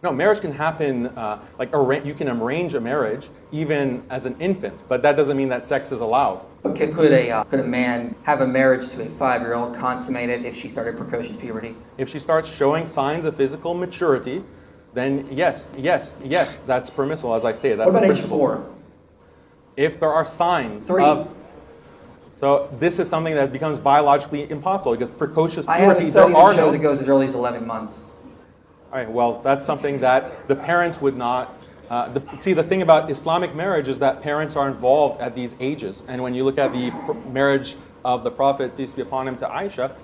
No, marriage can happen, you can arrange a marriage even as an infant, but that doesn't mean that sex is allowed. Okay, could a man have a marriage to a 5-year-old consummated if she started precocious puberty? If she starts showing signs of physical maturity, then yes, that's permissible, as I stated. That's What about the age principle. 4? If there are signs 3. of... So this is something that becomes biologically impossible because precocious I have puberty, a study there are that shows no... it goes as early as 11 months. All right, well, that's something that the parents would not... the thing about Islamic marriage is that parents are involved at these ages. And when you look at the marriage of the Prophet, peace be upon him, to Aisha,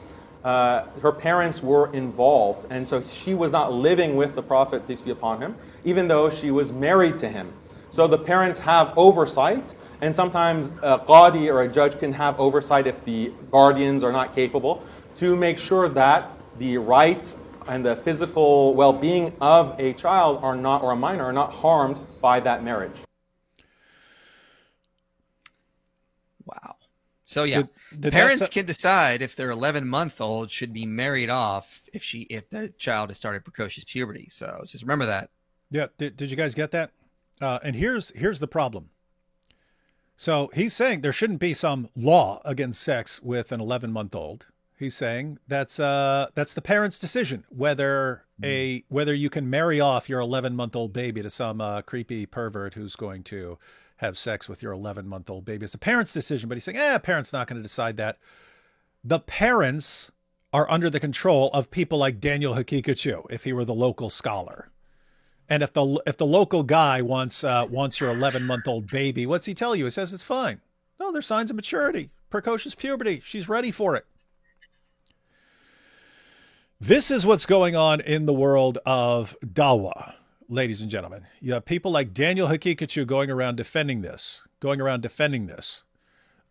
her parents were involved. And so she was not living with the Prophet, peace be upon him, even though she was married to him. So the parents have oversight, and sometimes a qadi or a judge can have oversight if the guardians are not capable, to make sure that the rights and the physical well-being of a child are not, or a minor, are not harmed by that marriage. Wow. So yeah, parents can decide if their 11-month-old should be married off if the child has started precocious puberty. So just remember that. Yeah. Did you guys get that? And here's the problem. So he's saying there shouldn't be some law against sex with an 11-month-old. He's saying that's the parent's decision whether you can marry off your 11-month-old baby to some creepy pervert who's going to have sex with your 11-month-old baby. It's a parent's decision, but he's saying, parent's not going to decide that. The parents are under the control of people like Daniel Hakikachu, if he were the local scholar. And if the local guy wants your 11-month-old baby, what's he tell you? He says it's fine. No, there's signs of maturity, precocious puberty. She's ready for it. This is what's going on in the world of Dawah, ladies and gentlemen. You have people like Daniel Hakikachu going around defending this.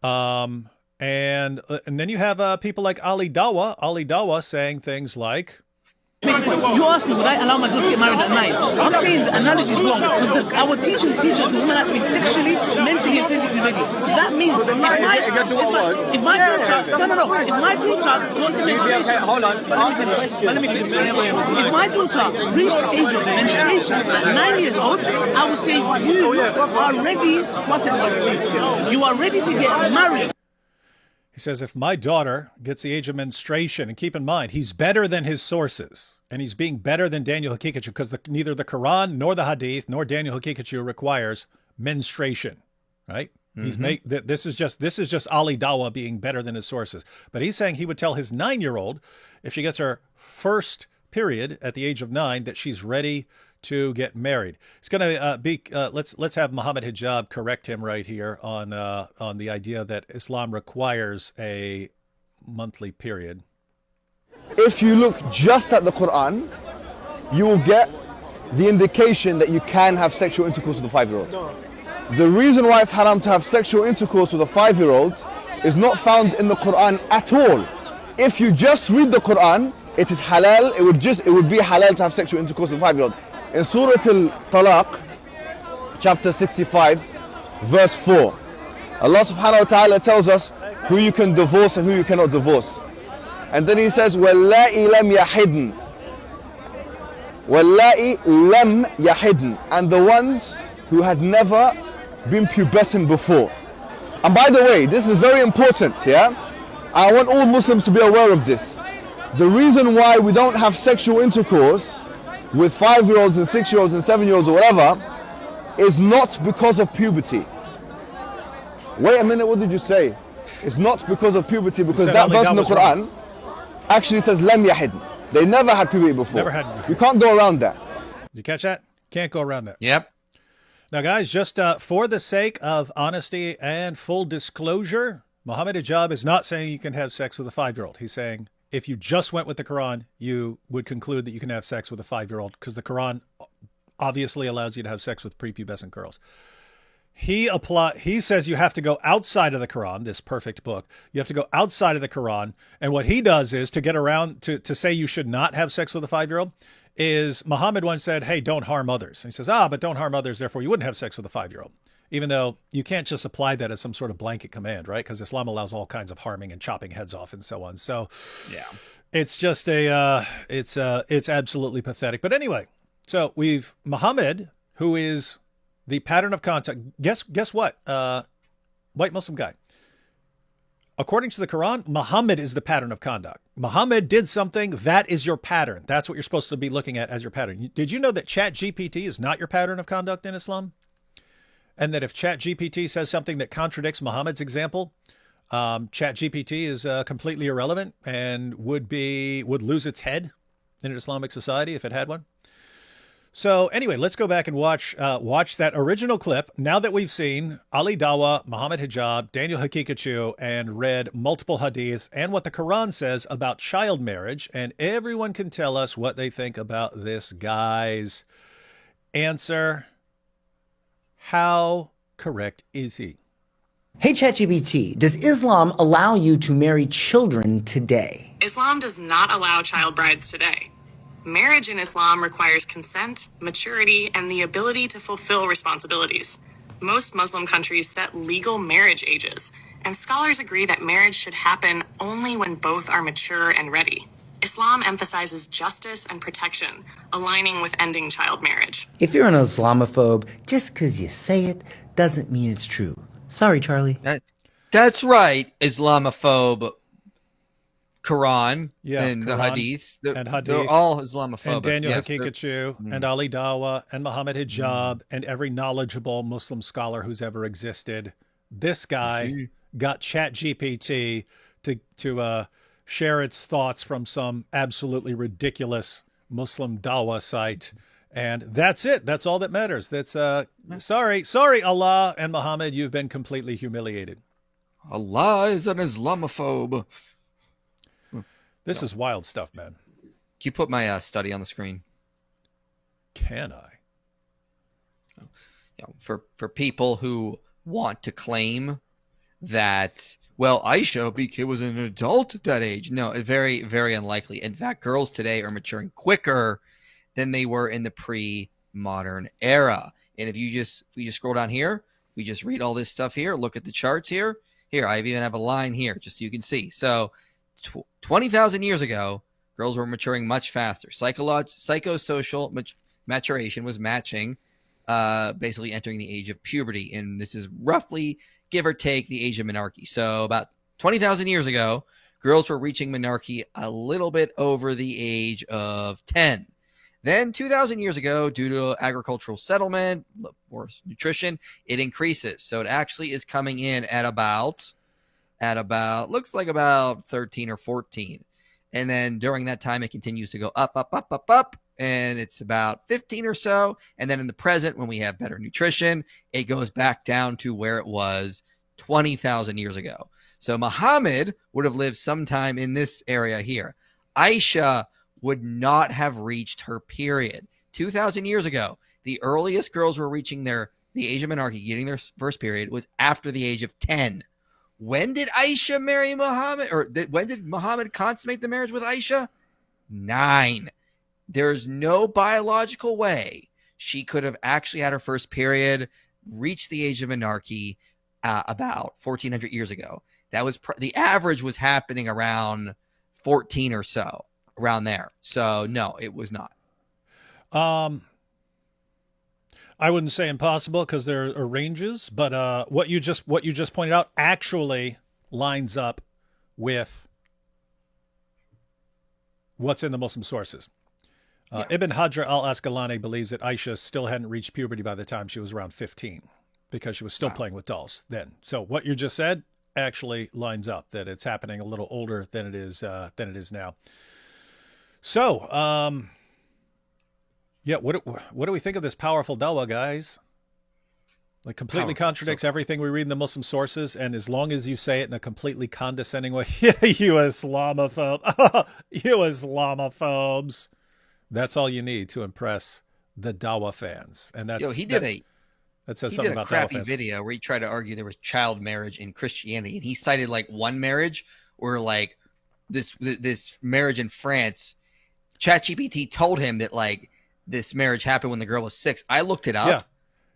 And then you have people like Ali Dawah saying things like, You asked me, would I allow my daughter to get married at 9? I'm saying the analogy is wrong. Because our teachers the woman has to be sexually, mentally, and physically ready. That means if my daughter wants to menstruation, hold on. Let me finish. If my daughter reached the age of menstruation at 9 years old, I would say you are ready. You are ready to get married. he says, if my daughter gets the age of menstruation, and keep in mind, he's better than his sources, and he's being better than Daniel Hakikachu, because neither the Quran nor the Hadith nor Daniel Hakikachu requires menstruation, right? Mm-hmm. This is just Ali Dawah being better than his sources. But he's saying he would tell his 9-year-old, if she gets her first period at the age of 9, that she's ready to get married. It's going to let's have Muhammad Hijab correct him right here on the idea that Islam requires a monthly period. If you look just at the Quran, you will get the indication that you can have sexual intercourse with a 5-year-old. The reason why it's haram to have sexual intercourse with a 5-year-old is not found in the Quran at all. If you just read the Quran, it is halal. It would be halal to have sexual intercourse with a 5-year-old. In Surah Al-Talaq, chapter 65, verse 4, Allah subhanahu wa ta'ala tells us who you can divorce and who you cannot divorce. And then he says, وَاللَّائِ لَمْ يَحِدْنَ وَاللَّائِ لَمْ يَحِدْنَ, and the ones who had never been pubescent before. And by the way, this is very important, yeah? I want all Muslims to be aware of this. The reason why we don't have sexual intercourse with 5-year-olds and 6-year-olds and 7-year-olds or whatever is not because of puberty. Wait a minute, what did you say? It's not because of puberty, because that verse in the Quran actually says lam yahid. They never had puberty before. Never had puberty. You can't go around that. Did you catch that? Can't go around that. Yep. Now, guys, just for the sake of honesty and full disclosure, Muhammad Hijab is not saying you can have sex with a 5-year-old. He's saying if you just went with the Quran, you would conclude that you can have sex with a 5-year-old, because the Quran obviously allows you to have sex with prepubescent girls. He says you have to go outside of the Quran, this perfect book. You have to go outside of the Quran. And what he does is to get around to say you should not have sex with a 5-year-old is Muhammad once said, hey, don't harm others. And he says, but don't harm others. Therefore, you wouldn't have sex with a 5-year-old. Even though you can't just apply that as some sort of blanket command, right? Because Islam allows all kinds of harming and chopping heads off and so on. So yeah, it's just it's absolutely pathetic. But anyway, so we've Muhammad, who is the pattern of conduct. Guess what? White Muslim guy. According to the Quran, Muhammad is the pattern of conduct. Muhammad did something, that is your pattern. That's what you're supposed to be looking at as your pattern. Did you know that ChatGPT is not your pattern of conduct in Islam? And that if ChatGPT says something that contradicts Muhammad's example, ChatGPT is completely irrelevant and would lose its head in an Islamic society if it had one. So anyway, let's go back and watch that original clip. Now that we've seen Ali Dawah, Muhammad Hijab, Daniel Hakikachu, and read multiple hadiths and what the Quran says about child marriage, and everyone can tell us what they think about this guy's answer. How correct is he? Hey ChatGPT, does Islam allow you to marry children today? Islam does not allow child brides today. Marriage in Islam requires consent, maturity, and the ability to fulfill responsibilities. Most Muslim countries set legal marriage ages, and scholars agree that marriage should happen only when both are mature and ready. Islam emphasizes justice and protection, aligning with ending child marriage. If you're an Islamophobe, just because you say it doesn't mean it's true. Sorry, Charlie. That's right, Islamophobe. Quran and the Quran Hadiths. And Hadith. They're all Islamophobic. And Daniel yes, Hakikachu and Ali Dawah and Muhammad Hijab and every knowledgeable Muslim scholar who's ever existed. This guy got ChatGPT to share its thoughts from some absolutely ridiculous Muslim Dawah site. And that's it. That's all that matters. That's sorry, Allah and Muhammad, you've been completely humiliated. Allah is an Islamophobe. This is wild stuff, man. Can you put my study on the screen? Can I? For people who want to claim that, well, Aisha was an adult at that age. No, very, very unlikely. In fact, girls today are maturing quicker than they were in the pre-modern era. And if you just scroll down here, we just read all this stuff here. Look at the charts here. Here, I even have a line here just so you can see. So 20,000 years ago, girls were maturing much faster. Psychosocial maturation was matching, basically entering the age of puberty. And this is roughly, give or take, the age of menarche. So about 20,000 years ago, girls were reaching menarche a little bit over the age of 10. Then 2,000 years ago, due to agricultural settlement, more nutrition, it increases. So it actually is coming in at about looks like about 13 or 14. And then during that time, it continues to go up, and it's about 15 or so. And then in the present, when we have better nutrition, it goes back down to where it was 20,000 years ago. So Muhammad would have lived sometime in this area here. Aisha would not have reached her period. 2,000 years ago, the earliest girls were reaching the age of menarche, getting their first period, was after the age of 10. When did Aisha marry Muhammad? Or when did Muhammad consummate the marriage with Aisha? 9. There's no biological way she could have actually had her first period, reached the age of menarche about 1,400 years ago. That was the average was happening around 14 or so, around there. So no, it was not. I wouldn't say impossible because there are ranges, but what you just pointed out actually lines up with what's in the Muslim sources. Ibn Hajar al-Asqalani believes that Aisha still hadn't reached puberty by the time she was around 15 because she was still playing with dolls then. So what you just said actually lines up, that it's happening a little older than it is now. So, yeah, what do we think of this powerful dawah, guys? Like completely contradicts everything we read in the Muslim sources, and as long as you say it in a completely condescending way, you Islamophobe, you Islamophobes, that's all you need to impress the dawah fans. And that's that says something about dawah fans. He did a crappy video where he tried to argue there was child marriage in Christianity, and he cited like one marriage or like this marriage in France. ChatGPT told him that like this marriage happened when the girl was 6. I looked it up. Yeah.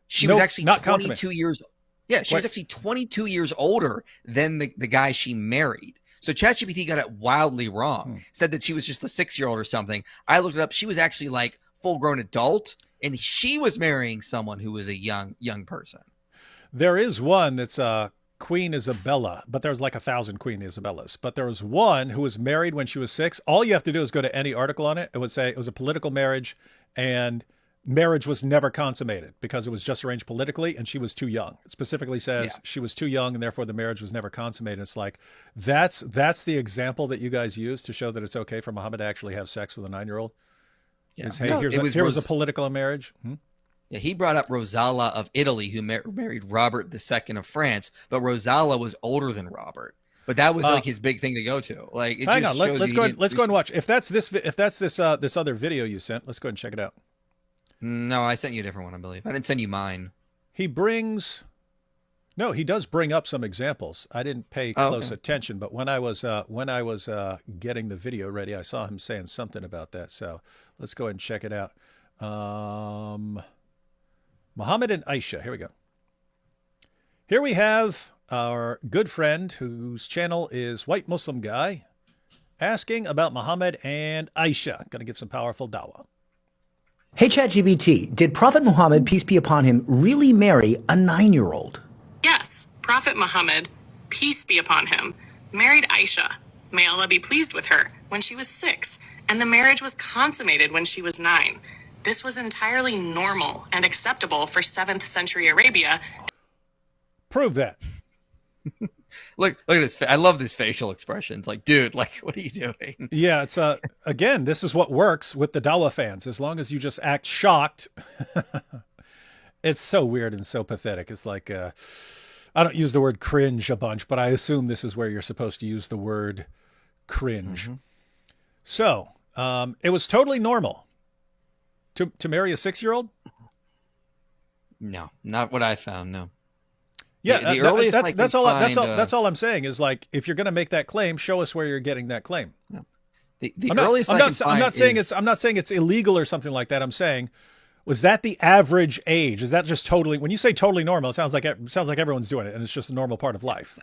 She was actually 22 years. Yeah, she was actually 22 years older than the guy she married. So ChatGPT got it wildly wrong. Said that she was just a 6-year-old or something. I looked it up. She was actually like full-grown adult, and she was marrying someone who was a young person. There is one that's Queen Isabella, but there's like 1,000 Queen Isabellas. But there was one who was married when she was 6. All you have to do is go to any article on it. It would say it was a political marriage, and marriage was never consummated because it was just arranged politically, and she was too young. It specifically says she was too young, and therefore the marriage was never consummated. It's like that's the example that you guys use to show that it's okay for Muhammad to actually have sex with a 9-year-old. Yeah. Is, hey, No, here was a political marriage. Yeah, he brought up Rosala of Italy, who married Robert II of France, but Rosala was older than Robert. But that was like his big thing to go to. Like, it hang just on, shows let's you go. he And, let's go and watch. If that's this other video you sent, let's go ahead and check it out. No, I sent you a different one, I believe. I didn't send you mine. He does bring up some examples. I didn't pay close attention, but when I was getting the video ready, I saw him saying something about that. So let's go ahead and check it out. Muhammad and Aisha. Here we go. Here we have our good friend whose channel is White Muslim Guy asking about Muhammad and Aisha. Going to give some powerful dawah. Hey, ChatGPT, did Prophet Muhammad, peace be upon him, really marry a 9-year-old? Yes, Prophet Muhammad, peace be upon him, married Aisha, may Allah be pleased with her, when she was 6, and the marriage was consummated when she was 9. This was entirely normal and acceptable for 7th century Arabia. Prove that. Look at this. I love these facial expressions. Like, dude, like, what are you doing? Yeah, it's again, this is what works with the Dawah fans. As long as you just act shocked. It's so weird and so pathetic. It's like, I don't use the word cringe a bunch, but I assume this is where you're supposed to use the word cringe. Mm-hmm. So, it was totally normal to marry a 6-year-old? No, not what I found, no. Yeah, that's all I'm saying is, like, if you're going to make that claim, show us where you're getting that claim. No. I'm not saying it's illegal or something like that. I'm saying, was that the average age? Is that just totally, when you say totally normal, it sounds like everyone's doing it and it's just a normal part of life.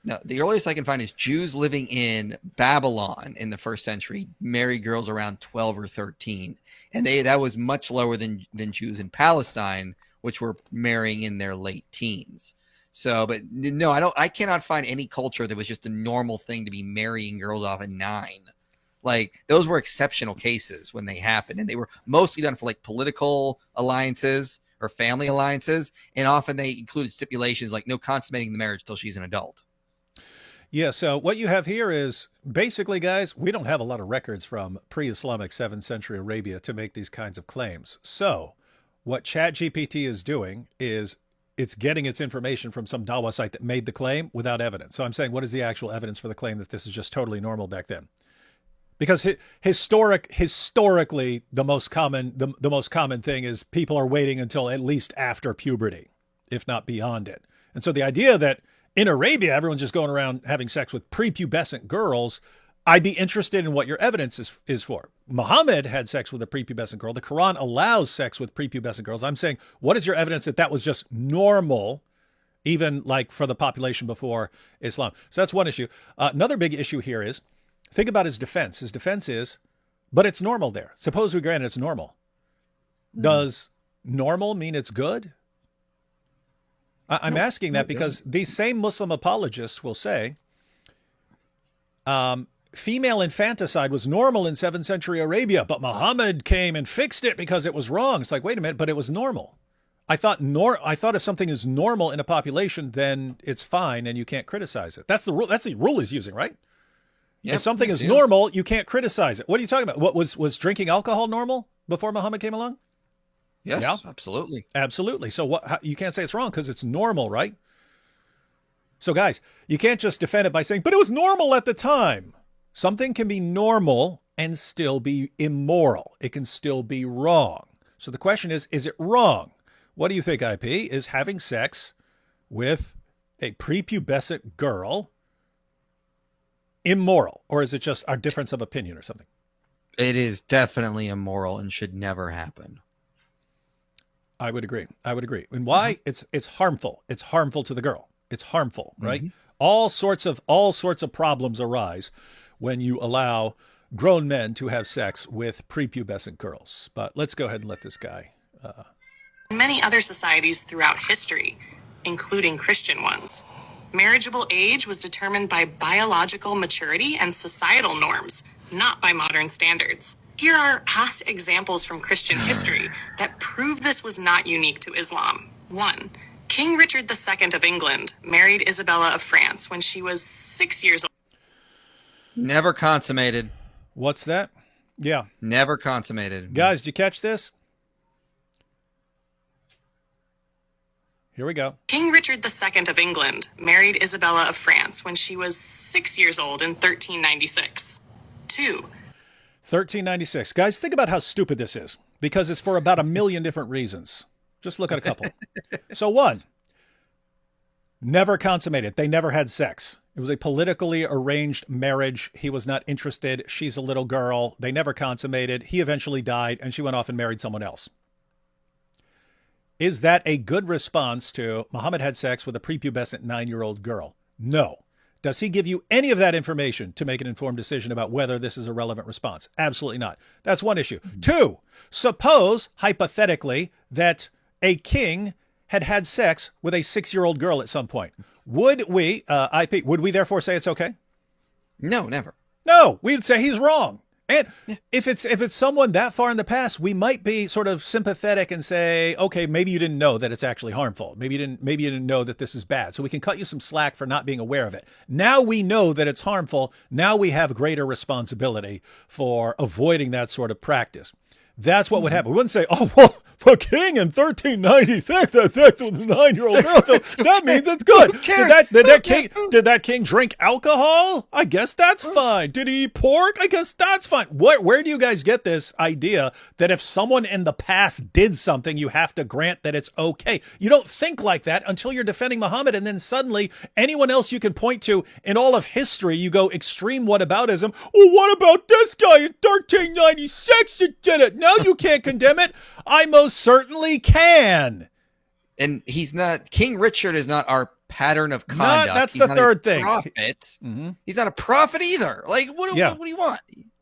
No, the earliest I can find is Jews living in Babylon in the 1st century married girls around 12 or 13. And that was much lower than Jews in Palestine, which were marrying in their late teens. So, but no, I cannot find any culture that was just a normal thing to be marrying girls off at 9. Like, those were exceptional cases when they happened, and they were mostly done for like political alliances or family alliances. And often they included stipulations like no consummating the marriage till she's an adult. Yeah. So what you have here is basically, guys, we don't have a lot of records from pre-Islamic 7th century Arabia to make these kinds of claims. So what ChatGPT is doing is it's getting its information from some Dawah site that made the claim without evidence. So I'm saying, what is the actual evidence for the claim that this is just totally normal back then? Because historically, the most common thing is people are waiting until at least after puberty, if not beyond it. And so the idea that in Arabia, everyone's just going around having sex with prepubescent girls, I'd be interested in what your evidence is for. Muhammad had sex with a prepubescent girl. The Quran allows sex with prepubescent girls. I'm saying, what is your evidence that was just normal, even like for the population before Islam? So that's one issue. Another big issue here is, think about his defense. His defense is, but it's normal there. Suppose we grant it's normal. Does normal mean it's good? I'm asking that because these same Muslim apologists will say female infanticide was normal in 7th century Arabia, but Muhammad came and fixed it because it was wrong. It's like, wait a minute, but it was normal. I thought if something is normal in a population, then it's fine and you can't criticize it. That's the rule. That's the rule he's using, right? Yep, if something is normal, you can't criticize it. What are you talking about? What was drinking alcohol normal before Muhammad came along? Yes, yeah. Absolutely. Absolutely. So you can't say it's wrong because it's normal, right? So guys, you can't just defend it by saying, but it was normal at the time. Something can be normal and still be immoral. It can still be wrong. So the question is it wrong? What do you think, IP? Is having sex with a prepubescent girl immoral? Or is it just our difference of opinion or something? It is definitely immoral and should never happen. I would agree. And why? Mm-hmm. It's harmful. It's harmful to the girl. It's harmful, right? Mm-hmm. All sorts of problems arise when you allow grown men to have sex with prepubescent girls. But let's go ahead and let this guy. Many other societies throughout history, including Christian ones, marriageable age was determined by biological maturity and societal norms, not by modern standards. Here are past examples from Christian history that prove this was not unique to Islam. 1. King Richard II of England married Isabella of France when she was 6 years old. Never consummated. What's that? Yeah. Never consummated. Guys, did you catch this? Here we go. King Richard II of England married Isabella of France when she was 6 years old in 1396. 1396. Guys, think about how stupid this is, because it's for about a million different reasons. Just look at a couple. So 1, never consummated. They never had sex. It was a politically arranged marriage. He was not interested. She's a little girl. They never consummated. He eventually died, and she went off and married someone else. Is that a good response to Muhammad had sex with a prepubescent 9-year-old girl? No. Does he give you any of that information to make an informed decision about whether this is a relevant response? Absolutely not. That's one issue. 2, suppose, hypothetically, that a king had sex with a 6-year-old girl at some point. Would we, would we therefore say it's okay? No, never. No, we'd say he's wrong. And if it's someone that far in the past, we might be sort of sympathetic and say, okay, maybe you didn't know that it's actually harmful. Maybe you didn't know that this is bad. So we can cut you some slack for not being aware of it. Now we know that it's harmful. Now we have greater responsibility for avoiding that sort of practice. That's what would happen. We wouldn't say, oh, well, the king in 1396 had sex with a 9-year-old girl, so that means it's good. Did that king drink alcohol? I guess that's fine. Did he eat pork? I guess that's fine. Where do you guys get this idea that if someone in the past did something, you have to grant that it's okay? You don't think like that until you're defending Muhammad, and then suddenly anyone else you can point to in all of history, you go extreme whataboutism. Well, what about this guy in 1396 that did it? Now you can't condemn it. I most certainly can. And he's not, King Richard is not our pattern of conduct. That's he's the third thing. Prophet. Mm-hmm. He's not a prophet either. Like, what do you want?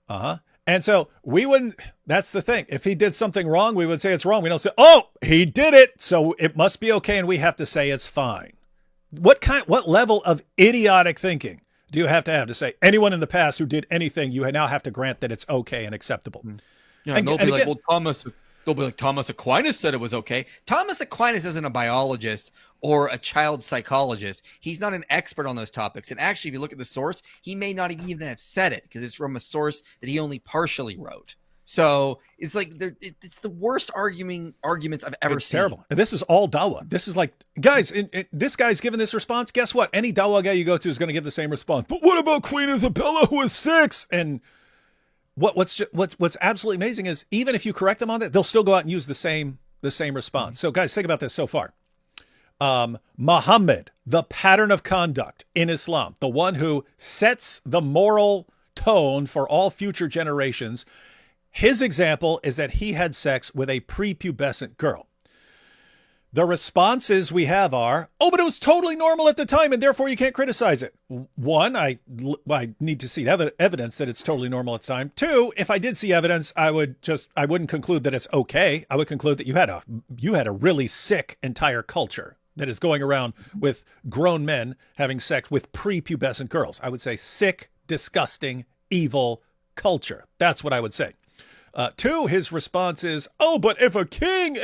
Uh-huh. And so we wouldn't, that's the thing. If he did something wrong, we would say it's wrong. We don't say, oh, he did it, so it must be okay, and we have to say it's fine. What level of idiotic thinking do you have to say anyone in the past who did anything, you now have to grant that it's okay and acceptable? Yeah, and they'll be like, well, Thomas Aquinas said it was okay. Thomas Aquinas isn't a biologist or a child psychologist. He's not an expert on those topics. And actually, if you look at the source, he may not even have said it because it's from a source that he only partially wrote. So it's like it's the worst arguments I've ever seen. Terrible. And this is all Dawah. This is like, guys, this guy's given this response. Guess what? Any Dawah guy you go to is going to give the same response. But what about Queen Isabella, who was 6? And what's absolutely amazing is even if you correct them on that, they'll still go out and use the same response. So guys, think about this so far. Muhammad, the pattern of conduct in Islam, the one who sets the moral tone for all future generations. His example is that he had sex with a prepubescent girl. The responses we have are, oh, but it was totally normal at the time, and therefore you can't criticize it. 1, I need to see evidence that it's totally normal at the time. 2, if I did see evidence, I wouldn't conclude that it's okay. I would conclude that you had a really sick entire culture that is going around with grown men having sex with prepubescent girls. I would say sick, disgusting, evil culture. That's what I would say. 2, his response is, oh, but if a king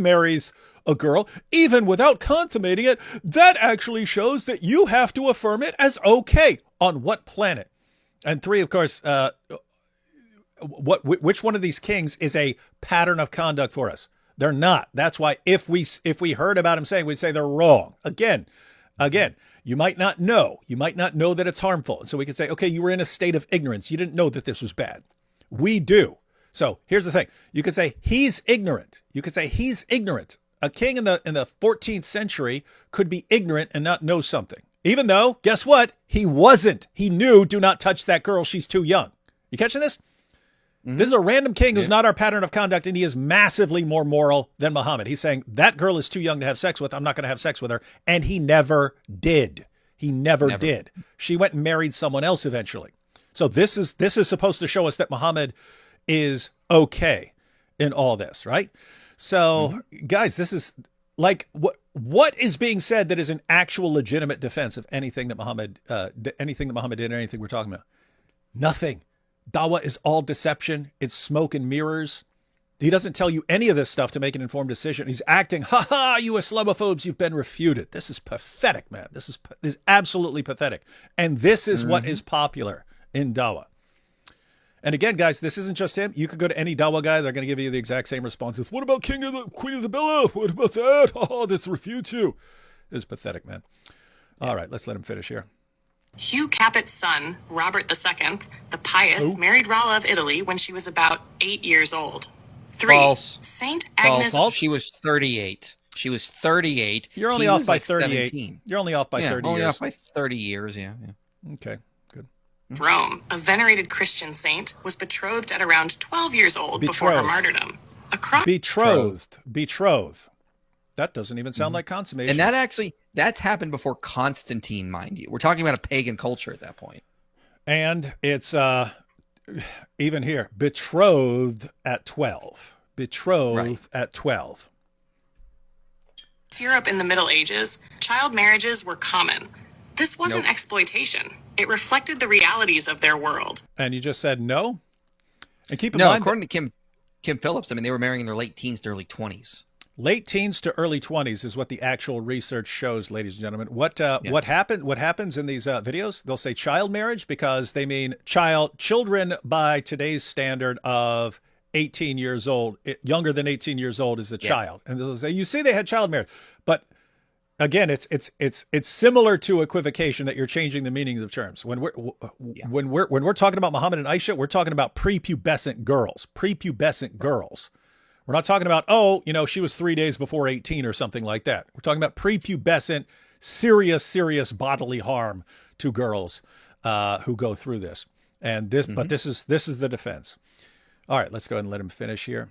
marries a girl, even without consummating it, that actually shows that you have to affirm it as okay. On what planet? And 3, of course, which one of these kings is a pattern of conduct for us? They're not. That's why if we heard about him saying, we'd say they're wrong. Again, you might not know. You might not know that it's harmful. And so we could say, okay, you were in a state of ignorance. You didn't know that this was bad. We do. So here's the thing. You could say he's ignorant. A king in the 14th century could be ignorant and not know something. Even though, guess what? He wasn't. He knew, do not touch that girl. She's too young. You catching this? Mm-hmm. This is a random king who's not our pattern of conduct, and he is massively more moral than Muhammad. He's saying, that girl is too young to have sex with. I'm not going to have sex with her. And he never did. He never did. She went and married someone else eventually. So this is supposed to show us that Muhammad is okay in all this, right? So, guys, this is like what is being said that is an actual legitimate defense of anything that Muhammad did, anything we're talking about. Nothing. Dawah is all deception. It's smoke and mirrors. He doesn't tell you any of this stuff to make an informed decision. He's acting, you Islamophobes, you've been refuted. This is pathetic, man. This is absolutely pathetic. And this is what is popular in Dawah. And again, guys, this isn't just him. You could go to any Dawah guy. They're going to give you the exact same responses. What about Queen of the Billah? What about that? Oh, this refutes you. It's pathetic, man. All right, let's let him finish here. Hugh Capet's son, Robert II, the Pious, married Rala of Italy when she was about 8 years old. 3. False. Saint Agnes. False. She was 38. She was 38. You're only He off was by like 38. 17. You're only off by 30 only years. off by 30 years, yeah. Okay, good. Rome, a venerated Christian saint, was betrothed at around 12 years old before her martyrdom. Betrothed. That doesn't even sound like consummation. And that's happened before Constantine, mind you. We're talking about a pagan culture at that point. And it's even here, betrothed at 12. Betrothed at 12. Europe in the Middle Ages, child marriages were common. This wasn't exploitation. It reflected the realities of their world. And you just said no? And keep in mind, according to Kim Phillips, I mean, they were marrying in their late teens to early 20s. Late teens to early 20s is what the actual research shows, ladies and gentlemen. What happens in these videos? They'll say child marriage because they mean children by today's standard of 18 years old. Younger than 18 years old is a child. And they'll say, you see, they had child marriage. But again, it's similar to equivocation that you're changing the meanings of terms. When we're talking about Muhammad and Aisha, we're talking about prepubescent girls. Prepubescent girls. We're not talking about, she was 3 days before 18 or something like that. We're talking about prepubescent, serious bodily harm to girls who go through this. And this, but this is the defense. All right, let's go ahead and let him finish here.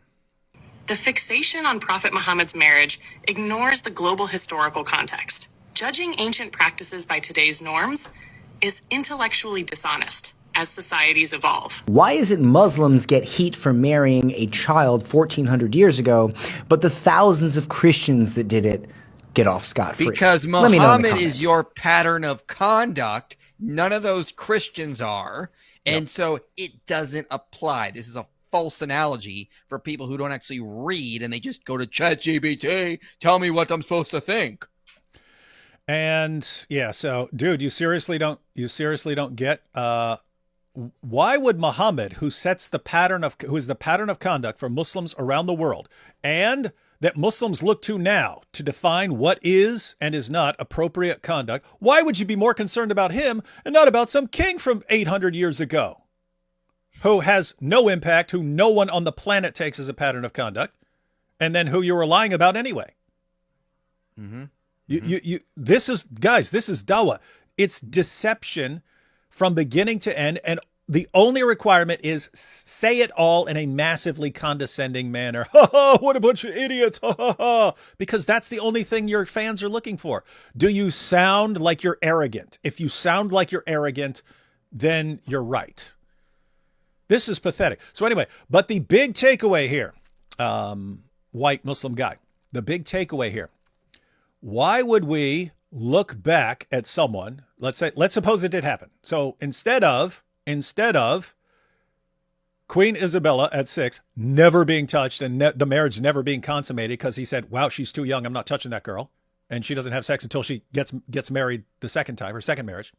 The fixation on Prophet Muhammad's marriage ignores the global historical context. Judging ancient practices by today's norms is intellectually dishonest as societies evolve. Why is it Muslims get heat for marrying a child 1,400 years ago, but the thousands of Christians that did it get off scot-free? Because Muhammad is your pattern of conduct. None of those Christians are. And so it doesn't apply. This is a false analogy for people who don't actually read and they just go to ChatGPT, tell me what I'm supposed to think. And yeah, so dude, you seriously don't get why would Muhammad, who is the pattern of conduct for Muslims around the world, and that Muslims look to now to define what is and is not appropriate conduct, why would you be more concerned about him and not about some king from 800 years ago who has no impact, who no one on the planet takes as a pattern of conduct, and then who you were lying about anyway? This is Dawah. It's deception from beginning to end, and the only requirement is say it all in a massively condescending manner. Ha ha, what a bunch of idiots. Ha ha ha. Because that's the only thing your fans are looking for. Do you sound like you're arrogant? If you sound like you're arrogant, then you're right. This is pathetic. So anyway, but the big takeaway here, white Muslim guy, the big takeaway here, why would we look back at someone, let's suppose it did happen. So instead of Queen Isabella at 6 never being touched and the marriage never being consummated because he said, wow, she's too young, I'm not touching that girl, and she doesn't have sex until she gets married the second time, her second marriage.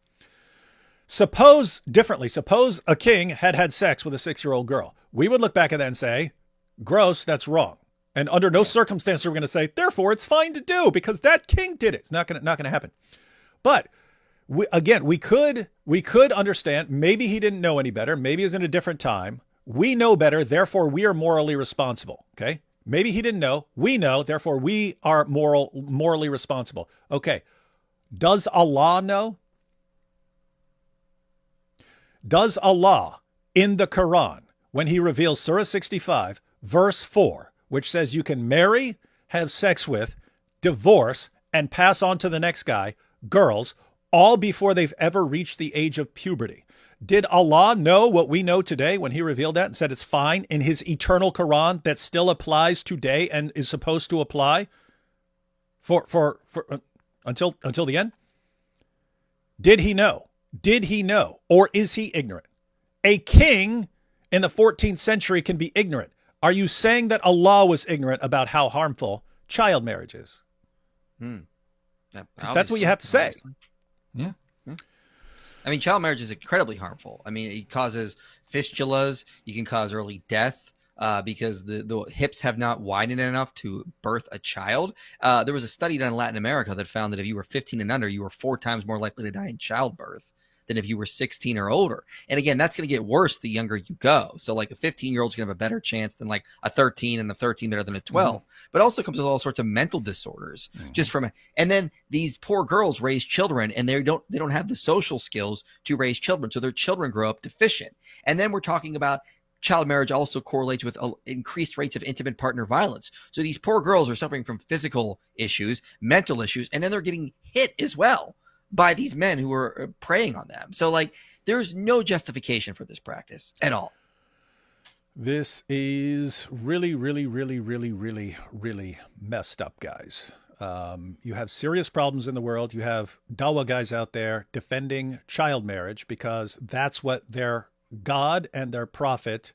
Suppose a king had sex with a 6-year-old girl. We would look back at that and say, gross, that's wrong. And under no circumstance are we going to say, therefore, it's fine to do because that king did it. It's not going to happen. But we could understand. Maybe he didn't know any better. Maybe it was in a different time. We know better. Therefore, we are morally responsible. Okay. Maybe he didn't know. We know. Therefore, we are morally responsible. Okay. Does Allah know? Does Allah in the Quran, when he reveals Surah 65, verse 4, which says you can marry, have sex with, divorce, and pass on to the next guy, girls, all before they've ever reached the age of puberty. Did Allah know what we know today when he revealed that and said it's fine in his eternal Quran that still applies today and is supposed to apply for until the end? Did he know? Did he know? Or is he ignorant? A king in the 14th century can be ignorant. Are you saying that Allah was ignorant about how harmful child marriage is? That's what you have to say. Yeah. I mean, child marriage is incredibly harmful. I mean, it causes fistulas. You can cause early death because the hips have not widened enough to birth a child. There was a study done in Latin America that found that if you were 15 and under, you were 4 times more likely to die in childbirth than if you were 16 or older. And again, that's going to get worse the younger you go. So like a 15-year-old's going to have a better chance than like a 13, and a 13 better than a 12. But it also comes with all sorts of mental disorders just from and then these poor girls raise children and they don't have the social skills to raise children. So their children grow up deficient. And then we're talking about child marriage also correlates with increased rates of intimate partner violence. So these poor girls are suffering from physical issues, mental issues, and then they're getting hit as well by these men who are preying on them. So like there's no justification for this practice at all. This is really, really, really, really, really, really messed up, guys. You have serious problems in the world. You have Dawah guys out there defending child marriage because that's what their God and their prophet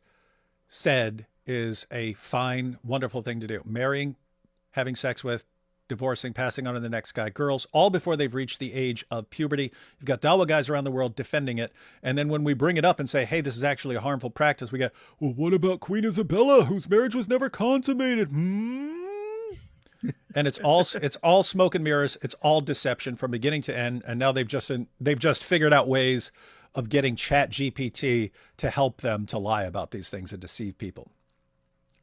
said is a fine, wonderful thing to do. Marrying, having sex with, divorcing, passing on to the next guy, girls, all before they've reached the age of puberty. You've got Dawah guys around the world defending it. And then when we bring it up and say, hey, this is actually a harmful practice, we get, well, what about Queen Isabella, whose marriage was never consummated? And it's all smoke and mirrors. It's all deception from beginning to end. And now they've just figured out ways of getting ChatGPT to help them to lie about these things and deceive people.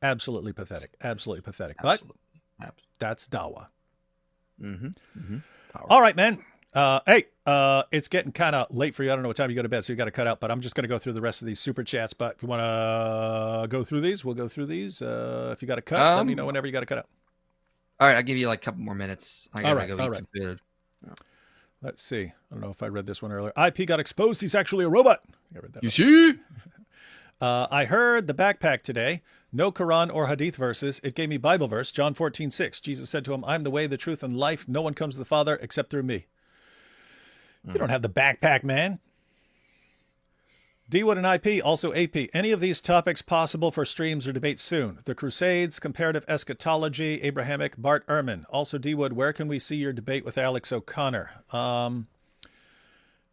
Absolutely pathetic. Absolutely pathetic. Absolutely. But that's Dawah. All right, man. Hey, it's getting kind of late for you. I don't know what time you go to bed, so you got to cut out, but I'm just going to go through the rest of these super chats. But if you want to go through these, we'll go through these. If you got to cut, let me know whenever you got to cut out. All right, I'll give you like a couple more minutes. I gotta go eat some food. Let's see. I don't know if I read this one earlier. IP got exposed. He's actually a robot. You see? I heard the backpack today. No Quran or Hadith verses. It gave me Bible verse, John 14:6. Jesus said to him, I'm the way, the truth, and life. No one comes to the Father except through me. You don't have the backpack, man. D-Wood and IP, also AP. Any of these topics possible for streams or debates soon? The Crusades, comparative eschatology, Abrahamic, Bart Ehrman. Also, D-Wood, where can we see your debate with Alex O'Connor?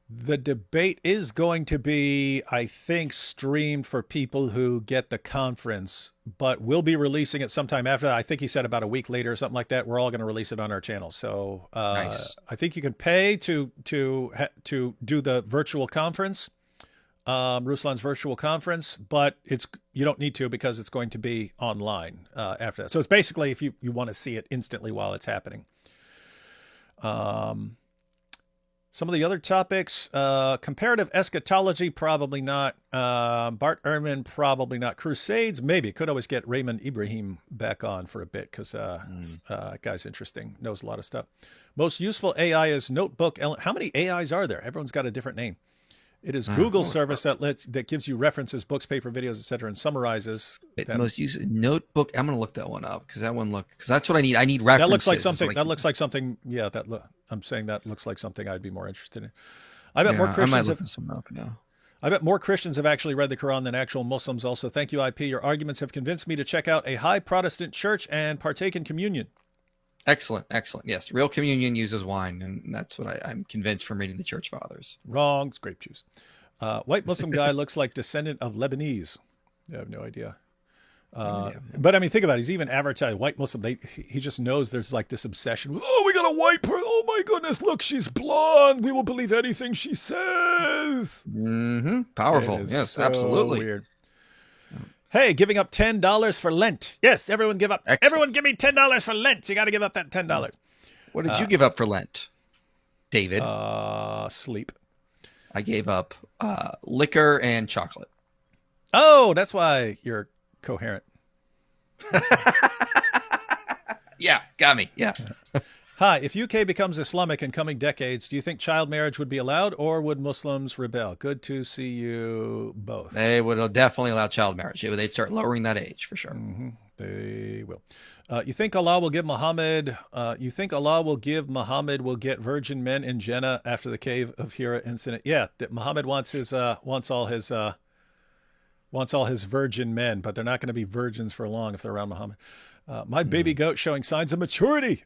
The debate is going to be, I think, streamed for people who get the conference, but we'll be releasing it sometime after that. I think he said about a week later or something like that. We're all going to release it on our channel. So nice. I think you can pay to do the virtual conference. Ruslan's virtual conference, but you don't need to because it's going to be online after that. So it's basically if you want to see it instantly while it's happening. Some of the other topics, comparative eschatology, probably not. Bart Ehrman, probably not. Crusades, maybe. Could always get Raymond Ibrahim back on for a bit because that guy's interesting, knows a lot of stuff. Most useful AI is Notebook. How many AIs are there? Everyone's got a different name. It is Google's service that gives you references, books, paper, videos, etc., and summarizes. Most used Notebook. I'm going to look that one up because that's what I need. I need references. That looks like something. That looks like something. Yeah, I'm saying that looks like something I'd be more interested in. I bet more Christians. I might look this one up. Yeah. I bet more Christians have actually read the Quran than actual Muslims. Also, thank you, IP. Your arguments have convinced me to check out a high Protestant church and partake in communion. Excellent. Yes, real communion uses wine, and that's what I'm convinced from reading the Church Fathers. Wrong. It's grape juice. White Muslim guy looks like descendant of Lebanese. I have no idea. But I mean, think about it. He's even advertised white Muslim. He just knows there's like this obsession. Oh, we got a white person. Oh my goodness, look, she's blonde. We will believe anything she says. Powerful. Yes, so absolutely. Weird. Hey, giving up $10 for Lent. Yes, everyone give up. Excellent. Everyone give me $10 for Lent. You got to give up that $10. What did you give up for Lent, David? Sleep. I gave up liquor and chocolate. Oh, that's why you're coherent. Yeah, got me. Yeah. Hi, if UK becomes Islamic in coming decades, do you think child marriage would be allowed or would Muslims rebel? Good to see you both. They would definitely allow child marriage. They'd start lowering that age for sure. They will. You think Allah will give Muhammad will get virgin men in Jannah after the Cave of Hira incident? Yeah, Muhammad wants all his virgin men, but they're not going to be virgins for long if they're around Muhammad. My baby goat showing signs of maturity.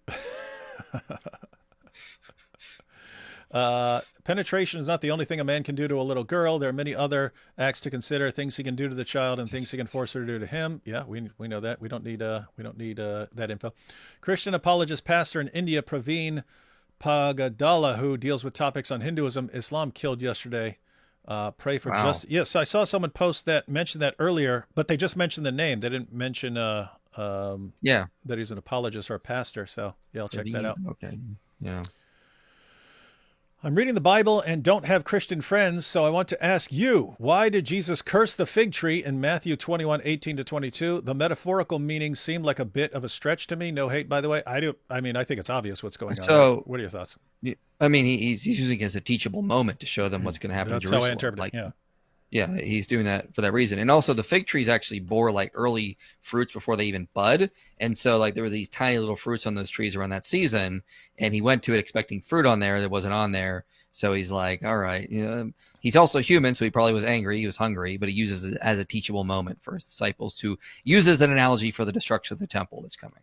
penetration is not the only thing a man can do to a little girl. There are many other acts to consider, things he can do to the child and things he can force her to do to him. Yeah, we know that. We don't need that info. Christian apologist pastor in India, Praveen Pagadala, who deals with topics on Hinduism, Islam, killed yesterday. Pray for justice. Yes, I saw someone mention that earlier, but they just mentioned the name. They didn't mention that he's an apologist or a pastor. So yeah, I'll check that out. Okay. Yeah. I'm reading the Bible and don't have Christian friends, so I want to ask you, why did Jesus curse the fig tree in Matthew 21:18-22? The metaphorical meaning seemed like a bit of a stretch to me. No hate, by the way. I think it's obvious what's going on. So, what are your thoughts? I mean, he's using it as a teachable moment to show them what's going to happen in Jerusalem. That's how I interpret it, Yeah, he's doing that for that reason. And also the fig trees actually bore like early fruits before they even bud. And so like there were these tiny little fruits on those trees around that season. And he went to it expecting fruit on there that wasn't on there. So he's like, all right, he's also human. So he probably was angry. He was hungry, but he uses it as a teachable moment for his disciples to use as an analogy for the destruction of the temple that's coming.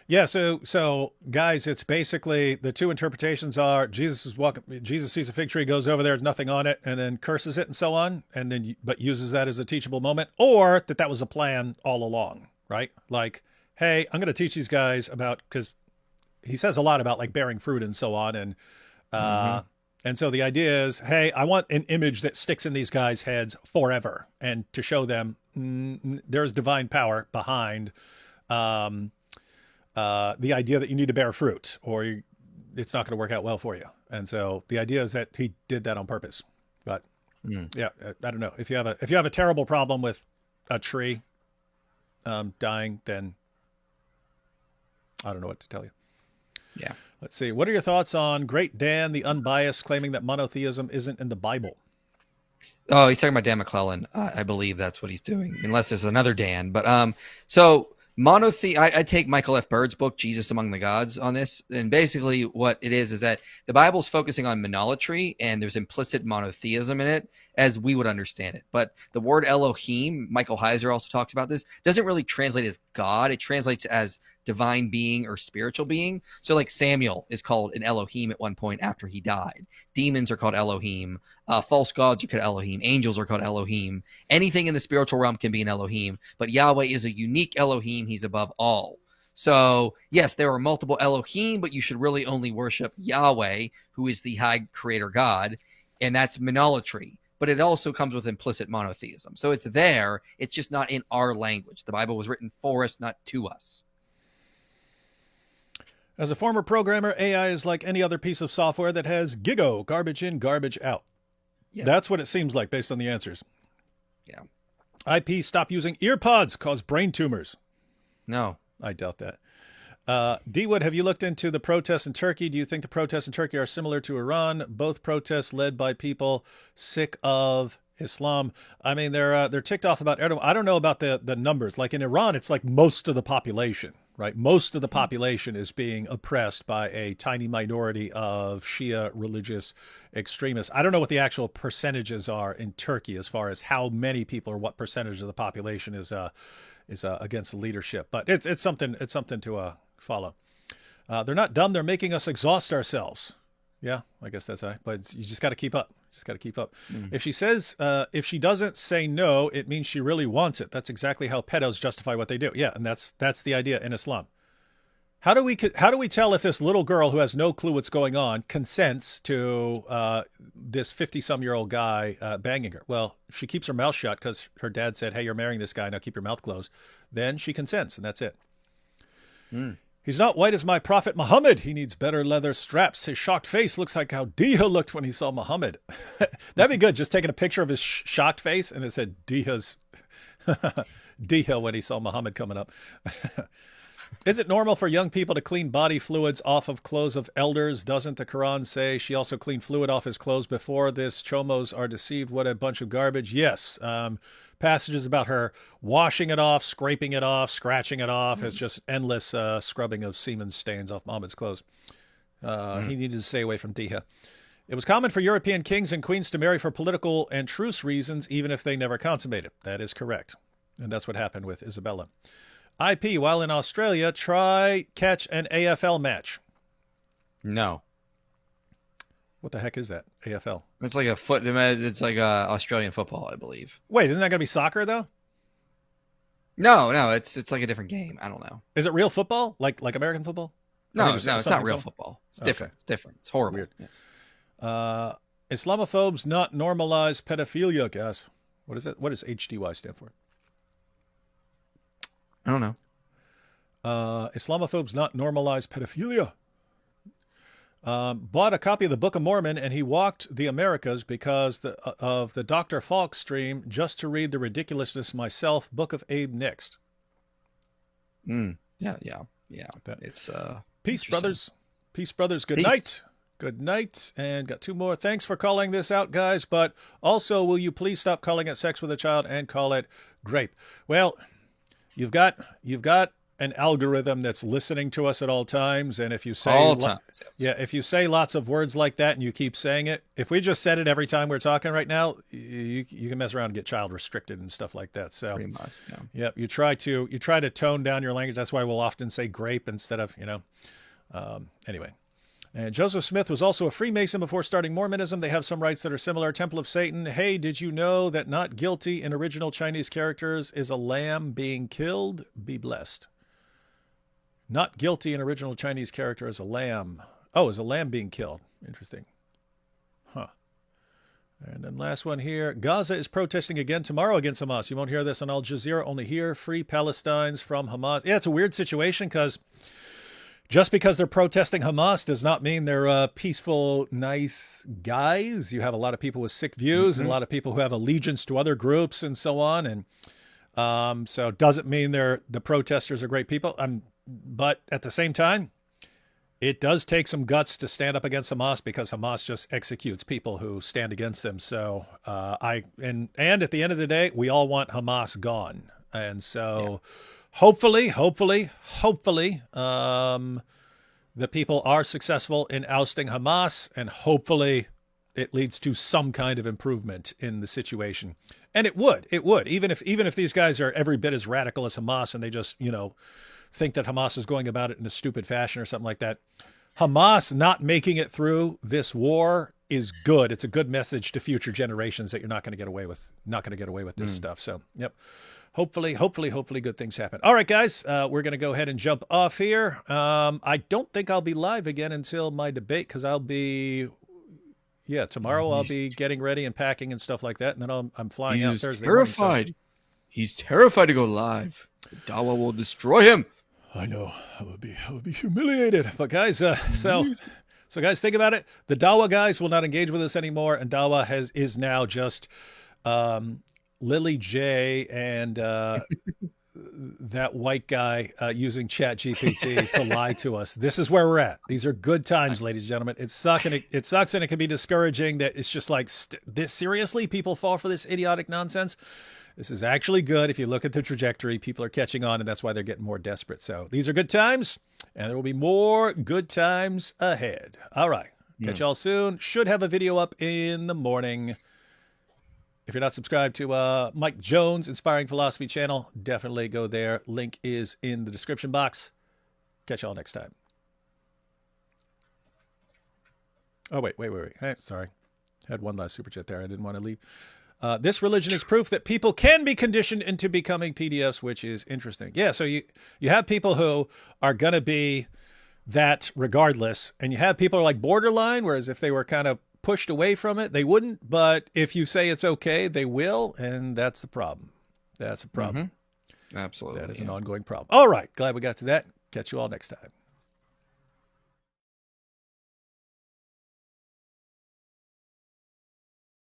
Yeah, so guys, it's basically the two interpretations are Jesus sees a fig tree, goes over there, nothing on it, and then curses it and so on, and then but uses that as a teachable moment, or that was a plan all along, right? Like, hey, I'm going to teach these guys about, because he says a lot about like bearing fruit and so on, and so the idea is, hey, I want an image that sticks in these guys' heads forever, and to show them there's divine power behind the idea that you need to bear fruit or it's not going to work out well for you. And so the idea is that he did that on purpose. But yeah, I don't know. If you have a terrible problem with a tree dying, then I don't know what to tell you. Yeah. Let's see. What are your thoughts on Great Dan, the unbiased, claiming that monotheism isn't in the Bible? Oh, he's talking about Dan McClellan. I believe that's what he's doing, unless there's another Dan. But so I take Michael F. Bird's book, Jesus Among the Gods, on this. And basically what it is that the Bible's focusing on monolatry and there's implicit monotheism in it as we would understand it. But the word Elohim, Michael Heiser also talks about this, doesn't really translate as God. It translates as divine being or spiritual being. So like Samuel is called an Elohim at one point after he died. Demons are called Elohim. False gods are called Elohim. Angels are called Elohim. Anything in the spiritual realm can be an Elohim, but Yahweh is a unique Elohim. He's above all. So yes, there are multiple Elohim, but you should really only worship Yahweh, who is the high creator God, and that's monolatry. But it also comes with implicit monotheism. So it's there. It's just not in our language. The Bible was written for us, not to us. As a former programmer, AI is like any other piece of software that has GIGO, garbage in, garbage out. Yeah. That's what it seems like based on the answers. Yeah. IP, stop using earpods, cause brain tumors. No. I doubt that. D-Wood, have you looked into the protests in Turkey? Do you think the protests in Turkey are similar to Iran? Both protests led by people sick of Islam. I mean, they're ticked off about Erdogan. I don't know about the numbers. Like in Iran, it's like most of the population, right? Most of the population is being oppressed by a tiny minority of Shia religious extremists. I don't know what the actual percentages are in Turkey as far as how many people or what percentage of the population is against the leadership, but it's something to follow. They're not dumb. They're making us exhaust ourselves. Yeah, I guess that's right. But you just got to keep up. If she says, if she doesn't say no, it means she really wants it. That's exactly how pedos justify what they do. Yeah, and that's the idea in Islam. How do we tell if this little girl who has no clue what's going on consents to this 50-some-year-old guy banging her? Well, if she keeps her mouth shut because her dad said, "Hey, you're marrying this guy, now keep your mouth closed," then she consents, and that's it. He's not white as my prophet Muhammad. He needs better leather straps. His shocked face looks like how Diha looked when he saw Muhammad. That'd be good. Just taking a picture of his shocked face, and it said Diha's Diha when he saw Muhammad coming up. Is it normal for young people to clean body fluids off of clothes of elders? Doesn't the Quran say she also cleaned fluid off his clothes before this? Chomos are deceived. What a bunch of garbage. Yes. Passages about her washing it off, scraping it off, scratching it off. It's just endless scrubbing of semen stains off Muhammad's clothes. He needed to stay away from Diha. It was common for European kings and queens to marry for political and truce reasons, even if they never consummated. That is correct. And that's what happened with Isabella. IP, while in Australia, try catch an AFL match. No. What the heck is that? AFL. It's like it's like Australian football, I believe. Wait, isn't that going to be soccer though? No, it's like a different game. I don't know. Is it real football? Like American football? No, it's not real football. It's different. It's different. It's horrible. Weird. Yeah. Islamophobes not normalize pedophilia, guys. What is it? What does HDY stand for? I don't know. Islamophobes not normalize pedophilia. Bought a copy of the Book of Mormon, and he walked the Americas because of the Dr. Falk stream just to read the ridiculousness myself. Book of Abe next. Yeah. It's peace, brothers. Peace, brothers. Good night. Good night. And got 2 more. Thanks for calling this out, guys. But also, will you please stop calling it sex with a child and call it grape? Well, you've got an algorithm that's listening to us at all times, and if you say if you say lots of words like that and you keep saying it, if we just said it every time we're talking right now, you can mess around and get child restricted and stuff like that. So pretty much, you try to tone down your language. That's why we'll often say grape instead of anyway. And Joseph Smith was also a Freemason before starting Mormonism. They have some rites that are similar. Temple of Satan. Hey, did you know that not guilty in original Chinese characters is a lamb being killed? Be blessed. Not guilty in original Chinese character as a lamb. Oh, is a lamb being killed. Interesting. Huh. And then last one here. Gaza is protesting again tomorrow against Hamas. You won't hear this on Al Jazeera, only here. Free Palestinians from Hamas. Yeah, it's a weird situation because just because they're protesting Hamas does not mean they're peaceful, nice guys. You have a lot of people with sick views and a lot of people who have allegiance to other groups and so on. And so it doesn't mean the protesters are great people. But at the same time, it does take some guts to stand up against Hamas because Hamas just executes people who stand against them. So and at the end of the day, we all want Hamas gone. And so hopefully, the people are successful in ousting Hamas, and hopefully it leads to some kind of improvement in the situation. And it would, even if these guys are every bit as radical as Hamas and they just, think that Hamas is going about it in a stupid fashion or something like that. Hamas not making it through this war is good. It's a good message to future generations that you're not going to get away with this stuff. So, yep. Hopefully good things happen. All right, guys, we're going to go ahead and jump off here. I don't think I'll be live again until my debate because I'll be, tomorrow I'll be getting ready and packing and stuff like that. And then I'm flying out Thursday morning. So. He's terrified to go live. Dawah will destroy him. I know. I would be humiliated. But guys, so guys, think about it. The Dawah guys will not engage with us anymore, and Dawah is now just Lily J and that white guy using ChatGPT to lie to us. This is where we're at. These are good times, ladies and gentlemen. It sucks and it can be discouraging that it's just like this. Seriously, people fall for this idiotic nonsense. This is actually good. If you look at the trajectory, people are catching on, and that's why they're getting more desperate. So these are good times, and there will be more good times ahead. All right. Catch y'all soon. Should have a video up in the morning. If you're not subscribed to Mike Jones' Inspiring Philosophy channel, definitely go there. Link is in the description box. Catch y'all next time. Oh, wait. Hey, sorry. Had one last super chat there. I didn't want to leave. This religion is proof that people can be conditioned into becoming PDFs, which is interesting. Yeah, so you have people who are going to be that regardless, and you have people who are like borderline, whereas if they were kind of pushed away from it, they wouldn't. But if you say it's okay, they will, and that's the problem. That's a problem. Absolutely. That is an ongoing problem. All right, glad we got to that. Catch you all next time.